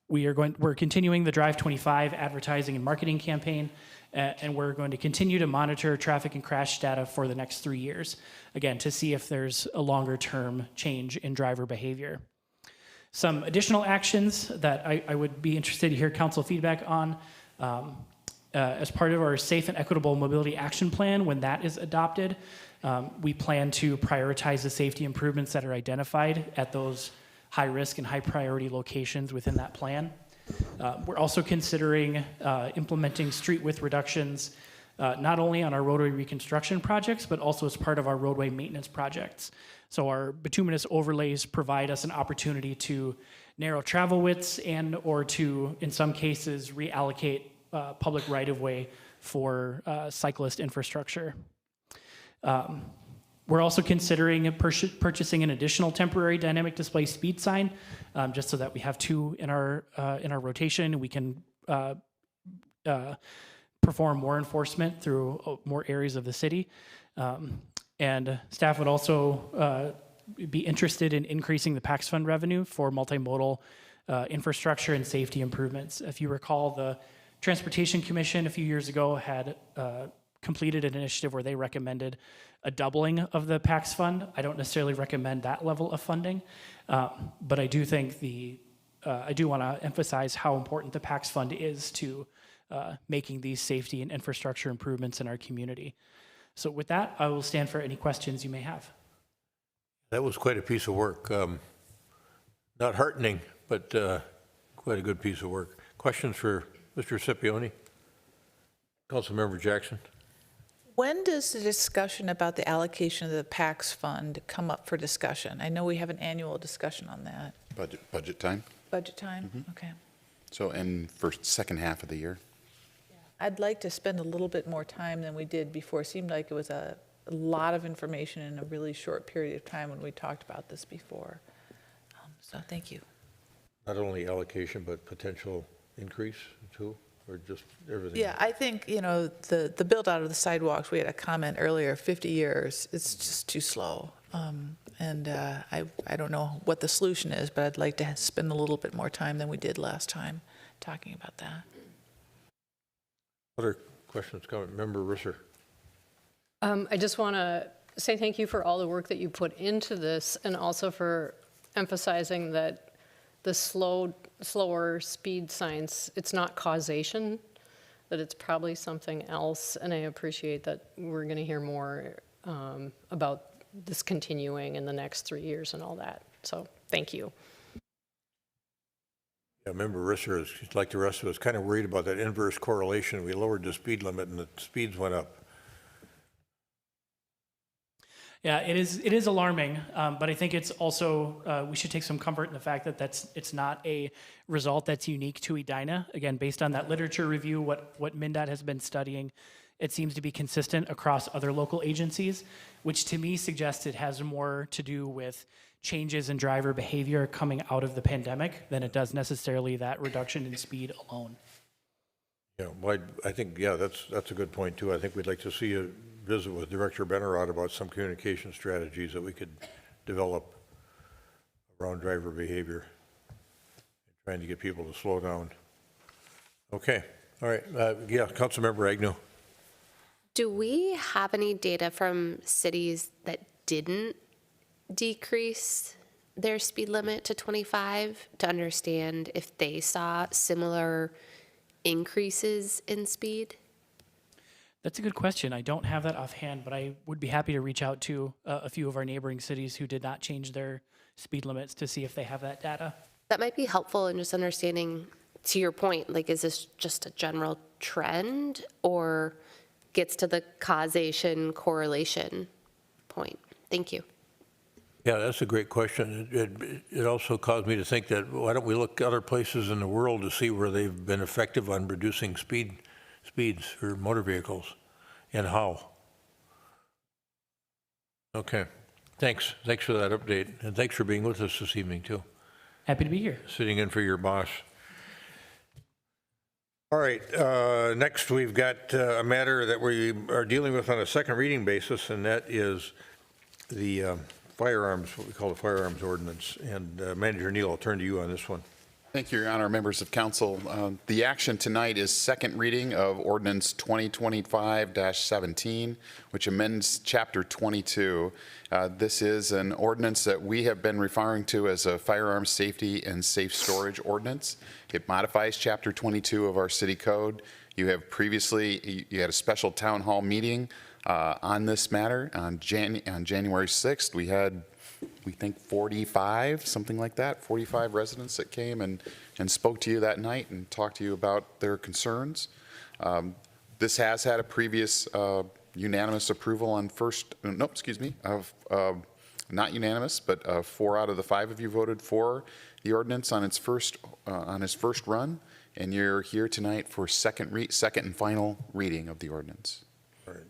We're continuing the Drive 25 advertising and marketing campaign, and we're going to continue to monitor traffic and crash data for the next 3 years, again, to see if there's a longer-term change in driver behavior. Some additional actions that I would be interested to hear council feedback on as part of our Safe and Equitable Mobility Action Plan. When that is adopted, we plan to prioritize the safety improvements that are identified at those high-risk and high-priority locations within that plan. We're also considering implementing street width reductions, not only on our roadway reconstruction projects, but also as part of our roadway maintenance projects. So our bituminous overlays provide us an opportunity to narrow travel widths and or to, in some cases, reallocate public right-of-way for cyclist infrastructure. We're also considering purchasing an additional temporary dynamic display speed sign, just so that we have two in our rotation. We can perform more enforcement through more areas of the city. And staff would also be interested in increasing the PACS fund revenue for multimodal infrastructure and safety improvements. If you recall, the Transportation Commission a few years ago had completed an initiative where they recommended a doubling of the PACS fund. I don't necessarily recommend that level of funding, but I do think I do want to emphasize how important the PACS fund is to making these safety and infrastructure improvements in our community. So with that, I will stand for any questions you may have. That was quite a piece of work. Not heartening, but quite a good piece of work. Questions for Mr. Scipione? Councilmember Jackson? When does the discussion about the allocation of the PACS fund come up for discussion? I know we have an annual discussion on that. Budget time. Budget time? Mm-hmm. Okay. So, and for second half of the year. I'd like to spend a little bit more time than we did before. It seemed like it was a lot of information in a really short period of time when we talked about this before. So thank you. Not only allocation, but potential increase too, or just everything? Yeah, I think, the build out of the sidewalks, we had a comment earlier, 50 years, it's just too slow. I don't know what the solution is, but I'd like to spend a little bit more time than we did last time talking about that. Other questions, comment? Member Risser. I just want to say thank you for all the work that you put into this, and also for emphasizing that the slower speed signs, it's not causation, that it's probably something else. And I appreciate that we're going to hear more about this continuing in the next 3 years and all that. So thank you. I remember Risser is, like the rest of us, kind of worried about that inverse correlation. We lowered the speed limit and the speeds went up. Yeah, it is alarming, but I think it's also, we should take some comfort in the fact that it's not a result that's unique to Edina. Again, based on that literature review, what MnDOT has been studying, it seems to be consistent across other local agencies, which to me suggests it has more to do with changes in driver behavior coming out of the pandemic than it does necessarily that reduction in speed alone. Yeah, well, I think, yeah, that's a good point too. I think we'd like to see a visit with Director Bennerod about some communication strategies that we could develop around driver behavior, trying to get people to slow down. Okay, all right, yeah, Councilmember Agnew. Do we have any data from cities that didn't decrease their speed limit to 25 to understand if they saw similar increases in speed? That's a good question. I don't have that offhand, but I would be happy to reach out to a few of our neighboring cities who did not change their speed limits to see if they have that data. That might be helpful in just understanding, to your point, like, is this just a general trend or gets to the causation correlation point? Thank you. Yeah, that's a great question. It also caused me to think that why don't we look other places in the world to see where they've been effective on reducing speeds for motor vehicles and how. Okay, thanks for that update, and thanks for being with us this evening too. Happy to be here. Sitting in for your boss. All right, next we've got a matter that we are dealing with on a second reading basis, and that is the firearms, what we call the firearms ordinance. And Manager Neal, I'll turn to you on this one. Thank you, Your Honor, members of council. The action tonight is second reading of ordinance 2025-17, which amends chapter 22. This is an ordinance that we have been referring to as a firearms safety and safe storage ordinance. It modifies chapter 22 of our city code. You have previously, you had a special town hall meeting on this matter on January 6th. We had, we think 45, something like that, 45 residents that came and spoke to you that night and talked to you about their concerns. This has had a previous unanimous approval on first, no, excuse me, not unanimous, but 4 out of the 5 of you voted for the ordinance on its first, on its first run, and you're here tonight for second and final reading of the ordinance. All right,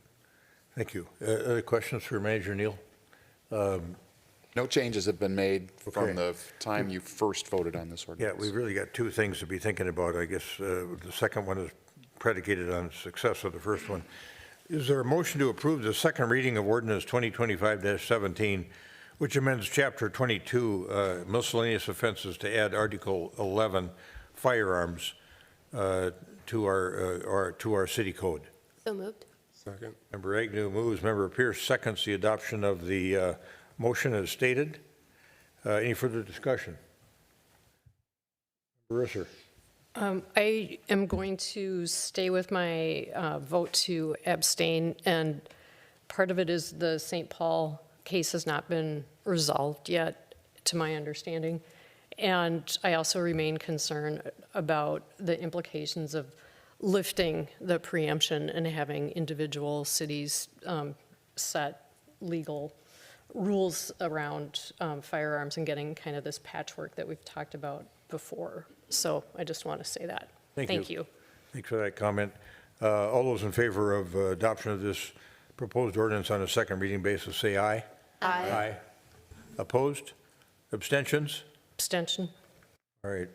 thank you. Other questions for Manager Neal? No changes have been made from the time you first voted on this ordinance. Yeah, we've really got 2 things to be thinking about. I guess the second one is predicated on success of the first one. Is there a motion to approve the second reading of ordinance 2025-17, which amends chapter 22, miscellaneous offenses, to add article 11, firearms, to our city code? So moved. Second. Member Agnew moves. Member Pierce seconds the adoption of the motion as stated. Any further discussion? Risser. I am going to stay with my vote to abstain, and part of it is the St. Paul case has not been resolved yet, to my understanding. And I also remain concerned about the implications of lifting the preemption and having individual cities set legal rules around firearms and getting kind of this patchwork that we've talked about before. So I just want to say that. Thank you. Thanks for that comment. All those in favor of adoption of this proposed ordinance on a second reading basis, say aye. Aye. Aye. Opposed? Abstentions? Abstention. All right.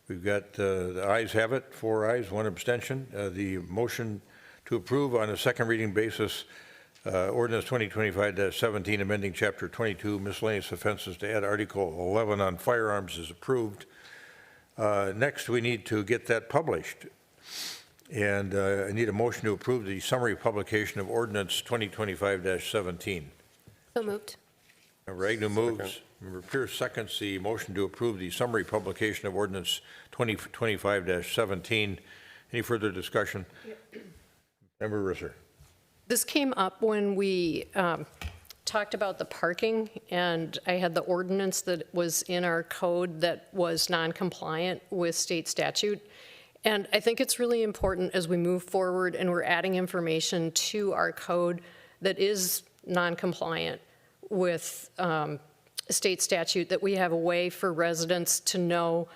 We've got the ayes have it, 4 ayes, 1 abstention. The motion to approve on a second reading basis ordinance 2025-17, amending chapter 22, miscellaneous offenses, to add article 11 on firearms is approved. Next, we need to get that published. And I need a motion to approve the summary publication of ordinance 2025-17. So moved. Member Agnew moves. Member Pierce seconds the motion to approve the summary publication of ordinance 2025-17. Any further discussion? Member Risser. This came up when we talked about the parking, and I had the ordinance that was in our code that was non-compliant with state statute. And I think it's really important as we move forward and we're adding information to our code that is non-compliant with state statute, that we have a way for residents to know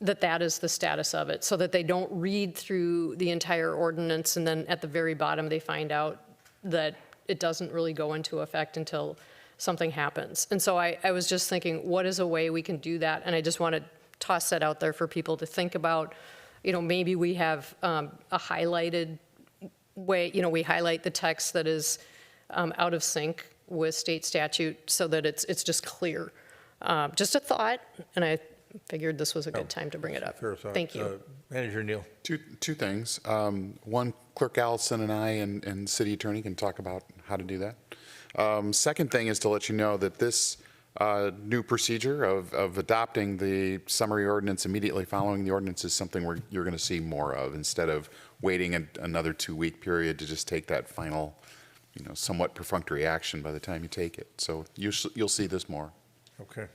that that is the status of it, so that they don't read through the entire ordinance and then at the very bottom they find out that it doesn't really go into effect until something happens. And so I was just thinking, what is a way we can do that? And I just want to toss that out there for people to think about. You know, maybe we have a highlighted way, you know, we highlight the text that is out of sync with state statute so that it's just clear. Just a thought, and I figured this was a good time to bring it up. Thank you. Manager Neal. Two things. One, Clerk Allison and I and City Attorney can talk about how to do that. Second thing is to let you know that this new procedure of adopting the summary ordinance immediately following the ordinance is something you're going to see more of, instead of waiting another 2-week period to just take that final, you know, somewhat perfunctory action by the time you take it. So you'll see this more. Okay.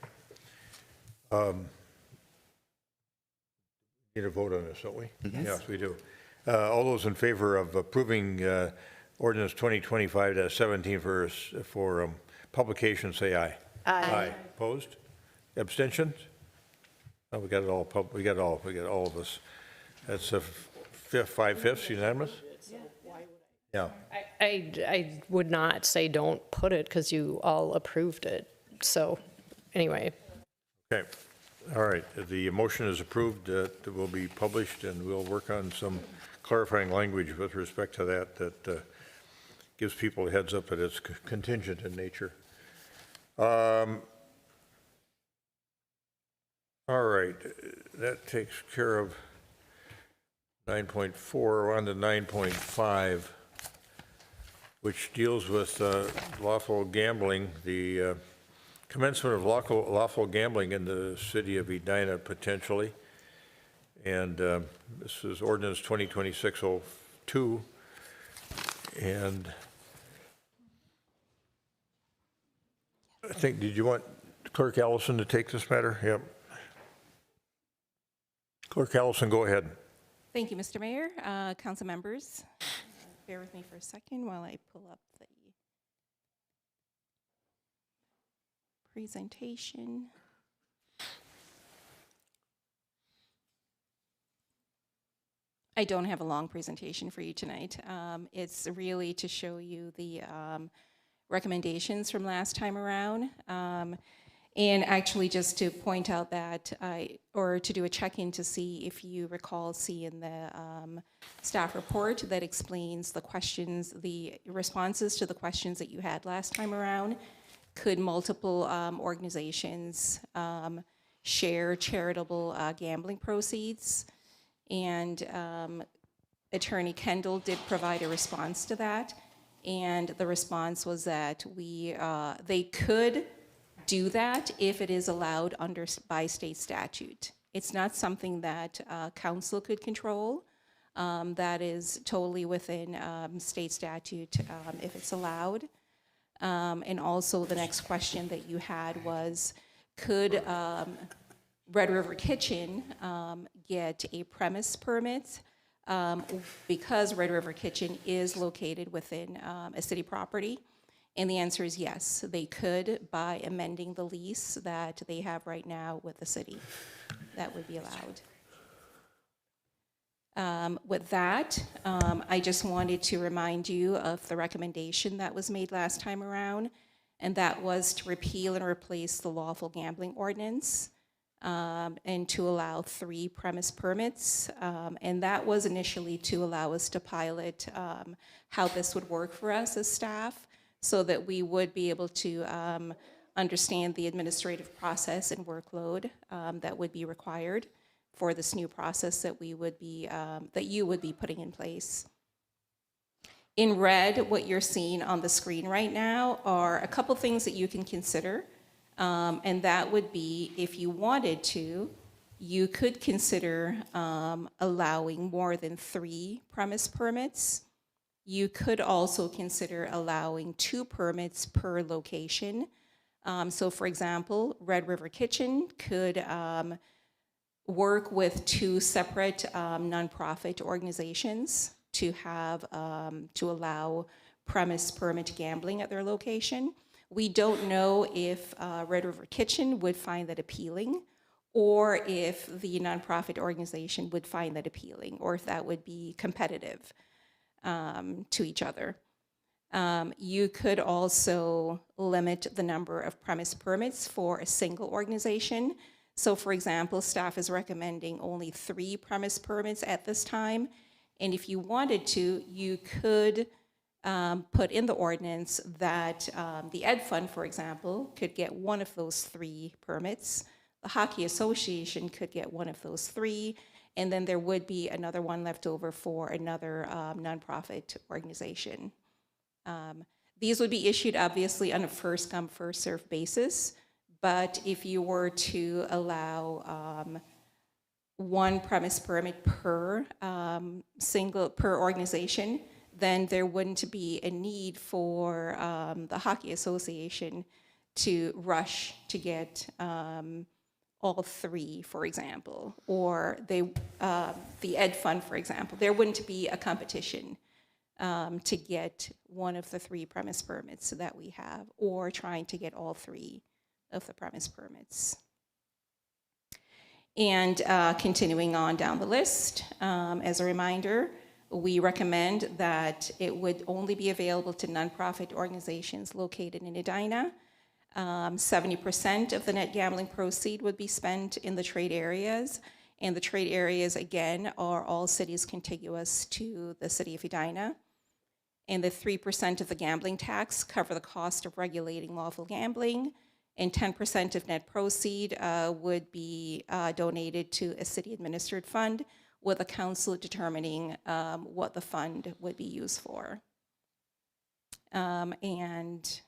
Need a vote on this, don't we? Mm-hmm. Yes, we do. All those in favor of approving ordinance 2025-17 for publication, say aye. Aye. Opposed? Abstentions? Oh, we got it all. We got all of us. That's a 5/5 unanimous. Yeah. I would not say don't put it because you all approved it. So anyway. Okay. All right. The motion is approved. It will be published, and we'll work on some clarifying language with respect to that gives people a heads up that it's contingent in nature. All right. That takes care of 9.4. We're on to 9.5, which deals with lawful gambling, the commencement of lawful gambling in the city of Edina, potentially. And this is ordinance 2026-02. And I think, did you want Clerk Allison to take this matter? Yep. Clerk Allison, go ahead. Thank you, Mr. Mayor. Council members, bear with me for a second while I pull up the presentation. I don't have a long presentation for you tonight. It's really to show you the recommendations from last time around. And actually just to point out that, or to do a check-in to see if you recall seeing the staff report that explains the questions, the responses to the questions that you had last time around. Could multiple organizations share charitable gambling proceeds? And Attorney Kendall did provide a response to that. And the response was that they could do that if it is allowed by state statute. It's not something that council could control. That is totally within state statute if it's allowed. And also the next question that you had was, could Red River Kitchen get a premise permit because Red River Kitchen is located within a city property? And the answer is yes, they could by amending the lease that they have right now with the city. That would be allowed. With that, I just wanted to remind you of the recommendation that was made last time around, and that was to repeal and replace the lawful gambling ordinance and to allow 3 premise permits. And that was initially to allow us to pilot how this would work for us as staff, so that we would be able to understand the administrative process and workload that would be required for this new process that we would be, that you would be putting in place. In red, what you're seeing on the screen right now are a couple things that you can consider. And that would be, if you wanted to, you could consider allowing more than 3 premise permits. You could also consider allowing 2 permits per location. So for example, Red River Kitchen could work with 2 separate nonprofit organizations to have, to allow premise permit gambling at their location. We don't know if Red River Kitchen would find that appealing, or if the nonprofit organization would find that appealing, or if that would be competitive to each other. You could also limit the number of premise permits for a single organization. So for example, staff is recommending only 3 premise permits at this time. And if you wanted to, you could put in the ordinance that the Ed Fund, for example, could get 1 of those 3 permits. The Hockey Association could get 1 of those 3, and then there would be another one left over for another nonprofit organization. These would be issued obviously on a first come, first served basis, but if you were to allow 1 premise permit per per organization, then there wouldn't be a need for the Hockey Association to rush to get all 3, for example, or the Ed Fund, for example. There wouldn't be a competition to get 1 of the 3 premise permits that we have, or trying to get all 3 of the premise permits. And continuing on down the list, as a reminder, we recommend that it would only be available to nonprofit organizations located in Edina. 70% of the net gambling proceed would be spent in the trade areas, and the trade areas, again, are all cities contiguous to the city of Edina. And the 3% of the gambling tax cover the cost of regulating lawful gambling, and 10% of net proceed would be donated to a city-administered fund, with the council determining what the fund would be used for. And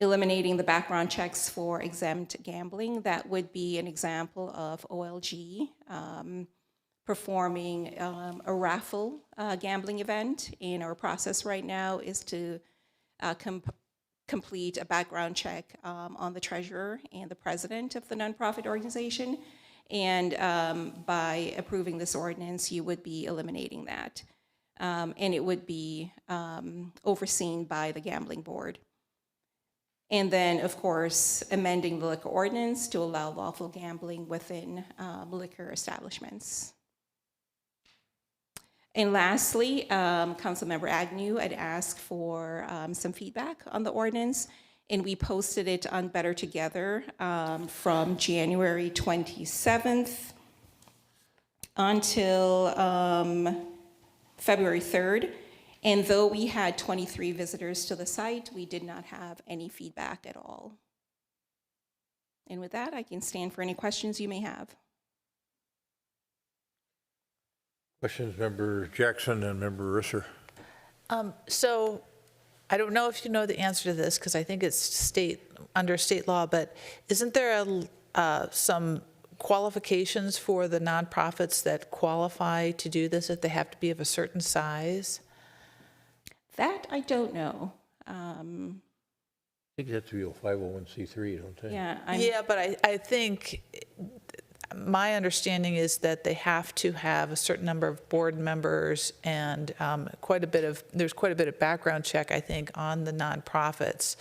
eliminating the background checks for exempt gambling, that would be an example of OLG performing a raffle gambling event. And our process right now is to complete a background check on the treasurer and the president of the nonprofit organization. And by approving this ordinance, you would be eliminating that. And it would be overseen by the gambling board. And then, of course, amending the liquor ordinance to allow lawful gambling within liquor establishments. And lastly, Councilmember Agnew had asked for some feedback on the ordinance, and we posted it on Better Together from January 27th until February 3rd. And though we had 23 visitors to the site, we did not have any feedback at all. And with that, I can stand for any questions you may have. Questions, Member Jackson and Member Risser. So I don't know if you know the answer to this, because I think it's under state law, but isn't there some qualifications for the nonprofits that qualify to do this, that they have to be of a certain size? That I don't know. I think you have to be a 501c3, don't they? Yeah, but I think my understanding is that they have to have a certain number of board members, and there's quite a bit of background check, I think, on the nonprofits.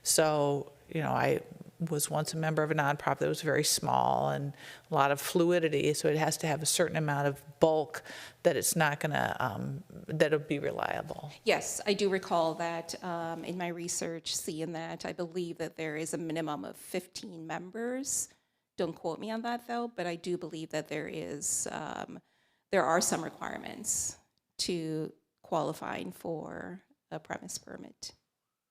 So, I was once a member of a nonprofit that was very small and a lot of fluidity, so it has to have a certain amount of bulk that it's not going to, that it'll be reliable. Yes, I do recall that in my research, seeing that. I believe that there is a minimum of 15 members. Don't quote me on that, though, but I do believe that there are some requirements to qualifying for a premise permit.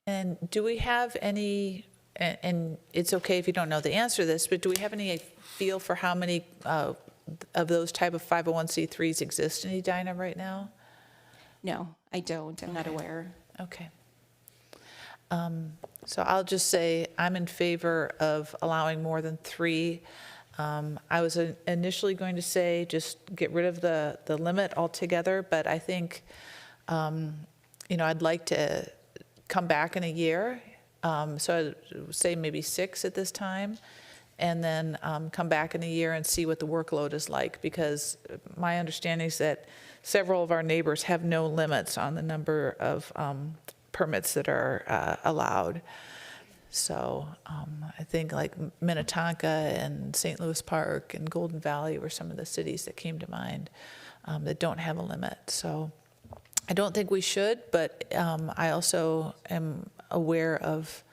And do we have any and it's okay if you don't know the answer to this, but do we have any feel for how many of those type of 501c3s exist in Edina right now? No, I don't. I'm not aware. Okay. So I'll just say I'm in favor of allowing more than 3. I was initially going to say just get rid of the limit altogether, but I think, I'd like to come back in a year. So I'd say maybe 6 at this time, and then come back in a year and see what the workload is like, because my understanding is that several of our neighbors have no limits on the number of permits that are allowed. So I think like Minnetonka and St. Louis Park and Golden Valley were some of the cities that came to mind that don't have a limit. So I don't think we should, but I also am aware of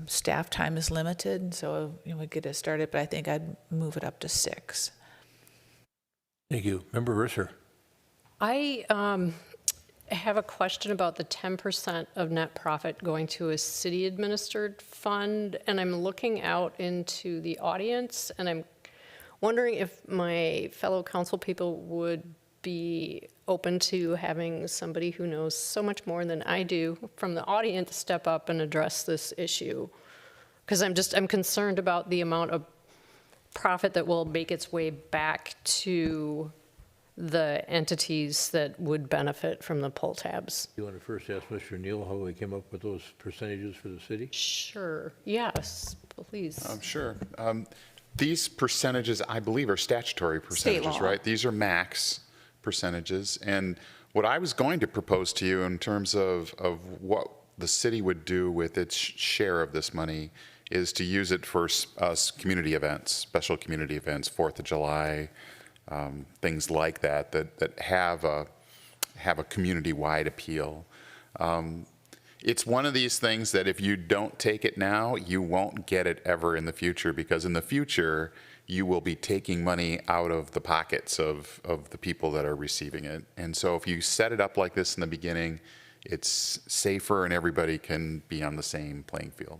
staff time is limited, and so we get it started, but I think I'd move it up to 6. Thank you. Member Risser. I have a question about the 10% of net profit going to a city-administered fund, and I'm looking out into the audience, and I'm wondering if my fellow council people would be open to having somebody who knows so much more than I do from the audience step up and address this issue. Because I'm concerned about the amount of profit that will make its way back to the entities that would benefit from the pull tabs. You want to first ask Mr. Neal how we came up with those percentages for the city? Sure, yes, please. Sure. These percentages, I believe, are statutory percentages, right? These are max percentages. And what I was going to propose to you in terms of what the city would do with its share of this money is to use it for community events, special community events, 4th of July, things like that have a community-wide appeal. It's one of these things that if you don't take it now, you won't get it ever in the future, because in the future, you will be taking money out of the pockets of the people that are receiving it. And so if you set it up like this in the beginning, it's safer and everybody can be on the same playing field.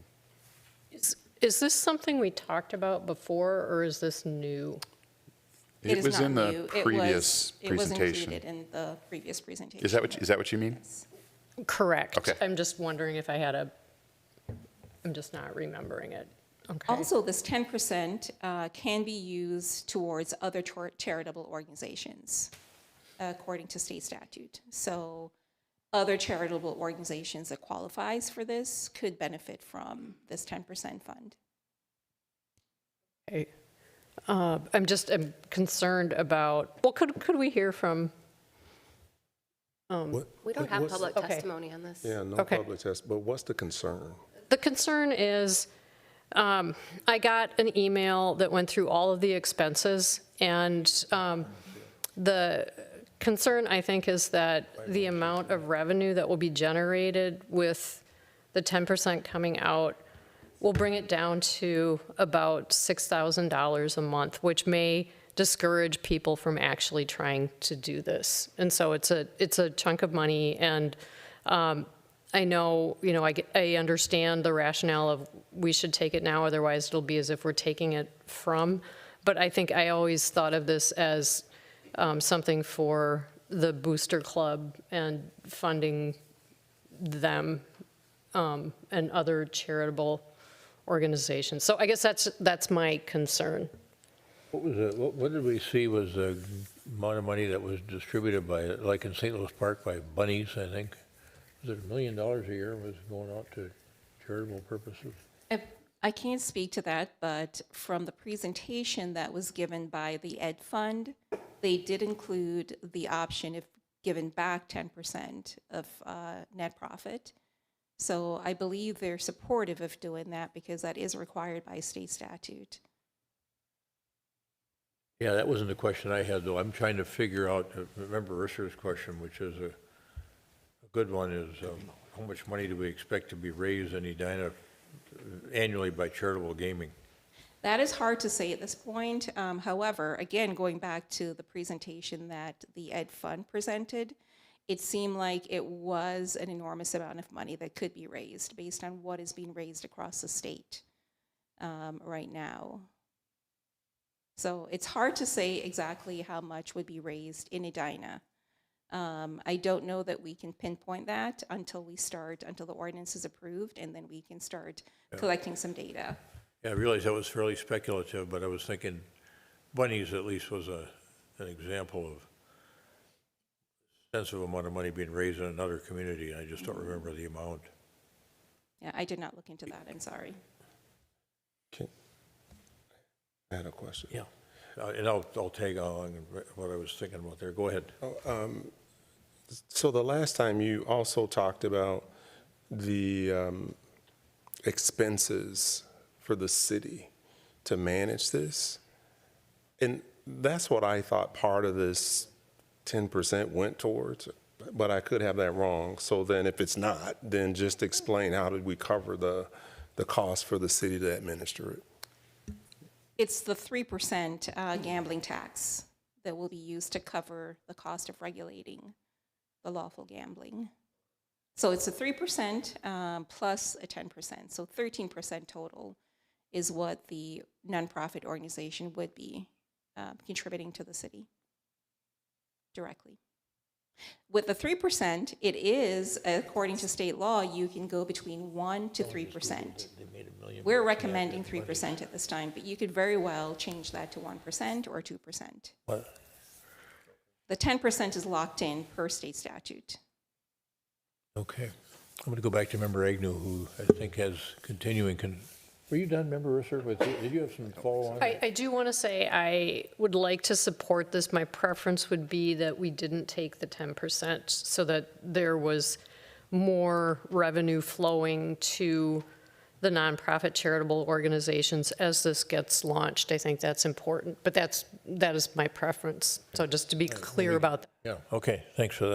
Is this something we talked about before, or is this new? It was in the previous presentation. It was included in the previous presentation. Is that what you mean? Yes. Correct. Okay. I'm just wondering if I had I'm just not remembering it. Okay. Also, this 10% can be used towards other charitable organizations, according to state statute. So other charitable organizations that qualifies for this could benefit from this 10% fund. Okay. I'm concerned about, well, could we hear from? We don't have public testimony on this. Yeah, no Okay. public test, but what's the concern? The concern is, I got an email that went through all of the expenses, and the concern, I think, is that the amount of revenue that will be generated with the 10% coming out will bring it down to about $6,000 a month, which may discourage people from actually trying to do this. And so it's a chunk of money, and I know, I understand the rationale of we should take it now, otherwise it'll be as if we're taking it from. But I think I always thought of this as something for the Booster Club and funding them and other charitable organizations. So I guess that's my concern. What was it? What did we see was the amount of money that was distributed by, like in St. Louis Park, by bunnies, I think? Was it $1 million a year was going out to charitable purposes? I can't speak to that, but from the presentation that was given by the Ed Fund, they did include the option of giving back 10% of net profit. So I believe they're supportive of doing that because that is required by state statute. Yeah, that wasn't the question I had, though. I'm trying to figure out, remember Risser's question, which is a good one, is how much money do we expect to be raised in Edina annually by charitable gaming? That is hard to say at this point. However, again, going back to the presentation that the Ed Fund presented, it seemed like it was an enormous amount of money that could be raised based on what is being raised across the state right now. So it's hard to say exactly how much would be raised in Edina. I don't know that we can pinpoint that until the ordinance is approved, and then we can start collecting some data. Yeah, I realized that was fairly speculative, but I was thinking Bunny's at least was an example of sensitive amount of money being raised in another community. I just don't remember the amount. Yeah, I did not look into that. I'm sorry. Okay. I had a question. Yeah. And I'll tag along what I was thinking about there. Go ahead. So the last time you also talked about the expenses for the city to manage this. And that's what I thought part of this 10% went towards, but I could have that wrong. So then if it's not, then just explain how did we cover the cost for the city to administer it? It's the 3% gambling tax that will be used to cover the cost of regulating the lawful gambling. So it's a 3% plus a 10%. So 13% total is what the nonprofit organization would be contributing to the city directly. With the 3%, it is, according to state law, you can go between 1% to 3%. We're recommending 3% at this time, but you could very well change that to 1% or 2%. What? The 10% is locked in per state statute. Okay. I'm going to go back to Member Agnew, who I think has continuing. Were you done, Member Risser? Did you have some follow-on? I do want to say I would like to support this. My preference would be that we didn't take the 10% so that there was more revenue flowing to the nonprofit charitable organizations as this gets launched. I think that's important, but that is my preference. So just to be clear about that. Yeah, okay, thanks for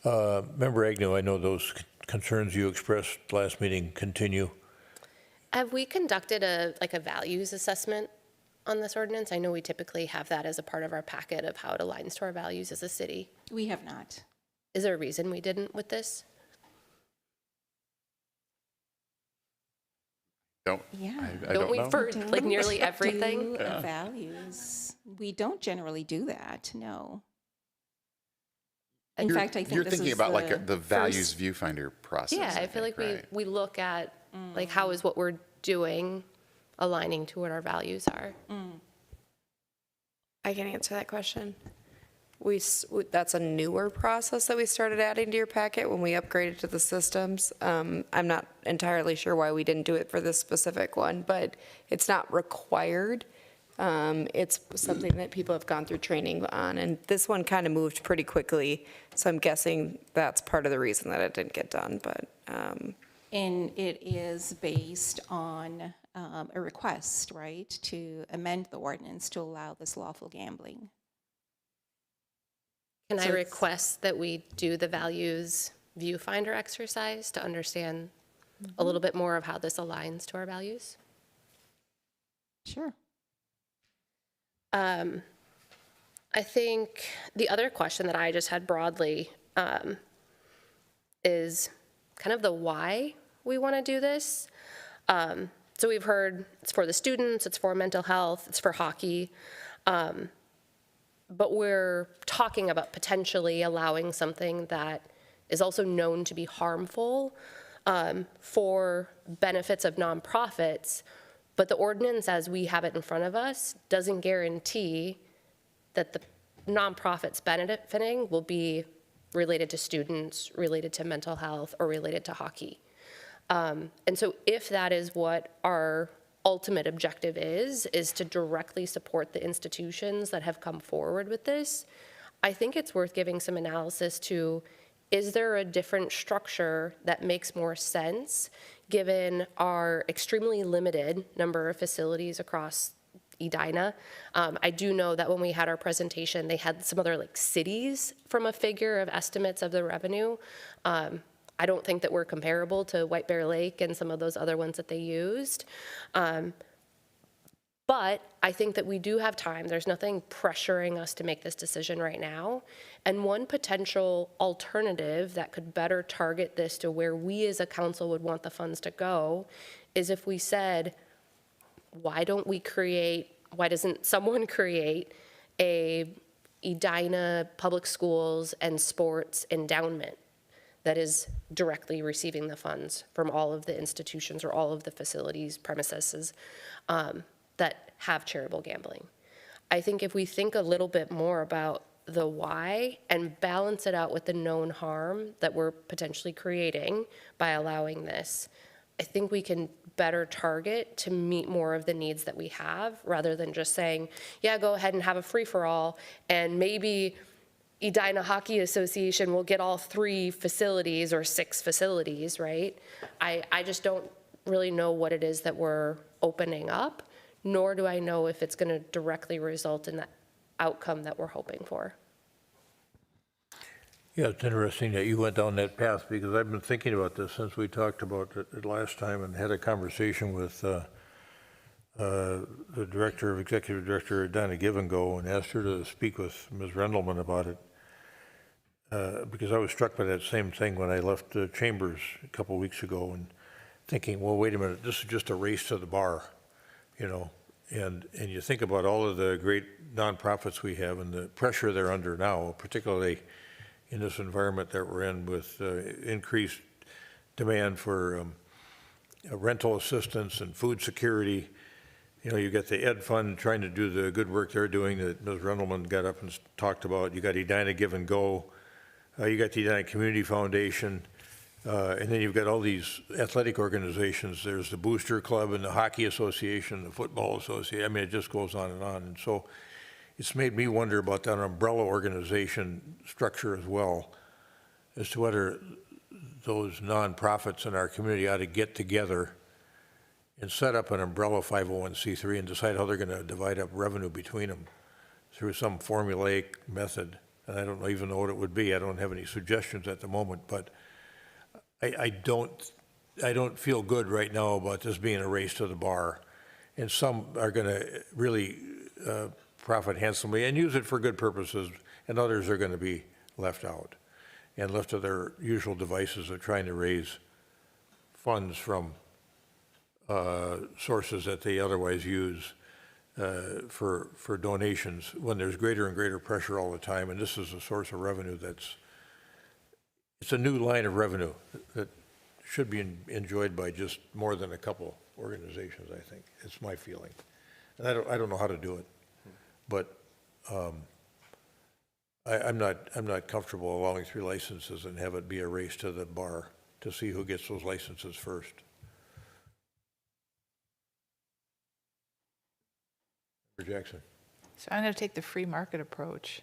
that. Member Agnew, I know those concerns you expressed last meeting continue. Have we conducted a values assessment on this ordinance? I know we typically have that as a part of our packet of how it aligns to our values as a city. We have not. Is there a reason we didn't with this? Yeah. I don't know. For like nearly everything? Do values. We don't generally do that, no. In fact, I think you're this thinking is about like the values first- viewfinder process. Yeah, I feel like right? we look at like how is what we're doing aligning to what our values are. I can answer that question. That's a newer process that we started adding to your packet when we upgraded to the systems. I'm not entirely sure why we didn't do it for this specific one, but it's not required. It's something that people have gone through training on, and this one kind of moved pretty quickly, so I'm guessing that's part of the reason that it didn't get done, but. And it is based on a request, right, to amend the ordinance to allow this lawful gambling. Can I So request that we do the values viewfinder exercise to understand a little bit more of how this aligns to our values? Sure. I think the other question that I just had broadly is kind of the why we want to do this. So we've heard it's for the students, it's for mental health, it's for hockey. But we're talking about potentially allowing something that is also known to be harmful for benefits of nonprofits. But the ordinance, as we have it in front of us, doesn't guarantee that the nonprofits benefiting will be related to students, related to mental health, or related to hockey. And so if that is what our ultimate objective is to directly support the institutions that have come forward with this, I think it's worth giving some analysis to, is there a different structure that makes more sense given our extremely limited number of facilities across Edina? I do know that when we had our presentation, they had some other like cities from a figure of estimates of the revenue. I don't think that we're comparable to White Bear Lake and some of those other ones that they used. But I think that we do have time. There's nothing pressuring us to make this decision right now. And one potential alternative that could better target this to where we as a council would want the funds to go is if we said, why doesn't someone create a Edina Public Schools and Sports endowment that is directly receiving the funds from all of the institutions or all of the facilities, premises that have charitable gambling. I think if we think a little bit more about the why and balance it out with the known harm that we're potentially creating by allowing this, I think we can better target to meet more of the needs that we have rather than just saying, yeah, go ahead and have a free-for-all and maybe Edina Hockey Association will get all 3 facilities or 6 facilities, right? I just don't really know what it is that we're opening up, nor do I know if it's going to directly result in that outcome that we're hoping for. Yeah, it's interesting that you went down that path because I've been thinking about this since we talked about it last time and had a conversation with the executive director of Edina Give and Go and asked her to speak with Ms. Rendelman about it because I was struck by that same thing when I left the chambers a couple of weeks ago and thinking, well, wait a minute, this is just a race to the bar, you know, and you think about all of the great nonprofits we have and the pressure they're under now, particularly in this environment that we're in with increased demand for rental assistance and food security. You know, you got the Ed Fund trying to do the good work they're doing that Ms. Rendelman got up and talked about. You got Edina Give and Go. You got the Edina Community Foundation. And then you've got all these athletic organizations. There's the Booster Club and the Hockey Association, the Football Association. I mean, it just goes on. And so it's made me wonder about that umbrella organization structure as well, as to whether those nonprofits in our community ought to get together and set up an umbrella 501c3 and decide how they're going to divide up revenue between them through some formulaic method. And I don't even know what it would be. I don't have any suggestions at the moment, but I don't feel good right now about this being a race to the bar. And some are going to really profit handsomely and use it for good purposes, and others are going to be left out and left to their usual devices of trying to raise funds from sources that they otherwise use for donations when there's greater and greater pressure all the time. And this is a source of revenue it's a new line of revenue that should be enjoyed by just more than a couple organizations, I think. It's my feeling. And I don't know how to do it, but I'm not comfortable allowing 3 licenses and have it be a race to the bar to see who gets those licenses first. Jackson. So I'm going to take the free market approach.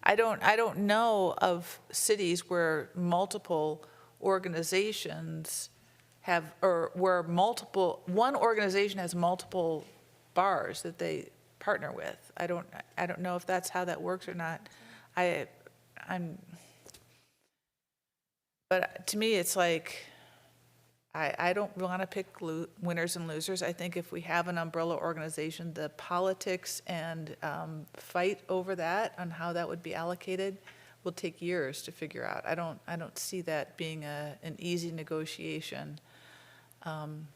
I don't know of cities where multiple organizations have, or where one organization has multiple bars that they partner with. I don't know if that's how that works or not. But to me, it's like, I don't want to pick winners and losers. I think if we have an umbrella organization, the politics and fight over that on how that would be allocated will take years to figure out. I don't see that being an easy negotiation, and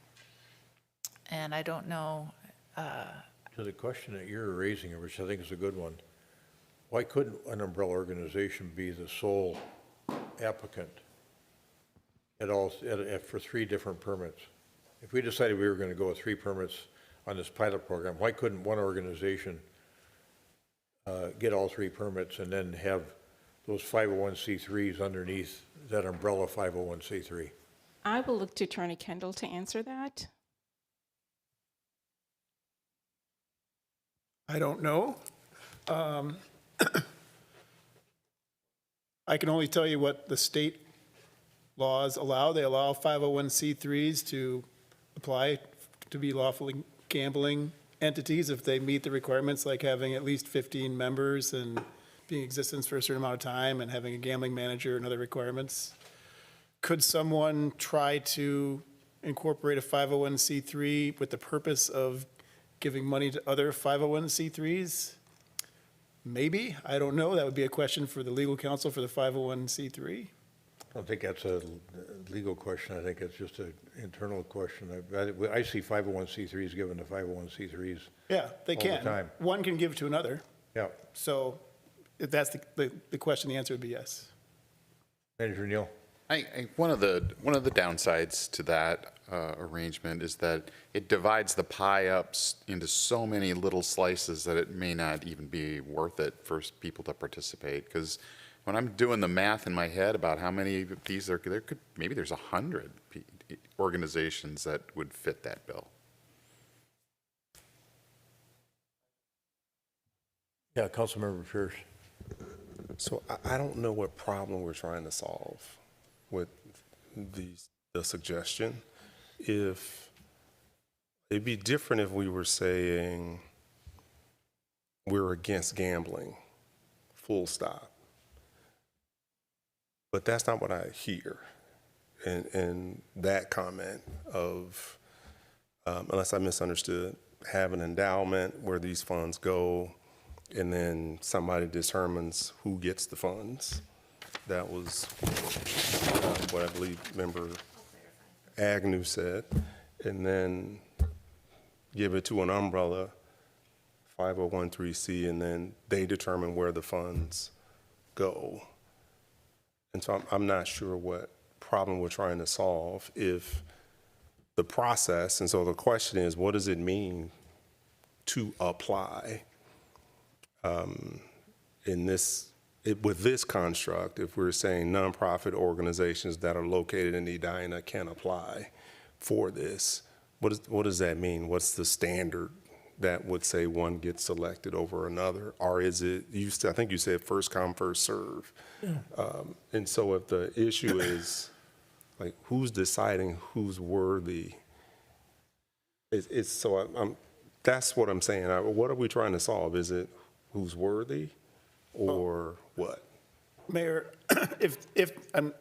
I don't know. To the question that you're raising, which I think is a good one, why couldn't an umbrella organization be the sole applicant for 3 different permits? If we decided we were going to go with 3 permits on this pilot program, why couldn't one organization get all 3 permits and then have those 501c3s underneath that umbrella 501c3? I will look to Attorney Kendall to answer that. I don't know. I can only tell you what the state laws allow. They allow 501c3s to apply to be lawfully gambling entities if they meet the requirements, like having at least 15 members and being in existence for a certain amount of time and having a gambling manager and other requirements. Could someone try to incorporate a 501c3 with the purpose of giving money to other 501c3s? Maybe, I don't know. That would be a question for the legal counsel for the 501c3. I don't think that's a legal question. I think it's just an internal question. I see 501c3s given to 501c3s. Yeah, they all can. the time. One can give to another. Yeah. So if that's the question, the answer would be yes. Manager Neal. One of the downsides to that arrangement is that it divides the pie up into so many little slices that it may not even be worth it for people to participate. Because when I'm doing the math in my head about how many of these maybe there's 100 organizations that would fit that bill. Yeah, Councilmember Pierce. So I don't know what problem we're trying to solve with the suggestion. If it'd be different if we were saying we're against gambling, full stop. But that's not what I hear in that comment of, unless I misunderstood, have an endowment where these funds go and then somebody determines who gets the funds. That was what I believe Member Agnew said. And then give it to an umbrella, 501(c), and then they determine where the funds go. And so I'm not sure what problem we're trying to solve if the process, and so the question is, what does it mean to apply? With this construct, if we're saying nonprofit organizations that are located in Edina can apply for this, what does that mean? What's the standard that would say one gets selected over another? Or is it, I think you said first come, first serve. Yeah. And so if the issue is like who's deciding who's worthy, that's what I'm saying. What are we trying to solve? Is it who's worthy or what? Mayor, if I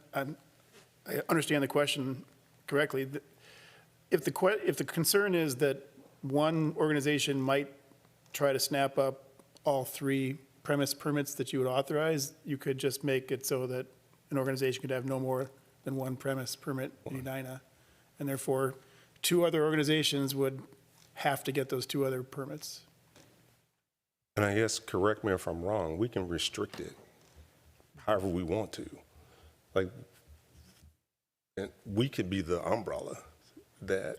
understand the question correctly, if the concern is that one organization might try to snap up all 3 premise permits that you would authorize, you could just make it so that an organization could have no more than 1 premise permit in Edina, and therefore 2 other organizations would have to get those 2 other permits. And I guess, correct me if I'm wrong, we can restrict it however we want to. Like, and we could be the umbrella that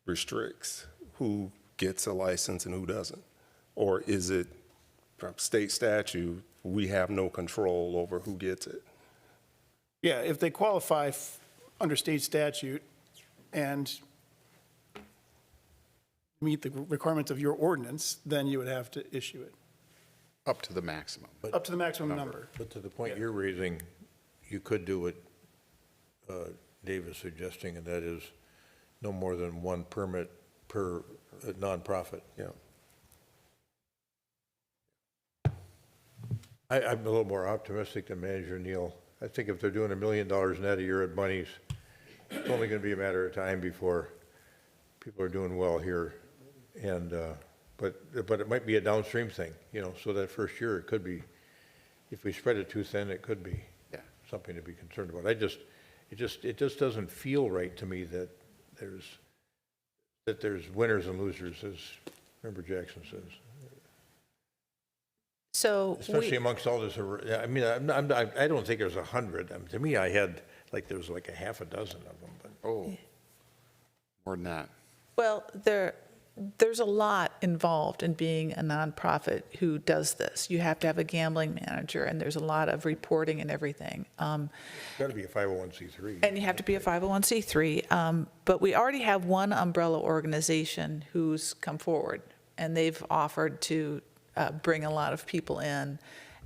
restricts who gets a license and who doesn't. Or is it from state statute, we have no control over who gets it? Yeah, if they qualify under state statute and meet the requirements of your ordinance, then you would have to issue it. Up to the maximum. Up to the maximum number. But to the point you're raising, you could do what Dave is suggesting, and that is no more than 1 permit per nonprofit. Yeah. I'm a little more optimistic than Manager Neal. I think if they're doing $1 million net a year at Bunnies, it's only going to be a matter of time before people are doing well here. And but it might be a downstream thing, so that first year it could be, if we spread it too thin, it could be something to be concerned about. It just doesn't feel right to me that there's winners and losers, as Member Jackson says. So especially amongst all this, I mean, I don't think there's 100. To me, I had there was like a half a dozen of them. But. Oh, more than that. Well, there's a lot involved in being a nonprofit who does this. You have to have a gambling manager, and there's a lot of reporting and everything. It's got to be a 501c3. And you have to be a 501c3. But we already have one umbrella organization who's come forward, and they've offered to bring a lot of people in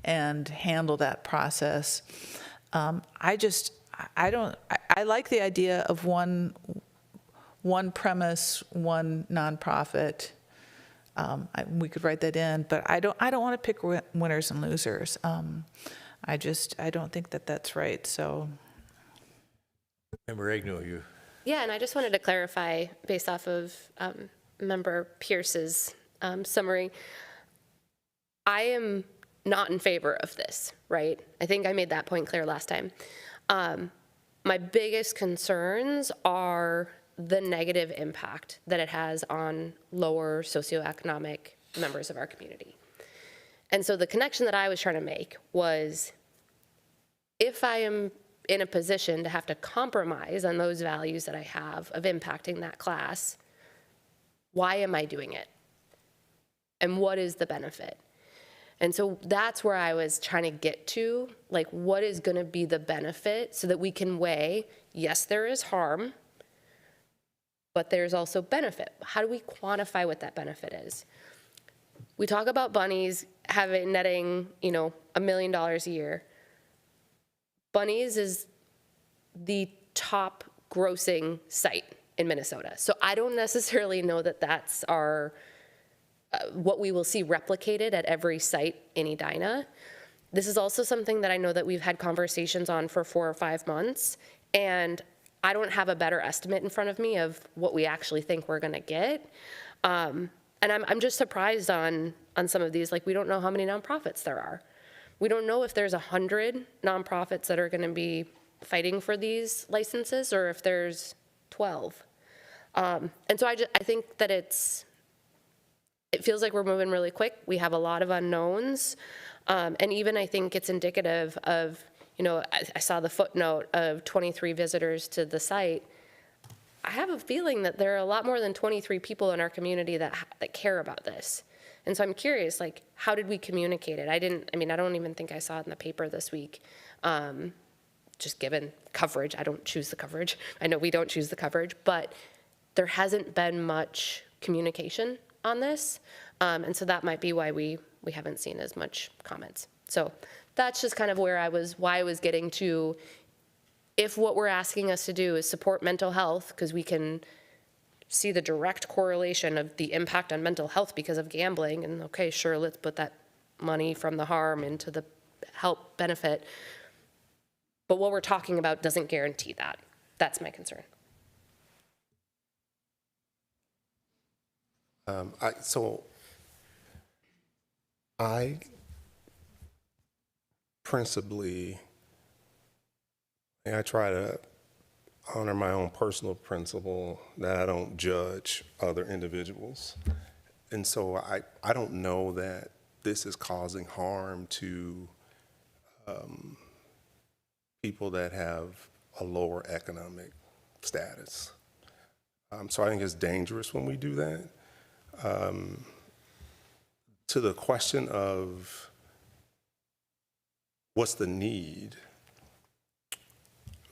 and handle that process. I like the idea of one premise, one nonprofit. We could write that in, but I don't want to pick winners and losers. I don't think that that's right. So, Member Agnew, you. Yeah, and I just wanted to clarify based off of Member Pierce's summary, I am not in favor of this, right? I think I made that point clear last time. My biggest concerns are the negative impact that it has on lower socioeconomic members of our community. And so the connection that I was trying to make was, if I am in a position to have to compromise on those values that I have of impacting that class, why am I doing it? And what is the benefit? And so that's where I was trying to get to, like, what is going to be the benefit so that we can weigh, yes, there is harm, but there's also benefit. How do we quantify what that benefit is? We talk about bunnies netting, $1 million a year. Bunnies is the top grossing site in Minnesota. So I don't necessarily know that that's our what we will see replicated at every site in Edina. This is also something that I know that we've had conversations on for 4 or 5 months, and I don't have a better estimate in front of me of what we actually think we're gonna get. And I'm just surprised on some of these. Like, we don't know how many nonprofits there are. We don't know if there's 100 nonprofits that are gonna be fighting for these licenses, or if there's 12. And so I think that it feels like we're moving really quick. We have a lot of unknowns. And even I think it's indicative of, I saw the footnote of 23 visitors to the site. I have a feeling that there are a lot more than 23 people in our community that care about this. And so I'm curious, like, how did we communicate it? I don't even think I saw it in the paper this week. Just given coverage, I don't choose the coverage. I know we don't choose the coverage, but there hasn't been much communication on this. And so that might be why we haven't seen as much comments. So that's just kind of why I was getting to, if what we're asking us to do is support mental health, because we can see the direct correlation of the impact on mental health because of gambling, and okay, sure, let's put that money from the harm into the help benefit. But what we're talking about doesn't guarantee that. That's my concern. I principally, I try to honor my own personal principle that I don't judge other individuals. And so I don't know that this is causing harm to people that have a lower economic status. So I think it's dangerous when we do that. To the question of what's the need,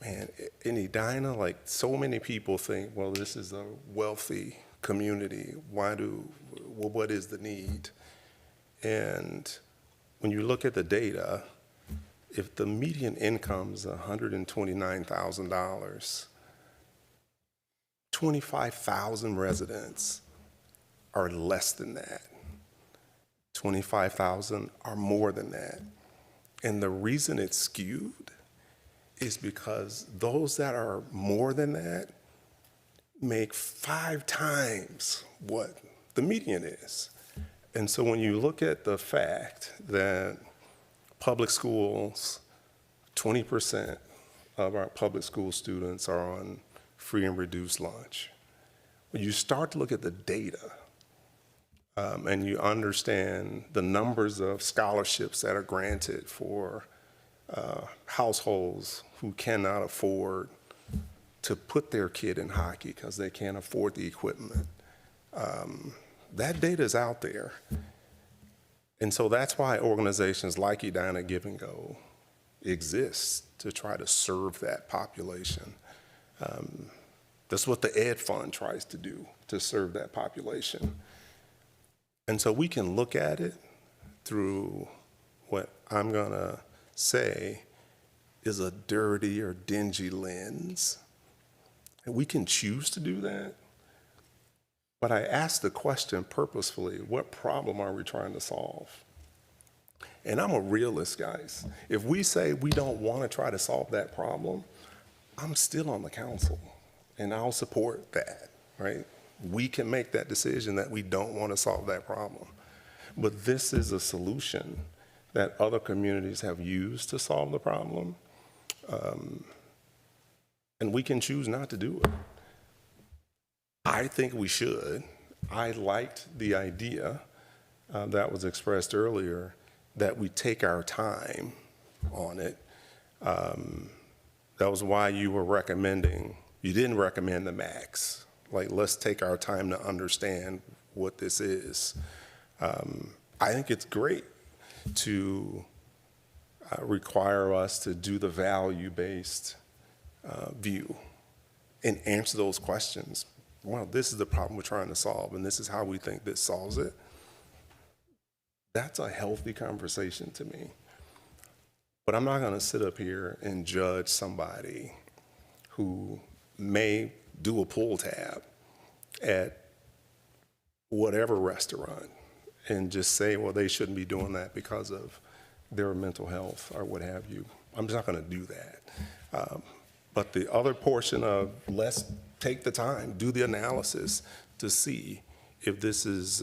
man, in Edina, like, so many people think, well, this is a wealthy community. What is the need? And when you look at the data, if the median income is $129,000, 25,000 residents are less than that. 25,000 are more than that. And the reason it's skewed is because those that are more than that make 5 times what the median is. And so when you look at the fact that public schools, 20% of our public school students are on free and reduced lunch, when you start to look at the data, and you understand the numbers of scholarships that are granted for households who cannot afford to put their kid in hockey because they can't afford the equipment. That data is out there. And so that's why organizations like Edina Give and Go exist, to try to serve that population. That's what the Ed Fund tries to do, to serve that population. And so we can look at it through what I'm gonna say is a dirty or dingy lens. And we can choose to do that. But I asked the question purposefully, what problem are we trying to solve? And I'm a realist, guys. If we say we don't wanna try to solve that problem, I'm still on the council, and I'll support that, right? We can make that decision that we don't want to solve that problem. But this is a solution that other communities have used to solve the problem. And we can choose not to do it. I think we should. I liked the idea that was expressed earlier that we take our time on it. That was why you were recommending, you didn't recommend the max. Like, let's take our time to understand what this is. I think it's great to require us to do the value-based view and answer those questions. Well, this is the problem we're trying to solve, and this is how we think this solves it. That's a healthy conversation to me. But I'm not going to sit up here and judge somebody who may do a pull tab at whatever restaurant and just say, well, they shouldn't be doing that because of their mental health or what have you. I'm just not going to do that. But the other portion of let's take the time, do the analysis to see if this is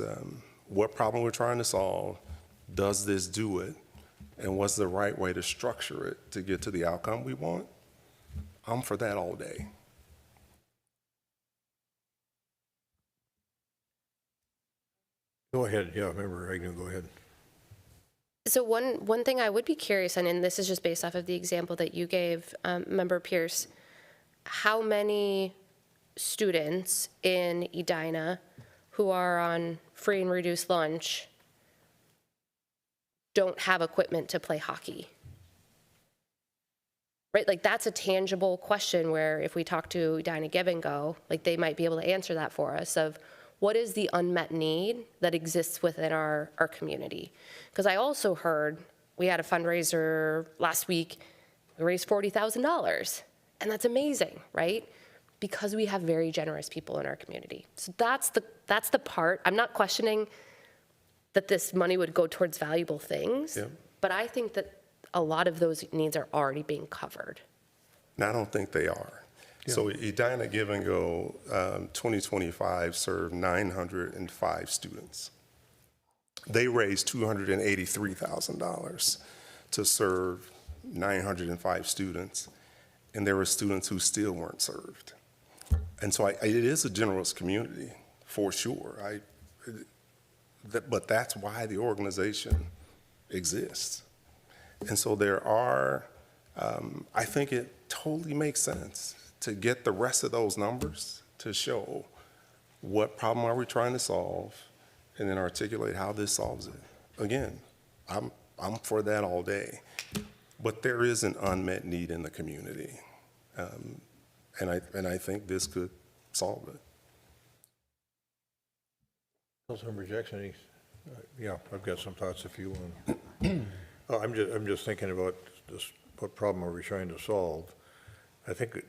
what problem we're trying to solve, does this do it, and what's the right way to structure it to get to the outcome we want. I'm for that all day. Go ahead, yeah, Member Agnew, go ahead. So one thing I would be curious on, and this is just based off of the example that you gave, Member Pierce, how many students in Edina who are on free and reduced lunch don't have equipment to play hockey? Right, like that's a tangible question where if we talk to Edina Give and Go, like they might be able to answer that for us of what is the unmet need that exists within our community? Because I also heard we had a fundraiser last week, we raised $40,000, and that's amazing, right? Because we have very generous people in our community. So that's the part. I'm not questioning that this money would go towards valuable things, but I think that a lot of those needs are already being covered. And I don't think they are. Yeah. So Edina Give and Go 2025 served 905 students. They raised $283,000 to serve 905 students, and there were students who still weren't served. And so it is a generous community, for sure. But that's why the organization exists. And so there are, I think it totally makes sense to get the rest of those numbers to show what problem are we trying to solve and then articulate how this solves it. Again, I'm for that all day. But there is an unmet need in the community. And I think this could solve it. Councilmember Jackson, yeah, I've got some thoughts if you want. I'm just thinking about this, what problem are we trying to solve? I think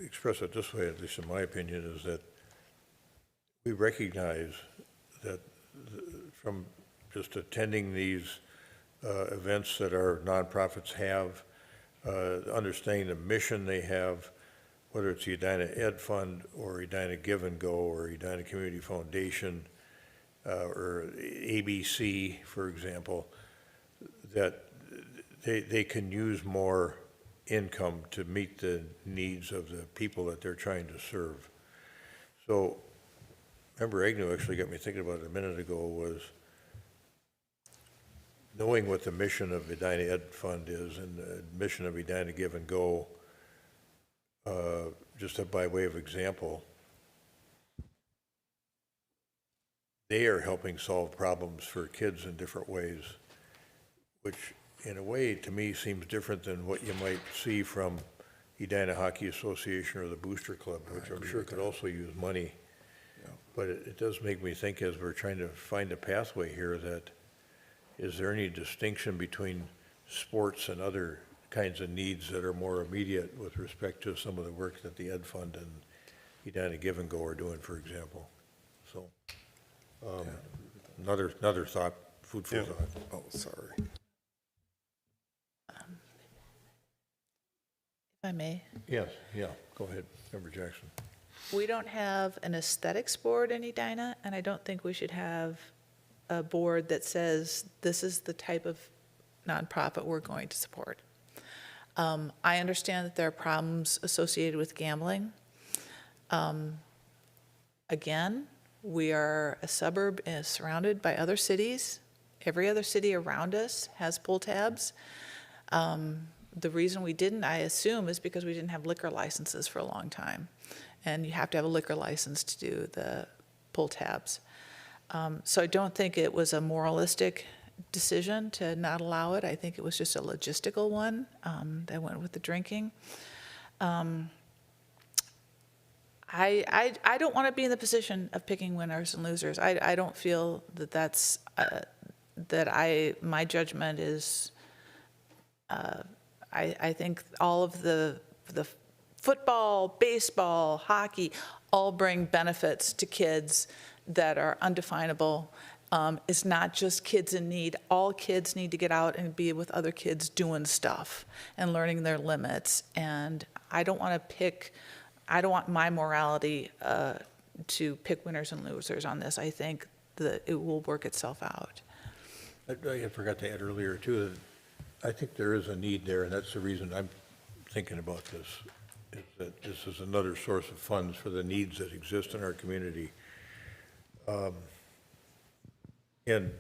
express it this way, at least in my opinion, is that we recognize that from just attending these events that our nonprofits have, understanding the mission they have, whether it's the Edina Ed Fund or Edina Give and Go or Edina Community Foundation or ABC, for example, that they can use more income to meet the needs of the people that they're trying to serve. So, Member Agnew actually got me thinking about it a minute ago, was knowing what the mission of Edina Ed Fund is and the mission of Edina Give and Go, just by way of example, they are helping solve problems for kids in different ways, which in a way to me seems different than what you might see from Edina Hockey Association or the Booster Club, which I'm sure could also use money. Yeah. But it does make me think, as we're trying to find a pathway here, that is there any distinction between sports and other kinds of needs that are more immediate with respect to some of the work that the Ed Fund and Edina Give and Go are doing, for example? So another thought, food for thought. Oh, sorry. If I may. Yes, yeah, go ahead, Member Jackson. We don't have an aesthetics board in Edina, and I don't think we should have a board that says this is the type of nonprofit we're going to support. I understand that there are problems associated with gambling. Again, we are a suburb surrounded by other cities. Every other city around us has pull tabs. The reason we didn't, I assume, is because we didn't have liquor licenses for a long time. And you have to have a liquor license to do the pull tabs. So I don't think it was a moralistic decision to not allow it. I think it was just a logistical one that went with the drinking. I don't want to be in the position of picking winners and losers. I don't feel that that's, my judgment is, I think all of the football, baseball, hockey, all bring benefits to kids that are undefinable. It's not just kids in need. All kids need to get out and be with other kids doing stuff and learning their limits. And I don't want my morality to pick winners and losers on this. I think that it will work itself out. I forgot to add earlier, too, that I think there is a need there, and that's the reason I'm thinking about this, is that this is another source of funds for the needs that exist in our community. And,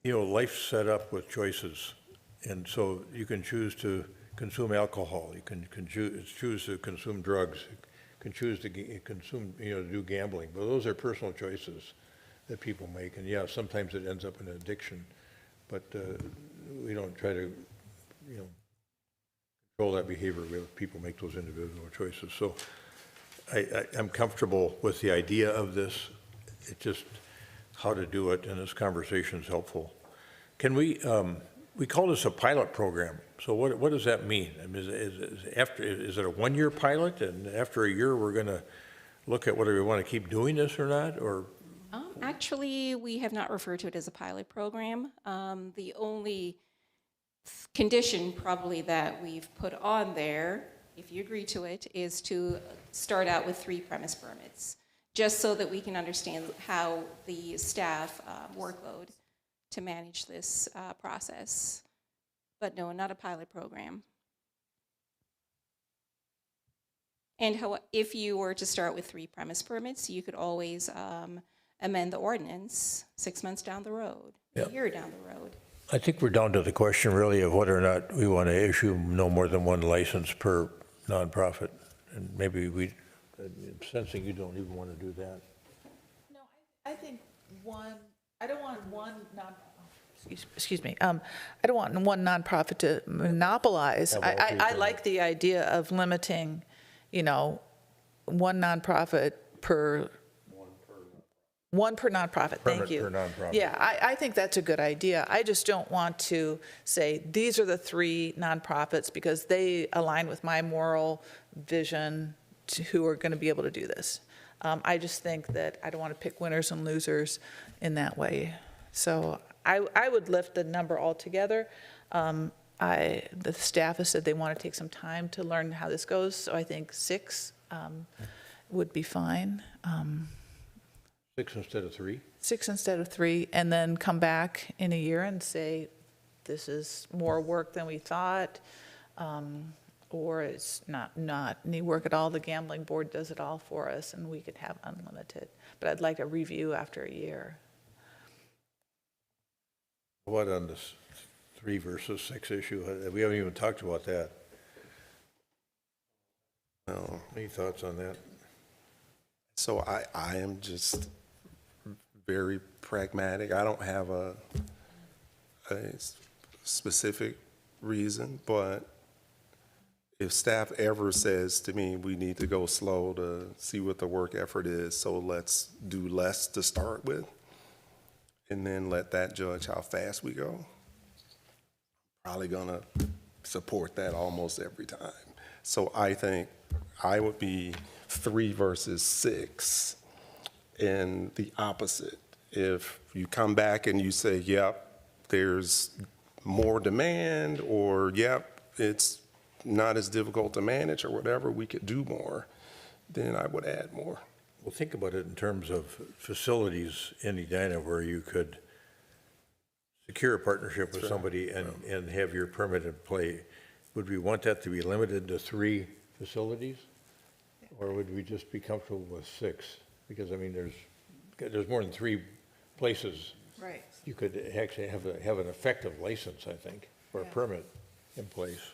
you know, life's set up with choices, and so you can choose to consume alcohol, you can choose to consume drugs, you can choose to consume, to do gambling, but those are personal choices that people make, and yeah, sometimes it ends up in an addiction, but we don't try to, control that behavior. We have people make those individual choices. So I'm comfortable with the idea of this. It's just how to do it, and this conversation is helpful. Can we call this a pilot program? So what does that mean? I mean, is it a one-year pilot, and after a year we're going to look at whether we want to keep doing this or not, or? Actually, we have not referred to it as a pilot program. The only condition probably that we've put on there, if you agree to it, is to start out with 3 premise permits, just so that we can understand how the staff workload to manage this process. But no, not a pilot program. And if you were to start with 3 premise permits, you could always amend the ordinance 6 months down the road, a year down the road. I think we're down to the question really of whether or not we want to issue no more than 1 license per nonprofit. And maybe I'm sensing you don't even want to do that. No, I think I don't want one excuse me. I don't want one nonprofit to monopolize. I like the idea of limiting, 1 nonprofit per. One per nonprofit, thank you. Per nonprofit. Yeah, I think that's a good idea. I just don't want to say, these are the 3 nonprofits because they align with my moral vision who are going to be able to do this. I just think that I don't want to pick winners and losers in that way. So I would lift the number altogether. The staff has said they want to take some time to learn how this goes, so I think 6 would be fine. 6 instead of 3? 6 instead of 3, and then come back in a year and say, this is more work than we thought, or it's not any work at all. The gambling board does it all for us, and we could have unlimited. But I'd like a review after a year. What on this 3 versus 6 issue? We haven't even talked about that. No. Any thoughts on that? So I am just very pragmatic. I don't have a specific reason, but if staff ever says to me, we need to go slow to see what the work effort is, so let's do less to start with, and then let that judge how fast we go, probably gonna support that almost every time. So I think I would be 3 versus 6. And the opposite. If you come back and you say, yep, there's more demand, or yep, it's not as difficult to manage or whatever, we could do more. then I would add more. Well, think about it in terms of facilities in Edina where you could secure a partnership with somebody and have your permit in play. Would we want that to be limited to 3 facilities? Or would we just be comfortable with 6? Because, I mean, there's more than 3 places. Right. You could actually have an effective license, I think, or a permit in place.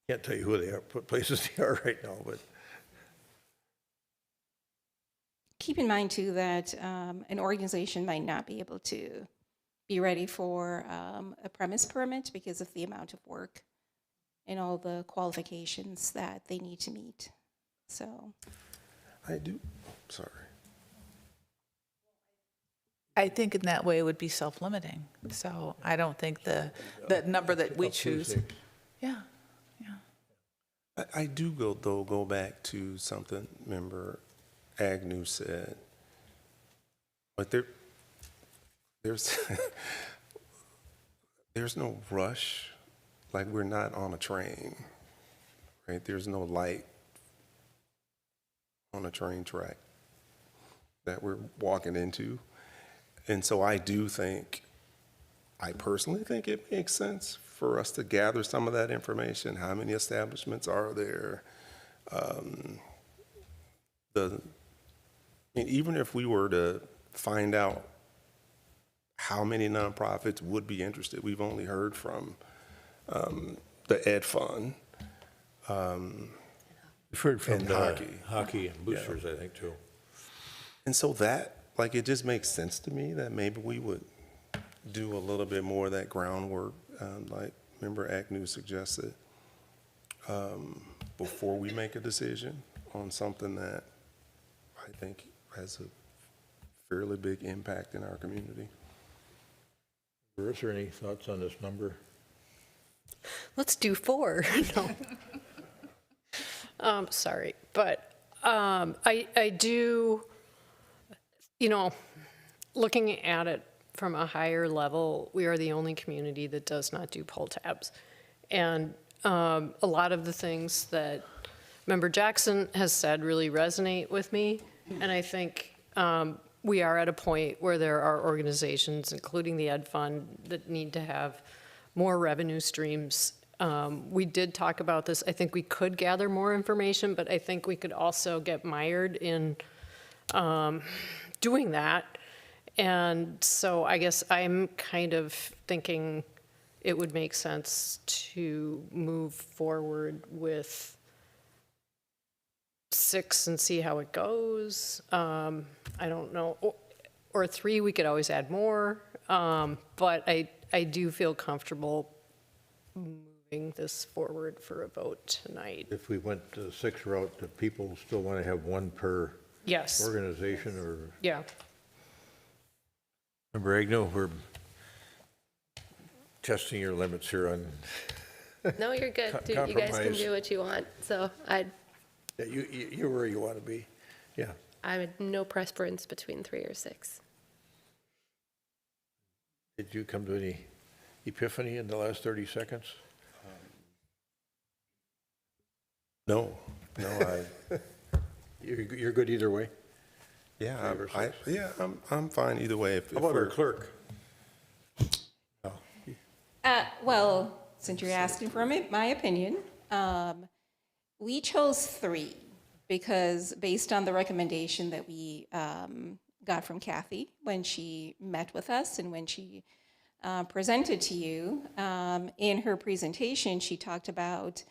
Can't tell you who they are, what places they are right now, but. Keep in mind too that an organization might not be able to be ready for a premise permit because of the amount of work and all the qualifications that they need to meet. So. Sorry. I think in that way it would be self-limiting. So I don't think the number that we choose. Yeah. I do go back to something Member Agnew said, but there's there's no rush, like we're not on a train, right? There's no light on a train track that we're walking into. And so I personally think it makes sense for us to gather some of that information. How many establishments are there? Even if we were to find out how many nonprofits would be interested, we've only heard from the Ed Fund. We've heard from hockey and boosters, I think, too. And so that, it just makes sense to me that maybe we would do a little bit more of that groundwork, like Member Agnew suggested, before we make a decision on something that I think has a fairly big impact in our community. Is there any thoughts on this number? Let's do 4. No. Sorry, but I do, looking at it from a higher level, we are the only community that does not do pull tabs. And a lot of the things that Member Jackson has said really resonate with me. And I think we are at a point where there are organizations, including the Ed Fund, that need to have more revenue streams. We did talk about this. I think we could gather more information, but I think we could also get mired in doing that. And so I guess I'm kind of thinking it would make sense to move forward with 6 and see how it goes. I don't know, or 3, we could always add more. But I do feel comfortable moving this forward for a vote tonight. If we went the 6 route, do people still want to have 1 per organization or? Yeah. Member Agnew, we're testing your limits here on. No, you're good. You guys can do what you want. So you're where you want to be. Yeah. I have no preference between 3 or 6. Did you come to any epiphany in the last 30 seconds? No. You're good either way? Yeah, I'm fine either way. How about our clerk? Well, since you're asking for my opinion, we chose 3 because based on the recommendation that we got from Kathy when she met with us and when she presented to you, in her presentation, she talked about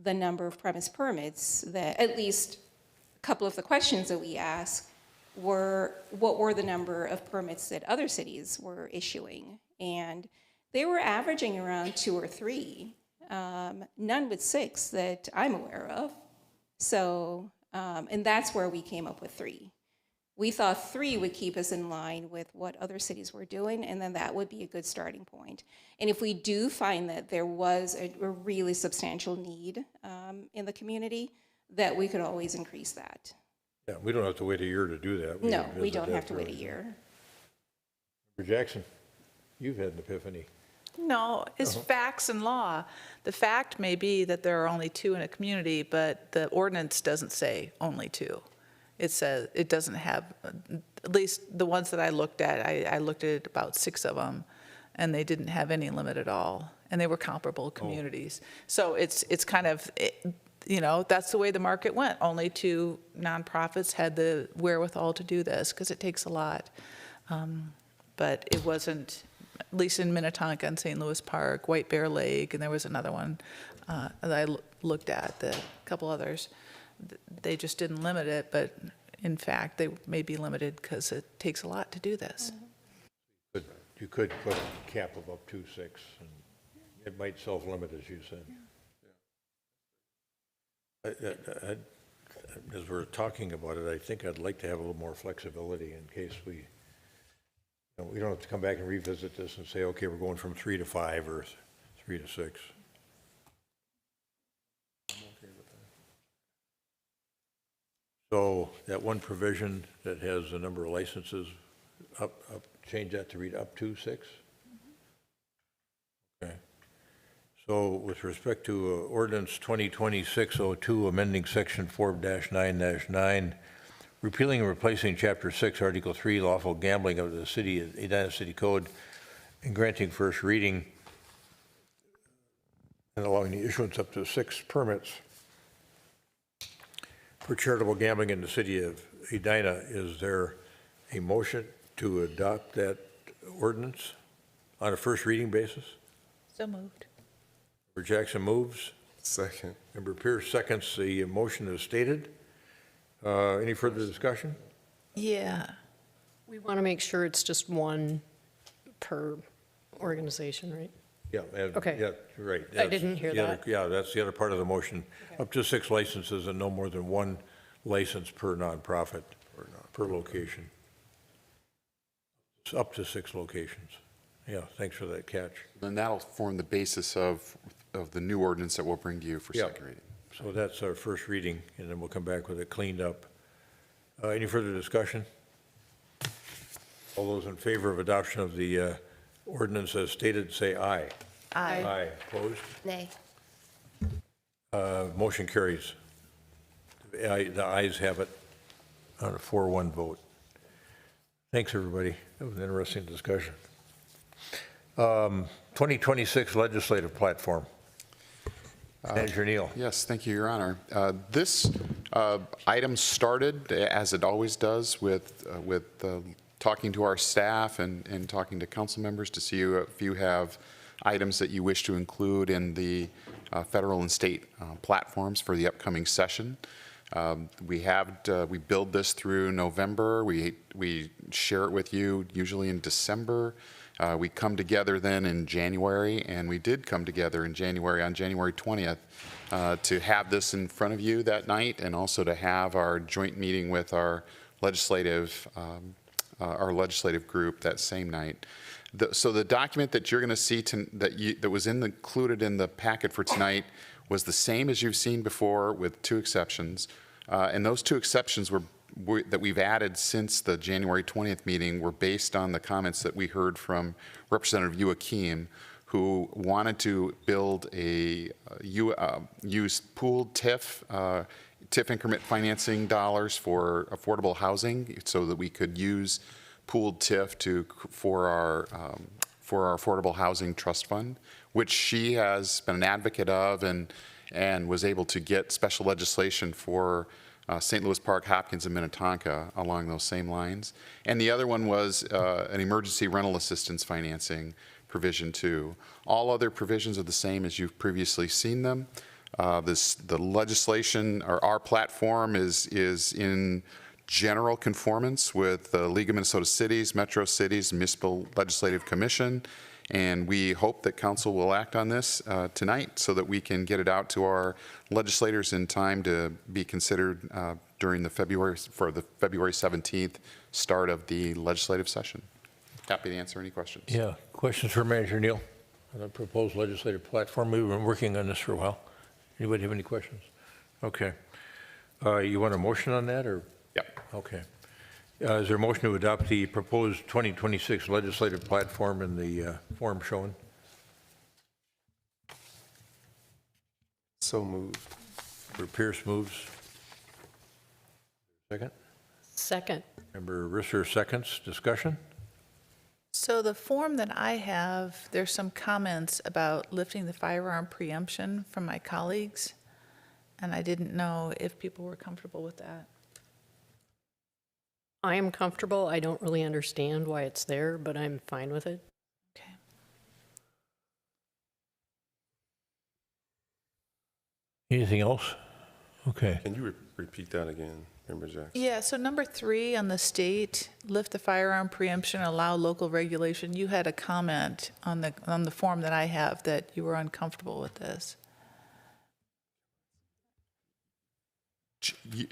the number of premise permits that, at least a couple of the questions that we asked were, what were the number of permits that other cities were issuing? And they were averaging around 2 or 3, none but 6 that I'm aware of. So, and that's where we came up with 3. We thought 3 would keep us in line with what other cities were doing, and then that would be a good starting point. And if we do find that there was a really substantial need in the community, that we could always increase that. Yeah, we don't have to wait a year to do that. No, we don't have to wait a year. Member Jackson, you've had an epiphany. No, it's facts and law. The fact may be that there are only 2 in a community, but the ordinance doesn't say only 2. It says, it doesn't have, at least the ones that I looked at, I looked at about 6 of them, and they didn't have any limit at all, and they were comparable communities. So it's kind of, you know, that's the way the market went. Only 2 nonprofits had the wherewithal to do this, because it takes a lot. But it wasn't, at least in Minnetonka and St. Louis Park, White Bear Lake, and there was another one that I looked at, a couple others. They just didn't limit it, but in fact, they may be limited because it takes a lot to do this. But you could put a cap of up to 6, and it might self-limit, as you said. As we're talking about it, I think I'd like to have a little more flexibility in case we don't have to come back and revisit this and say, okay, we're going from 3 to 5 or 3 to 6. So that one provision that has the number of licenses, change that to read up to 6? Okay. So with respect to ordinance 2020-602, amending section 4-9-9, repealing and replacing chapter 6, article 3, lawful gambling of the Edina City Code, and granting first reading and allowing the issuance up to 6 permits for charitable gambling in the city of Edina. Is there a motion to adopt that ordinance on a first reading basis? So moved. Member Jackson moves. Second. Member Pierce seconds. The motion is stated. Any further discussion? Yeah. We want to make sure it's just 1 per organization, right? Yeah. Okay. Yeah, right. I didn't hear that. Yeah, that's the other part of the motion. Up to 6 licenses and no more than 1 license per nonprofit or per location. It's up to 6 locations. Yeah, thanks for that catch. Then that'll form the basis of the new ordinance that we'll bring to you for second reading. So that's our first reading, and then we'll come back with it cleaned up. Any further discussion? All those in favor of adoption of the ordinance as stated, say aye. Aye. Aye. Opposed? Nay. Motion carries. The ayes have it on a 4-1 vote. Thanks, everybody. That was an interesting discussion. 2026 legislative platform. Manager Neal. Yes, thank you, Your Honor. This item started, as it always does, with talking to our staff and talking to council members to see if you have items that you wish to include in the federal and state platforms for the upcoming session. We build this through November. We share it with you usually in December. We come together then in January, and we did come together in January, on January 20th, to have this in front of you that night, and also to have our joint meeting with our legislative group that same night. So the document that you're going to see that was included in the packet for tonight was the same as you've seen before, with 2 exceptions. And those 2 exceptions that we've added since the January 20th meeting were based on the comments that we heard from Representative Joachim, who wanted to build use pooled TIF increment financing dollars for affordable housing, so that we could use pooled TIF for our affordable housing trust fund, which she has been an advocate of and was able to get special legislation for St. Louis Park, Hopkins, and Minnetonka along those same lines. And the other one was an emergency rental assistance financing provision too. All other provisions are the same as you've previously seen them. The legislation, or our platform, is in general conformance with the League of Minnesota Cities, Metro Cities, Municipal Legislative Commission, and we hope that council will act on this tonight so that we can get it out to our legislators in time to be considered during the February 17th start of the legislative session. Happy to answer any questions. Yeah, questions for Manager Neal on the proposed legislative platform? We've been working on this for a while. Anybody have any questions? Okay. You want a motion on that, or? Yep. Okay. Is there a motion to adopt the proposed 2026 legislative platform in the form shown? So moved. Member Pierce moves. Second. Second. Member Risser seconds. Discussion? So the form that I have, there's some comments about lifting the firearm preemption from my colleagues, and I didn't know if people were comfortable with that. I am comfortable. I don't really understand why it's there, but I'm fine with it. Okay. Anything else? Okay. Can you repeat that again, Member Jackson? Yeah, so number 3 on the state, lift the firearm preemption, allow local regulation. You had a comment on the form that I have that you were uncomfortable with this.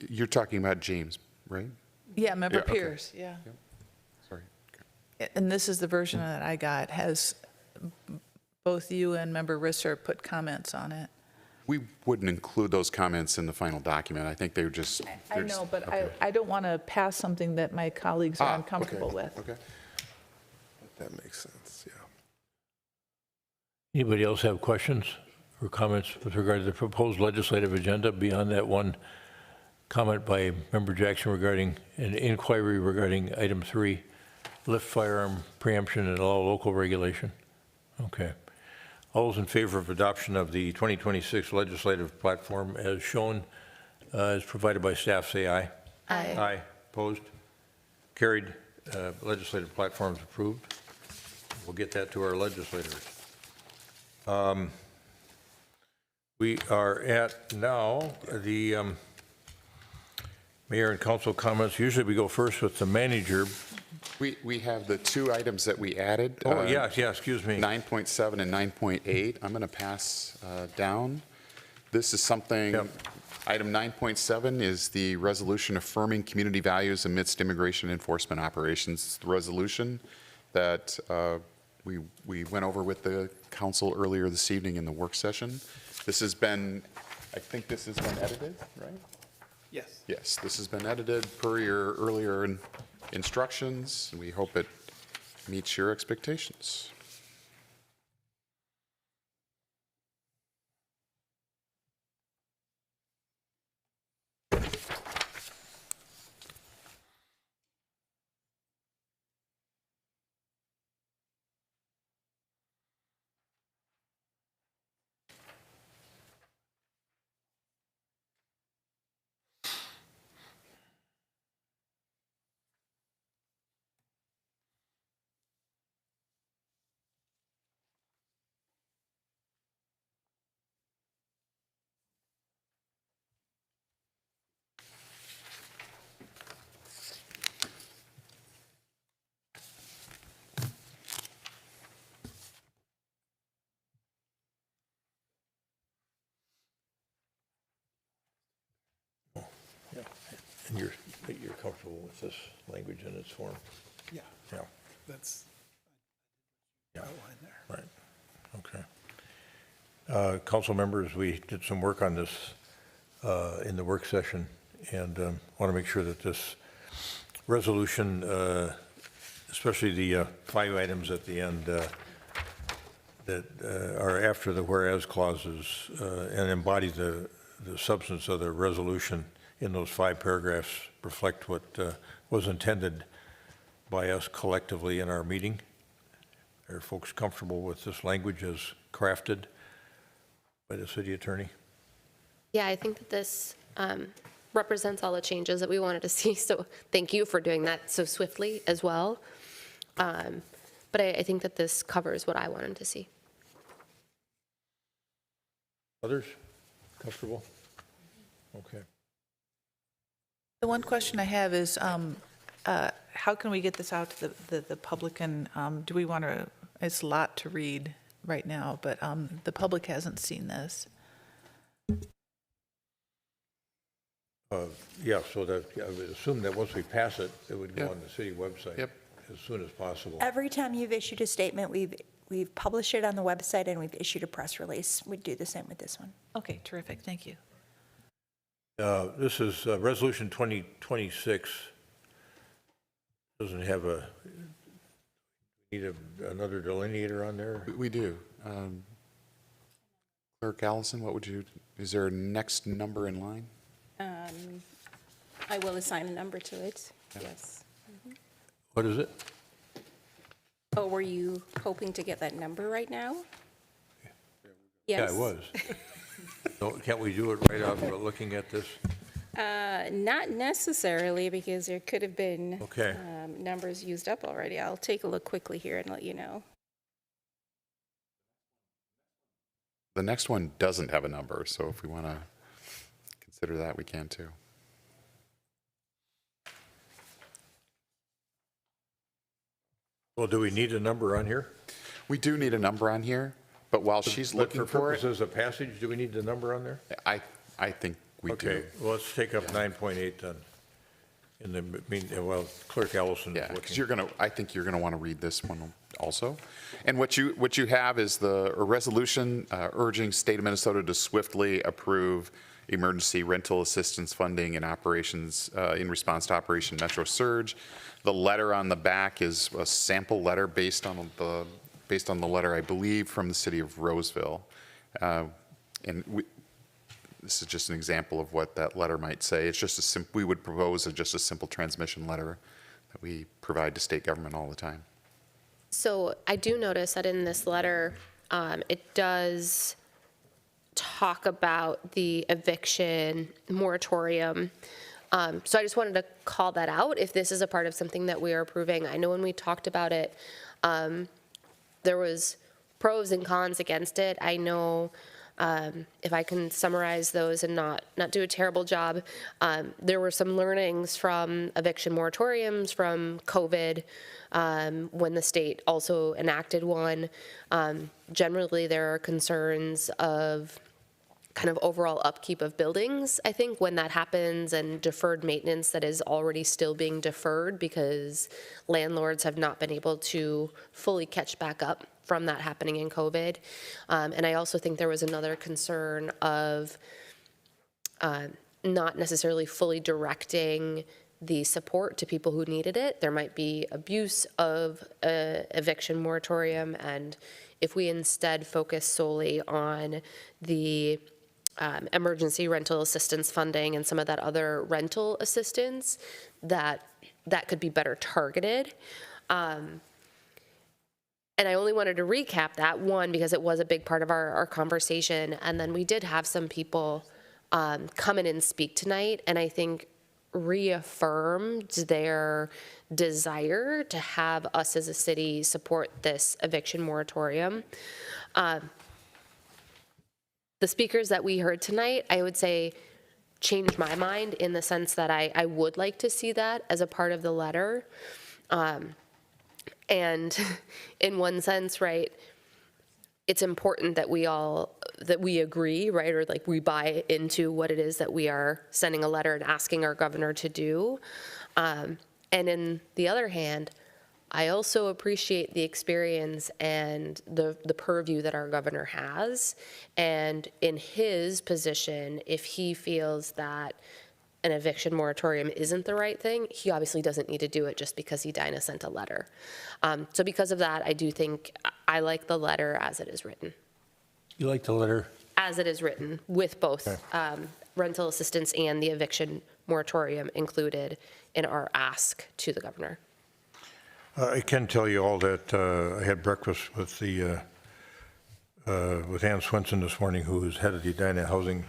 You're talking about James, right? Yeah, Member Yeah, okay. Pierce, yeah. Yep. Sorry. And this is the version that I got, has both you and Member Risser put comments on it. We wouldn't include those comments in the final document. I think they're just. I they're know, just- but okay. I don't want to pass something that my colleagues are uncomfortable okay. with. Okay. That makes sense, yeah. Anybody else have questions or comments with regard to the proposed legislative agenda beyond that one comment by Member Jackson regarding an inquiry regarding item 3, lift firearm preemption and allow local regulation? Okay. All those in favor of adoption of the 2026 legislative platform as shown, as provided by staff, say aye. Aye. Aye. Opposed? Carried. Legislative platform is approved. We'll get that to our legislators. We are at now the mayor and council comments. Usually we go first with the manager. We have the 2 items that we added. Oh, yeah, excuse me. 9.7 and 9.8. I'm going to pass down. This is something, item 9.7 is the resolution affirming community values amidst immigration enforcement operations. It's the resolution that we went over with the council earlier this evening in the work session. This has been, I think this has been edited, right? Yes. Yes, this has been edited per your earlier instructions, and we hope it meets your expectations. And you're comfortable with this language in its form? Yeah. Yeah. That's outlined there. Right. Okay. Council members, we did some work on this in the work session, and want to make sure that this resolution, especially the 5 items at the end that are after the whereas clauses and embody the substance of the resolution in those 5 paragraphs, reflect what was intended by us collectively in our meeting. Are folks comfortable with this language as crafted by the city attorney? Yeah, I think that this represents all the changes that we wanted to see. So thank you for doing that so swiftly as well. But I think that this covers what I wanted to see. Others? Comfortable? Okay. The one question I have is, how can we get this out to the public, and do we want to, it's a lot to read right now, but the public hasn't seen this. Yeah, so that, I would assume that once we pass it, it would go on the city website as soon as possible. Every time you've issued a statement, we've published it on the website and we've issued a press release. We'd do the same with this one. Okay, terrific, thank you. This is Resolution 2026. Doesn't have need another delineator on there? We do. Clerk Allison, is there a next number in line? I will assign a number to it, yes. What is it? Oh, were you hoping to get that number right now? Yeah, Yes. I was. So can't we do it right off of looking at this? Not necessarily, because there could have been Okay. numbers used up already. I'll take a look quickly here and let you know. The next one doesn't have a number, so if we want to consider that, we can too. Well, do we need a number on here? We do need a number on here, but while she's looking for it, purposes of passage, do we need the number on there? I think we do. Okay, well, let's take up 9.8 then. In the, well, Clerk Allison is Yeah, because looking. I think you're gonna want to read this one also. And what you have is a resolution urging state of Minnesota to swiftly approve emergency rental assistance funding and operations in response to Operation Metro Surge. The letter on the back is a sample letter based on the letter, I believe, from the city of Roseville. This is just an example of what that letter might say. It's just we would propose just a simple transmission letter that we provide to state government all the time. So I do notice that in this letter, it does talk about the eviction moratorium. So I just wanted to call that out if this is a part of something that we are approving. I know when we talked about it, there was pros and cons against it. I know if I can summarize those and not do a terrible job, there were some learnings from eviction moratoriums from COVID when the state also enacted one. Generally, there are concerns of kind of overall upkeep of buildings, I think, when that happens, and deferred maintenance that is already still being deferred because landlords have not been able to fully catch back up from that happening in COVID. And I also think there was another concern of not necessarily fully directing the support to people who needed it. There might be abuse of eviction moratorium, and if we instead focus solely on the emergency rental assistance funding and some of that other rental assistance, that could be better targeted. And I only wanted to recap that, one, because it was a big part of our conversation, and then we did have some people come in and speak tonight, and I think reaffirmed their desire to have us as a city support this eviction moratorium. The speakers that we heard tonight, I would say, changed my mind in the sense that I would like to see that as a part of the letter. And in one sense, right, it's important that we agree, right, or like we buy into what it is that we are sending a letter and asking our governor to do. And in the other hand, I also appreciate the experience and the purview that our governor has. And in his position, if he feels that an eviction moratorium isn't the right thing, he obviously doesn't need to do it just because Edina sent a letter. So because of that, I do think I like the letter as it is written. You like the letter? As it is written, with both Okay. rental assistance and the eviction moratorium included in our ask to the governor. I can tell you all that I had breakfast with with Ann Swenson this morning, who is head of the Edina Housing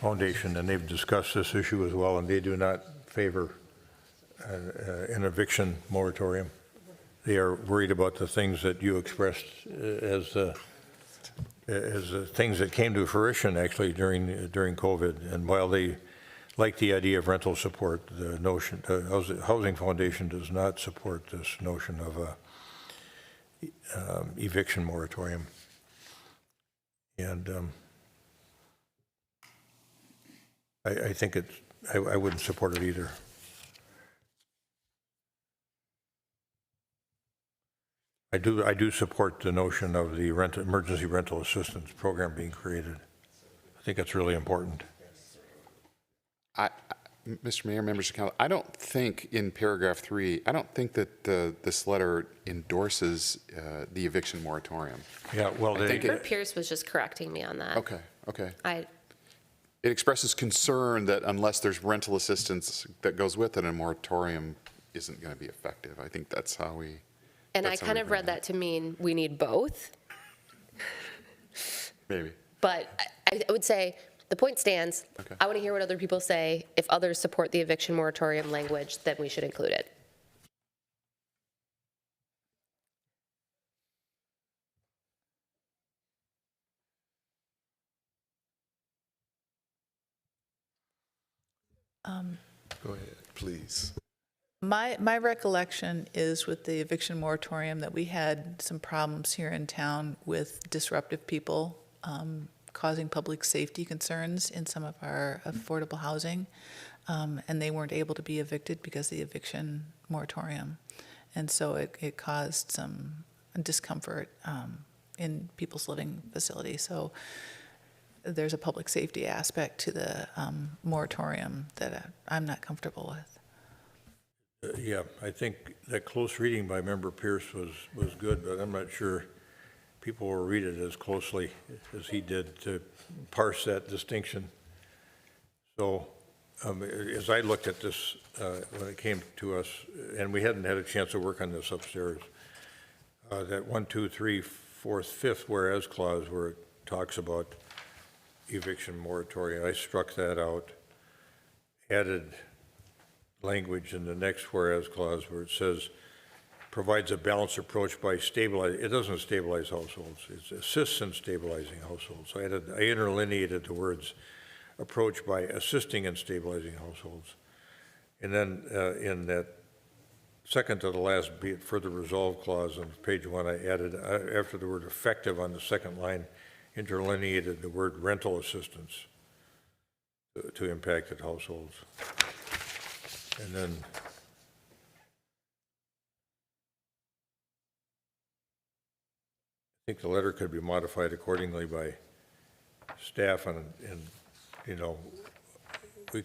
Foundation, and they've discussed this issue as well, and they do not favor an eviction moratorium. They are worried about the things that you expressed as things that came to fruition actually during COVID. And while they like the idea of rental support, the Housing Foundation does not support this notion of a eviction moratorium. And I think I wouldn't support it either. I do support the notion of the emergency rental assistance program being created. I think that's really important. Mr. Mayor, members of council, I don't think in paragraph 3, I don't think that this letter endorses the eviction moratorium. Yeah, well, I think Member Pierce was just correcting me on that. okay. I It expresses concern that unless there's rental assistance that goes with it, a moratorium isn't going to be effective. I think that's how we. And I that's how kind we of read that to mean we need both. Maybe. But I would say the point stands. Okay. I want to hear what other people say. If others support the eviction moratorium language, then we should include it. Go ahead, please. My recollection is with the eviction moratorium that we had some problems here in town with disruptive people causing public safety concerns in some of our affordable housing, and they weren't able to be evicted because of the eviction moratorium. And so it caused some discomfort in people's living facilities. So there's a public safety aspect to the moratorium that I'm not comfortable with. Yeah, I think that close reading by Member Pierce was good, but I'm not sure people will read it as closely as he did to parse that distinction. So as I looked at this when it came to us, and we hadn't had a chance to work on this upstairs, that 1, 2, 3, 4th, 5th whereas clause where it talks about eviction moratorium, I struck that out, added language in the next whereas clause where it says provides a balanced approach by stabilizing. It doesn't stabilize households. It assists in stabilizing households. So I interlineated the words approach by assisting in stabilizing households. And then in that second to the last be it further resolved clause on page 1, I added after the word effective on the second line, interlineated the word rental assistance to impacted households. And then I think the letter could be modified accordingly by staff and you know, we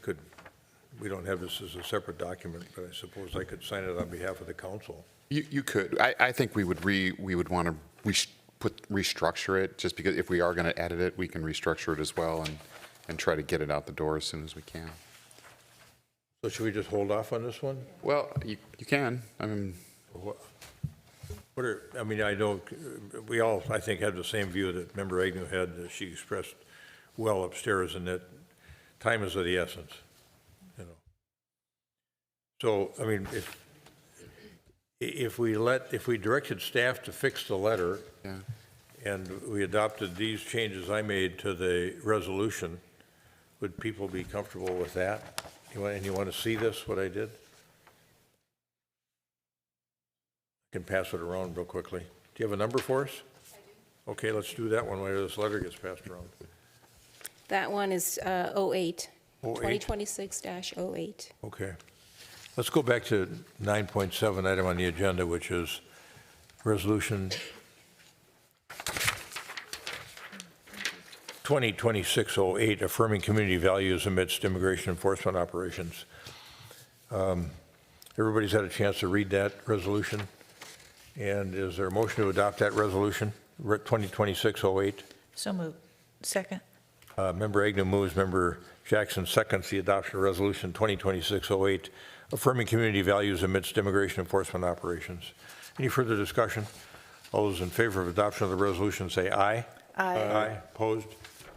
don't have this as a separate document, but I suppose I could sign it on behalf of the council. You could. I think we would want to restructure it, just because if we are going to edit it, we can restructure it as well and try to get it out the door as soon as we can. So should we just hold off on this one? Well, you can. I mean, I know we all, I think, have the same view that Member Agnew had, that she expressed well upstairs, and that time is of the essence, you know. So, I mean, if we directed staff to fix the letter, yeah, and we adopted these changes I made to the resolution, would people be comfortable with that? And you want to see this, what I did? I can pass it around real quickly. Do you have a number for us? I do. Okay, let's do that one while this letter gets passed around. That one is 08, 08? 2026-08. Okay. Let's go back to 9.7 item on the agenda, which is resolution 2026-08, affirming community values amidst immigration enforcement operations. Everybody's had a chance to read that resolution. And is there a motion to adopt that resolution, 2026-08? So moved. Second. Member Agnew moves, Member Jackson seconds the adoption of resolution 2026-08, affirming community values amidst immigration enforcement operations. Any further discussion? All those in favor of adoption of the resolution say aye. Aye. Aye. Opposed?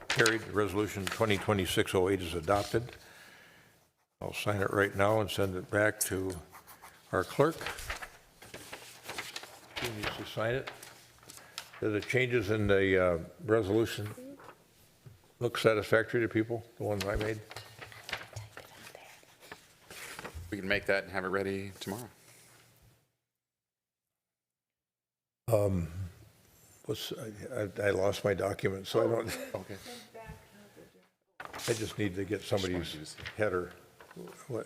Carried. Resolution 2026-08 is adopted. I'll sign it right now and send it back to our clerk. He needs to sign it. Do the changes in the resolution look satisfactory to people, the ones I made? we can make that and have it ready tomorrow. I lost my document, so I don't. Okay. I just need to get somebody's header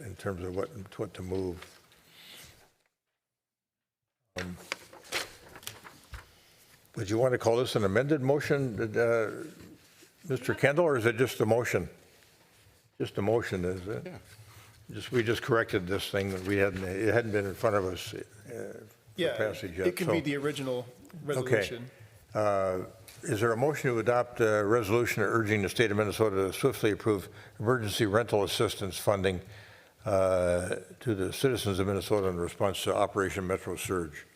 in terms of what to move. Would you want to call this an amended motion, Mr. Kendall, or is it just a motion? Just a motion, is it? Yeah. We just corrected this thing. It hadn't been in front of us for Yeah, passage yet. it can be the original resolution. Okay. Is there a motion to adopt a resolution urging the state of Minnesota to swiftly approve emergency rental assistance funding to the citizens of Minnesota in response to Operation Metro Surge?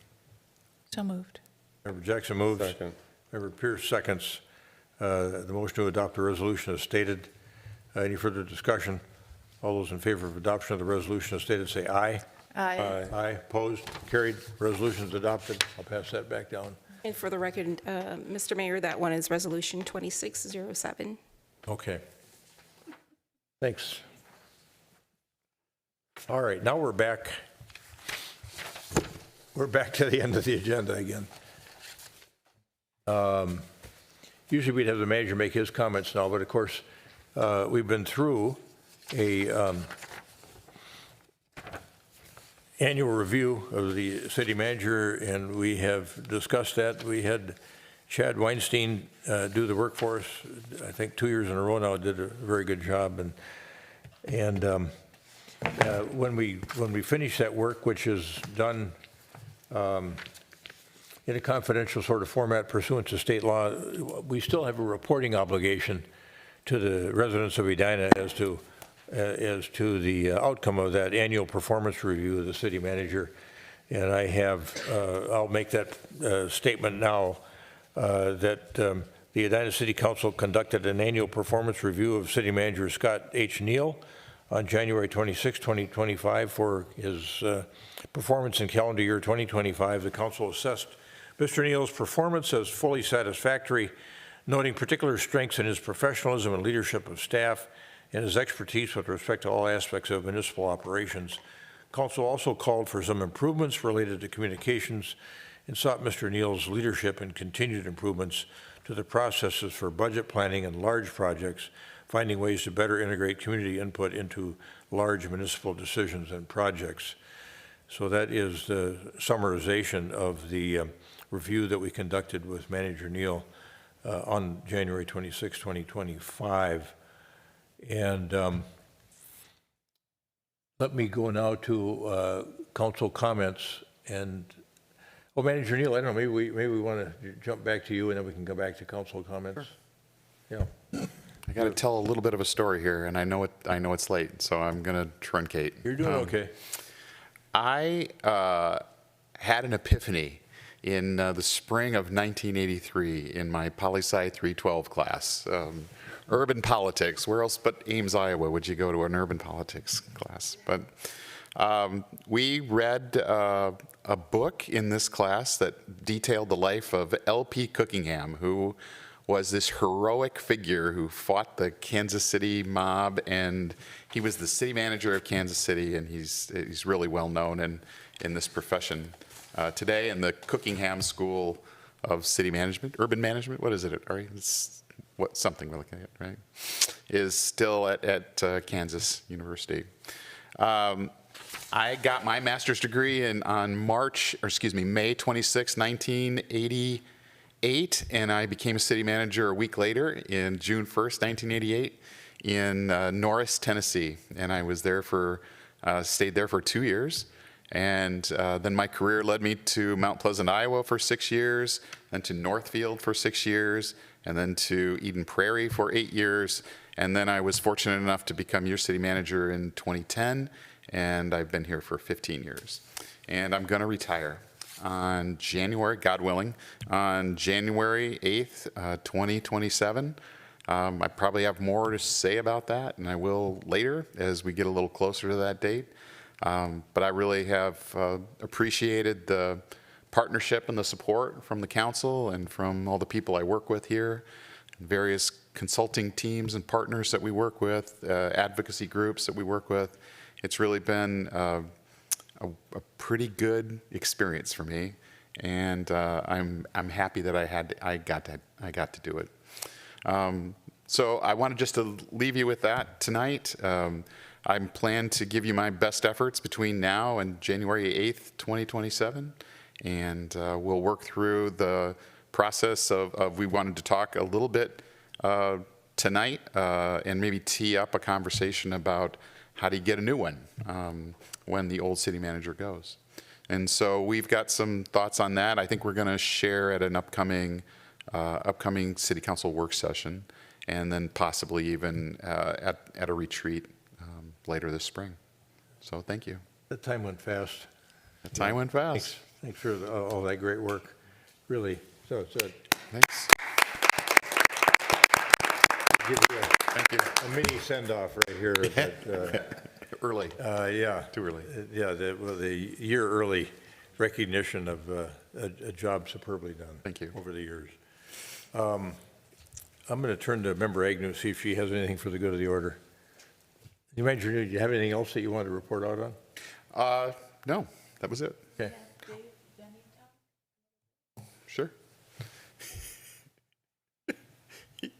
So moved. Member Jackson moves. Second. Member Pierce seconds. The motion to adopt the resolution is stated. Any further discussion? All those in favor of adoption of the resolution as stated say aye. Aye. Aye. Opposed? Carried. Resolution is adopted. I'll pass that back down. And for the record, Mr. Mayor, that one is Resolution 2607. Okay. Thanks. All right, now we're back. We're back to the end of the agenda again. Usually we'd have the manager make his comments now, but of course, we've been through a annual review of the city manager, and we have discussed that. We had Chad Weinstein do the work for us, I think 2 years in a row now, did a very good job. And when we finish that work, which is done in a confidential sort of format pursuant to state law, we still have a reporting obligation to the residents of Edina as to the outcome of that annual performance review of the city manager. And I have, I'll make that statement now, that the Edina City Council conducted an annual performance review of City Manager Scott H. Neal on January 26, 2025 for his performance in calendar year 2025. The council assessed Mr. Neal's performance as fully satisfactory, noting particular strengths in his professionalism and leadership of staff and his expertise with respect to all aspects of municipal operations. Council also called for some improvements related to communications and sought Mr. Neal's leadership and continued improvements to the processes for budget planning and large projects, finding ways to better integrate community input into large municipal decisions and projects. So that is the summarization of the review that we conducted with Manager Neal on January 26, 2025. And let me go now to council comments. And, well, Manager Neal, I don't know, maybe we want to jump back to you and then we can come back to council comments. Sure. Yeah. I got to tell a little bit of a story here, and I know it's late, so I'm going to truncate. You're doing okay. I had an epiphany in the spring of 1983 in my poli-sci 312 class. Urban politics. Where else but Ames, Iowa would you go to an urban politics class? But we read a book in this class that detailed the life of L.P. Cookingham, who was this heroic figure who fought the Kansas City mob, and he was the city manager of Kansas City, and he's really well known in this profession today. In the Cookingham School of City Management, Urban Management, what is it? It's something we're looking at, right? Is still at Kansas University. I got my master's degree on May 26, 1988, and I became a city manager a week later in June 1st, 1988 in Norris, Tennessee. And I was there stayed there for 2 years. And then my career led me to Mount Pleasant, Iowa for 6 years, then to Northfield for 6 years, and then to Eden Prairie for 8 years. And then I was fortunate enough to become your city manager in 2010, and I've been here for 15 years. And I'm going to retire on January, God willing, on January 8th, 2027. I probably have more to say about that, and I will later as we get a little closer to that date. But I really have appreciated the partnership and the support from the council and from all the people I work with here, various consulting teams and partners that we work with, advocacy groups that we work with. It's really been a pretty good experience for me, and I'm happy that I got to do it. So I wanted just to leave you with that tonight. I plan to give you my best efforts between now and January 8th, 2027, and we'll work through the process of we wanted to talk a little bit tonight and maybe tee up a conversation about how do you get a new one when the old city manager goes? And so we've got some thoughts on that. I think we're going to share at an upcoming city council work session, and then possibly even at a retreat later this spring. So thank you. The time went fast. The time went fast. Thanks for all that great work. Really. So thanks. Give you a mini send-off right here. Early. Yeah. Too early. Yeah, the year early recognition of a job superbly done. Thank you. Over the years. I'm going to turn to Member Agnew, see if she has anything for the good of the order. You mentioned, do you have anything else that you wanted to report out on? No, that was it. Okay. Sure.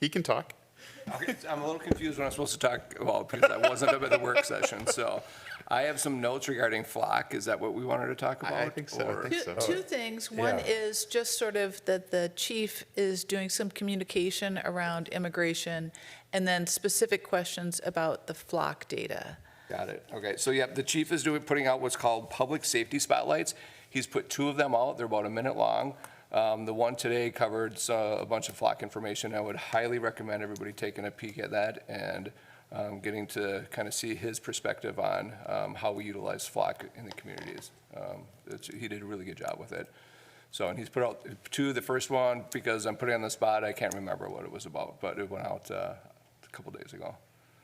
He can talk. Okay, I'm a little confused what I'm supposed to talk about because I wasn't up at the work session. So I have some notes regarding flock. Is that what we wanted to talk about? I think so. Two things. One is just sort of that the chief is doing some communication around immigration, and then specific questions about the flock data. Got it. Okay. So yeah, the chief is putting out what's called public safety spotlights. He's put 2 of them out. They're about a minute long. The one today covered a bunch of flock information. I would highly recommend everybody taking a peek at that and getting to kind of see his perspective on how we utilize flock in the communities. He did a really good job with it. So, and he's put out 2. The first one, because I'm putting on the spot, I can't remember what it was about, but it went out a couple days ago.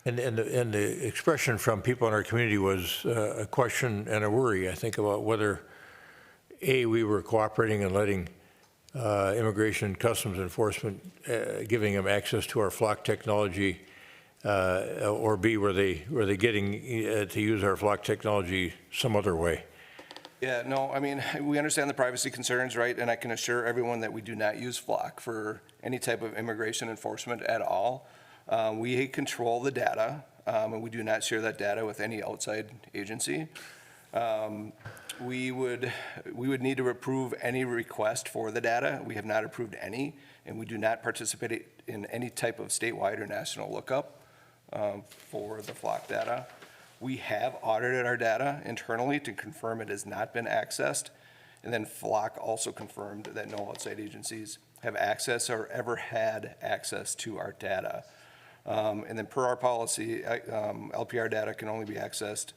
And the expression from people in our community was a question and a worry, I think, about whether, A, we were cooperating and letting Immigration and Customs Enforcement giving them access to our flock technology, or B, were they getting to use our flock technology some other way? Yeah, no, I mean, we understand the privacy concerns, right? And I can assure everyone that we do not use flock for any type of immigration enforcement at all. We control the data, and we do not share that data with any outside agency. We would need to approve any request for the data. We have not approved any, and we do not participate in any type of statewide or national lookup for the flock data. We have audited our data internally to confirm it has not been accessed, and then flock also confirmed that no outside agencies have access or ever had access to our data. And then per our policy, LPR data can only be accessed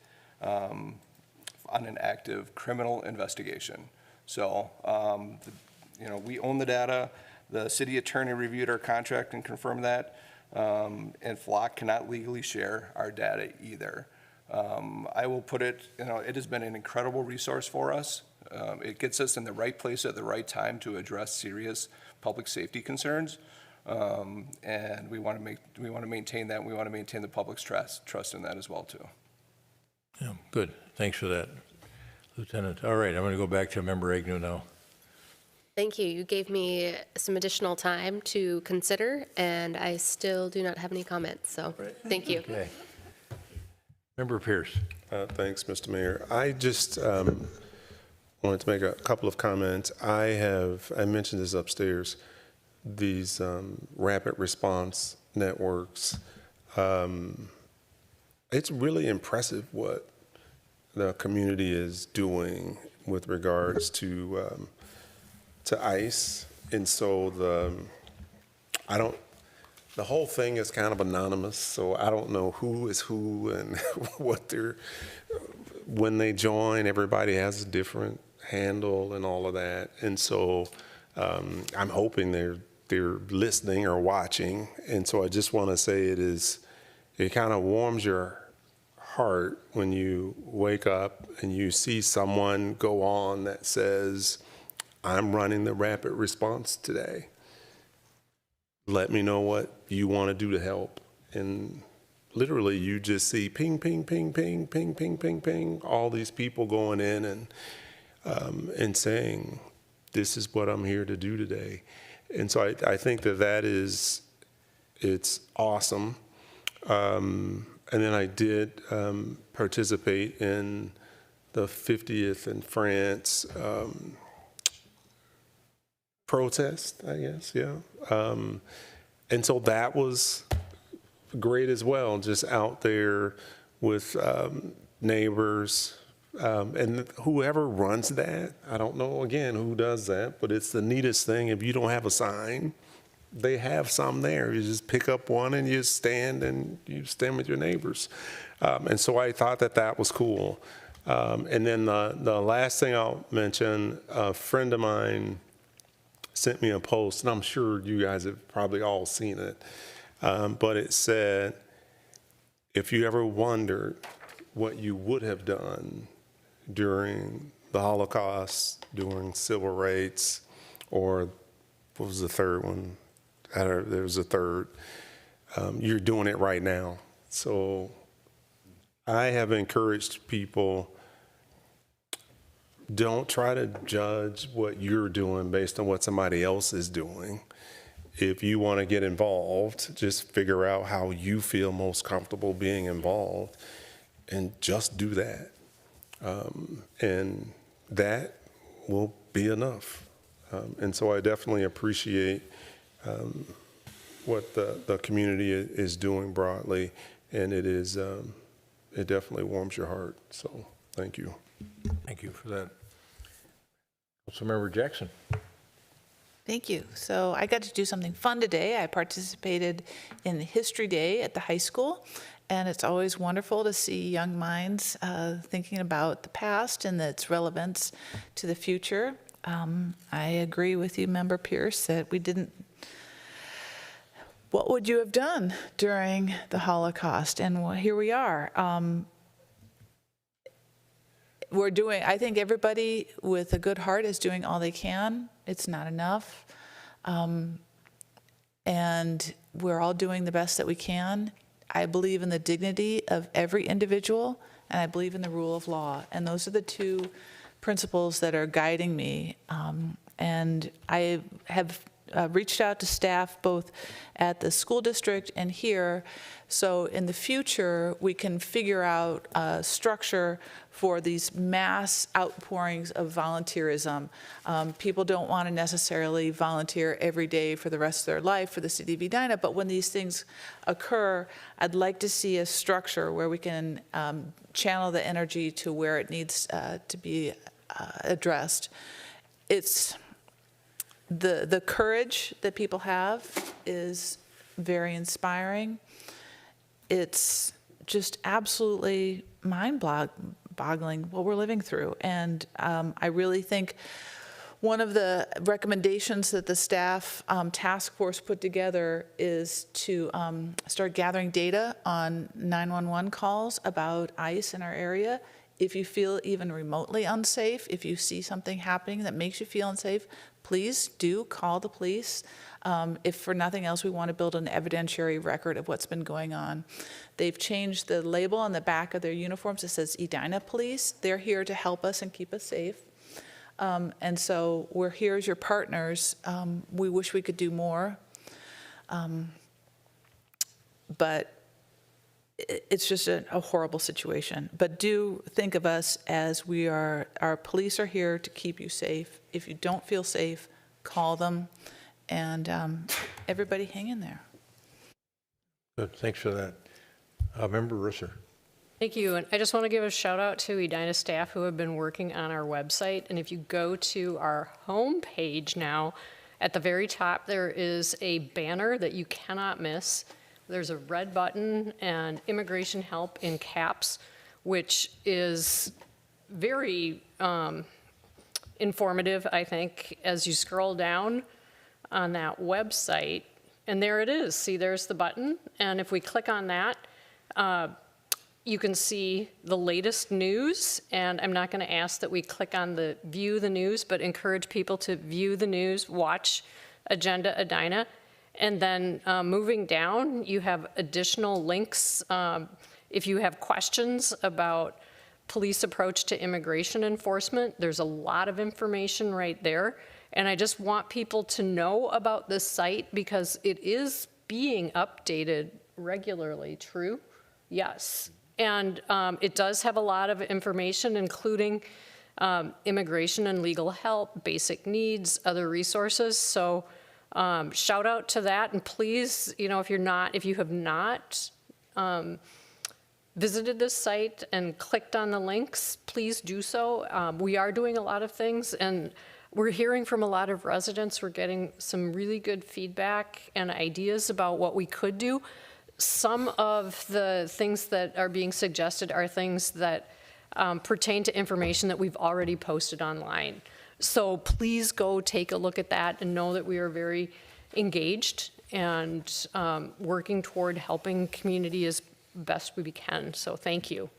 on an active criminal investigation. So, we own the data. The city attorney reviewed our contract and confirmed that. And flock cannot legally share our data either. I will put it, it has been an incredible resource for us. It gets us in the right place at the right time to address serious public safety concerns. And we want to maintain that. And we want to maintain the public's trust in that as well too. Yeah, good. Thanks for that, Lieutenant. All right, I'm going to go back to Member Agnew now. Thank you. You gave me some additional time to consider, and I still do not have any comments. So thank you. Okay. Member Pierce. Thanks, Mr. Mayor. I just wanted to make a couple of comments. I mentioned this upstairs, these rapid response networks. It's really impressive what the community is doing with regards to ICE. And so the whole thing is kind of anonymous, so I don't know who is who and what when they join, everybody has a different handle and all of that. And so I'm hoping they're listening or watching. And so I just want to say it kind of warms your heart when you wake up and you see someone go on that says, I'm running the rapid response today. Let me know what you want to do to help. And literally you just see ping, ping, ping, ping, ping, ping, ping, ping, all these people going in and saying, this is what I'm here to do today. And so I think it's awesome. And then I did participate in the 50th in France protest, I guess, yeah. And so that was great as well, just out there with neighbors, and whoever runs that, I don't know, again, who does that, but it's the neatest thing. If you don't have a sign, they have some there. You just pick up one and you stand with your neighbors. And so I thought that was cool. And then the last thing I'll mention, a friend of mine sent me a post, and I'm sure you guys have probably all seen it, but it said, if you ever wondered what you would have done during the Holocaust, during civil rights, or what was the third one? There was a third. You're doing it right now. So I have encouraged people, don't try to judge what you're doing based on what somebody else is doing. If you want to get involved, just figure out how you feel most comfortable being involved and just do that. And that will be enough. And so I definitely appreciate what the community is doing broadly, and it definitely warms your heart. So thank you. Thank you for that. Councilmember Jackson. Thank you. So I got to do something fun today. I participated in the History Day at the high school, and it's always wonderful to see young minds thinking about the past and its relevance to the future. I agree with you, Member Pierce, that we didn't. What would you have done during the Holocaust? And here we are. I think everybody with a good heart is doing all they can. It's not enough. And we're all doing the best that we can. I believe in the dignity of every individual, and I believe in the rule of law. And those are the two principles that are guiding me. And I have reached out to staff both at the school district and here, so in the future we can figure out a structure for these mass outpourings of volunteerism. People don't want to necessarily volunteer every day for the rest of their life for the city of Edina, but when these things occur, I'd like to see a structure where we can channel the energy to where it needs to be addressed. It's the courage that people have is very inspiring. It's just absolutely mind-boggling what we're living through. And I really think one of the recommendations that the staff task force put together is to start gathering data on 911 calls about ICE in our area. If you feel even remotely unsafe, if you see something happening that makes you feel unsafe, please do call the police. If for nothing else, we want to build an evidentiary record of what's been going on. They've changed the label on the back of their uniforms. It says Edina Police. They're here to help us and keep us safe. And so we're here as your partners. We wish we could do more. But it's just a horrible situation. But do think of us as our police are here to keep you safe. If you don't feel safe, call them, and everybody hang in there. Good, thanks for that. Member Risser. Thank you, and I just want to give a shout out to Edina staff who have been working on our website, and if you go to our home page now, at the very top there is a banner that you cannot miss. There's a red button and immigration help in caps, which is very informative, I think, as you scroll down on that website. And there it is. See, there's the button. And if we click on that, you can see the latest news. And I'm not going to ask that we click on the view the news, but encourage people to view the news, watch Agenda Edina. And then moving down, you have additional links. If you have questions about police approach to immigration enforcement, there's a lot of information right there. And I just want people to know about this site because it is being updated regularly, true? Yes. And it does have a lot of information, including immigration and legal help, basic needs, other resources. So shout out to that, and please, if you have not visited this site and clicked on the links, please do so. We are doing a lot of things, and we're hearing from a lot of residents. We're getting some really good feedback and ideas about what we could do. Some of the things that are being suggested are things that pertain to information that we've already posted online. So please go take a look at that and know that we are very engaged and working toward helping community as best we can. So thank you.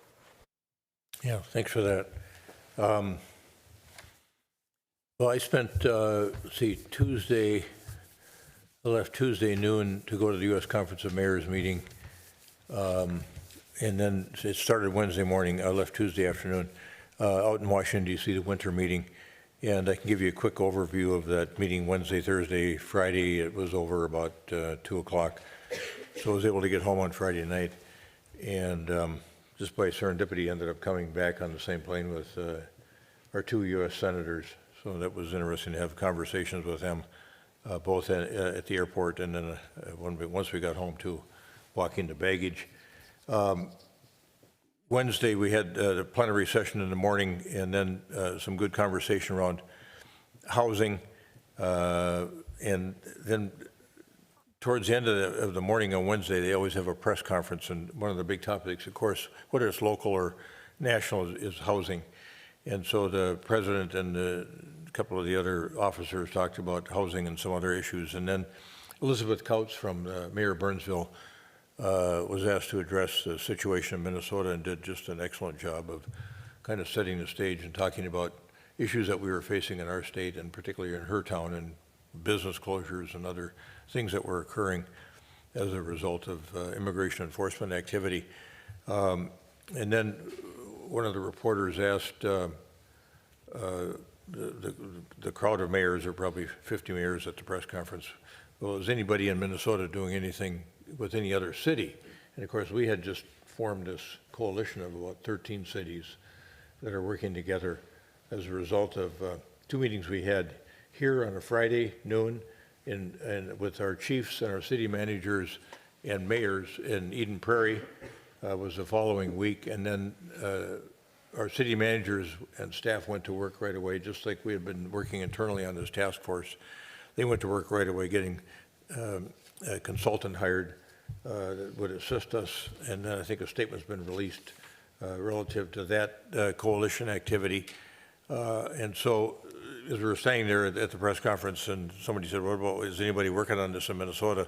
Yeah, thanks for that. Well, I spent, I left Tuesday noon to go to the U.S. Conference of Mayors meeting. And then it started Wednesday morning. I left Tuesday afternoon out in Washington, D.C., the winter meeting. And I can give you a quick overview of that meeting Wednesday, Thursday, Friday. It was over about 2 o'clock. So I was able to get home on Friday night. And just by serendipity, ended up coming back on the same plane with our 2 U.S. senators. So that was interesting to have conversations with them, both at the airport and then once we got home too, walking the baggage. Wednesday, we had the plenary session in the morning and then some good conversation around housing. And then towards the end of the morning on Wednesday, they always have a press conference. And one of the big topics, of course, whether it's local or national, is housing. And so the president and a couple of the other officers talked about housing and some other issues. And then Elizabeth Couts from Mayor Burnsville was asked to address the situation in Minnesota and did just an excellent job of kind of setting the stage and talking about issues that we were facing in our state and particularly in her town, and business closures and other things that were occurring as a result of immigration enforcement activity. And then one of the reporters asked the crowd of mayors, or probably 50 mayors at the press conference, well, is anybody in Minnesota doing anything with any other city? And of course, we had just formed this coalition of about 13 cities that are working together as a result of 2 meetings we had here on a Friday noon and with our chiefs and our city managers and mayors in Eden Prairie was the following week. And then our city managers and staff went to work right away, just like we had been working internally on this task force. They went to work right away getting a consultant hired that would assist us. And then I think a statement's been released relative to that coalition activity. And so as we were standing there at the press conference and somebody said, what about, is anybody working on this in Minnesota?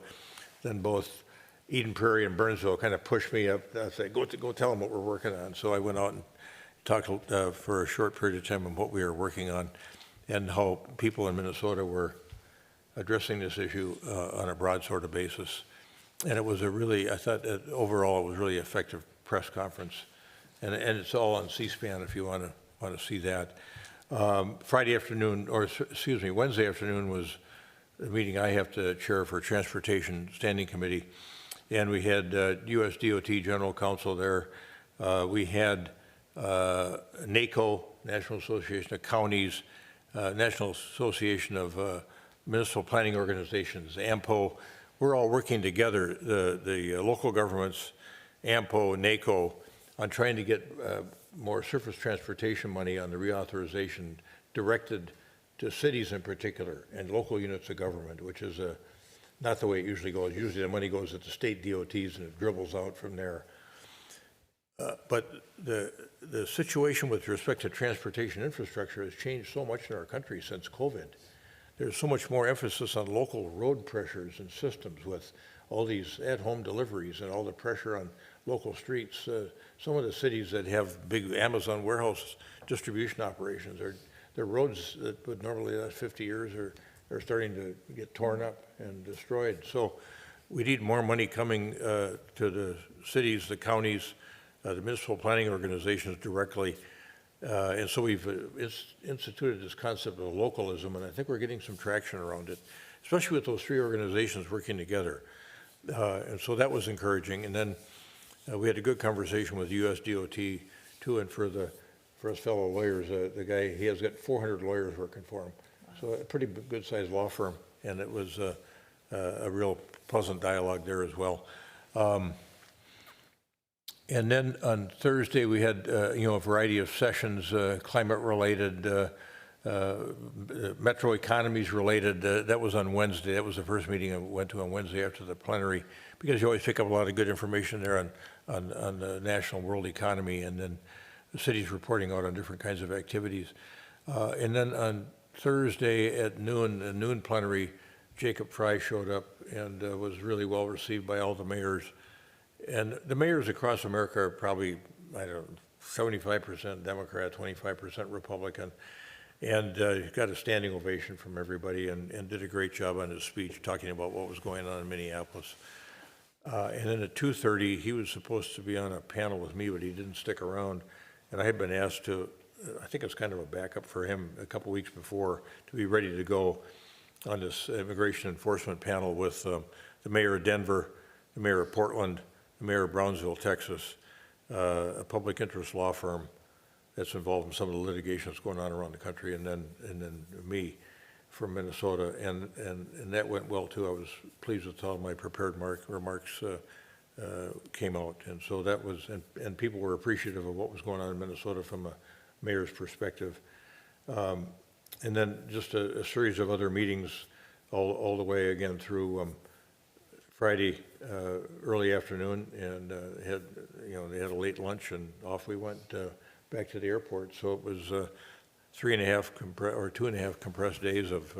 Then both Eden Prairie and Burnsville kind of pushed me up. I said, go tell them what we're working on. So I went out and talked for a short period of time on what we were working on and how people in Minnesota were addressing this issue on a broad sort of basis. And it was a really, I thought that overall it was really effective press conference. And it's all on C-SPAN if you want to see that. Friday afternoon, or excuse me, Wednesday afternoon was a meeting I have to chair for Transportation Standing Committee. And we had U.S. DOT General Counsel there. We had NACO, National Association of Counties, National Association of Municipal Planning Organizations, AMPO. We're all working together, the local governments, AMPO, NACO, on trying to get more surface transportation money on the reauthorization directed to cities in particular and local units of government, which is not the way it usually goes. Usually the money goes at the state DOTs and it dribbles out from there. But the situation with respect to transportation infrastructure has changed so much in our country since COVID. There's so much more emphasis on local road pressures and systems with all these at-home deliveries and all the pressure on local streets. Some of the cities that have big Amazon warehouse distribution operations, their roads that would normally last 50 years are starting to get torn up and destroyed. So we need more money coming to the cities, the counties, the municipal planning organizations directly. And so we've instituted this concept of localism, and I think we're getting some traction around it, especially with those 3 organizations working together. And so that was encouraging. And then we had a good conversation with US DOT too, and for us fellow lawyers, the guy, he has got 400 lawyers working for him. So a pretty good sized law firm, and it was a real pleasant dialogue there as well. And then on Thursday, we had, a variety of sessions, climate-related, metro economies related. That was on Wednesday. That was the first meeting I went to on Wednesday after the plenary, because you always pick up a lot of good information there on the national world economy, and then the city's reporting out on different kinds of activities. And then on Thursday at noon, the noon plenary, Jacob Fry showed up and was really well received by all the mayors. And the mayors across America are probably, 75% Democrat, 25% Republican, and got a standing ovation from everybody, and did a great job on his speech talking about what was going on in Minneapolis. And then at 2:30, he was supposed to be on a panel with me, but he didn't stick around. And I had been asked to, I think it's kind of a backup for him a couple weeks before, to be ready to go on this immigration enforcement panel with the mayor of Denver, the mayor of Portland, the mayor of Brownsville, Texas, a public interest law firm that's involved in some of the litigation that's going on around the country, and then me from Minnesota, and that went well too. I was pleased with how my prepared remarks came out, and so that was, and people were appreciative of what was going on in Minnesota from a mayor's perspective. And then just a series of other meetings all the way again through Friday early afternoon, and they had a late lunch, and off we went back to the airport. So it was 2.5 compressed days of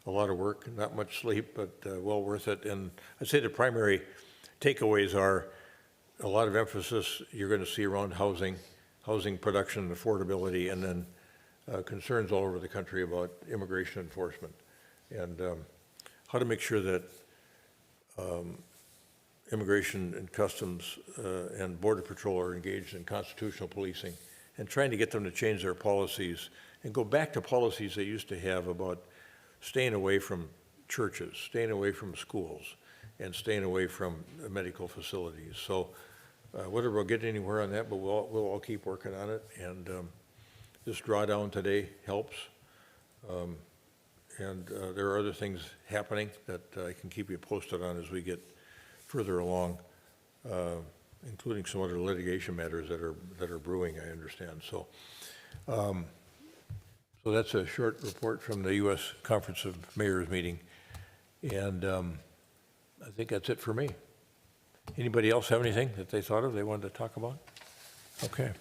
a lot of work, not much sleep, but well worth it. And I'd say the primary takeaways are a lot of emphasis you're going to see around housing production and affordability, and then concerns all over the country about immigration enforcement, and how to make sure that immigration and customs and border patrol are engaged in constitutional policing, and trying to get them to change their policies and go back to policies they used to have about staying away from churches, staying away from schools, and staying away from medical facilities. So whether we'll get anywhere on that, but we'll all keep working on it. And this drawdown today helps. And there are other things happening that I can keep you posted on as we get further along, including some other litigation matters that are brewing, I understand. So, so that's a short report from the U.S. Conference of Mayors meeting, and I think that's it for me. Anybody else have anything that they thought of they wanted to talk about? Okay.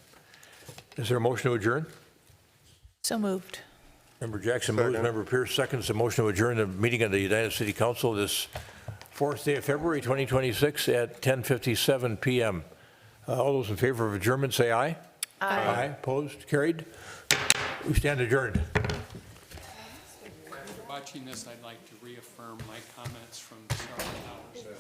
Is there a motion to adjourn? So moved. Member Jackson moves, Member Pierce seconds the motion to adjourn the meeting of the Edina City Council this 4th day of February 2026 at 10:57 p.m. All those in favor of adjournment say aye. Aye. Aye. Opposed? Carried. We stand adjourned. Watching this, I'd like to reaffirm my comments from several hours ago.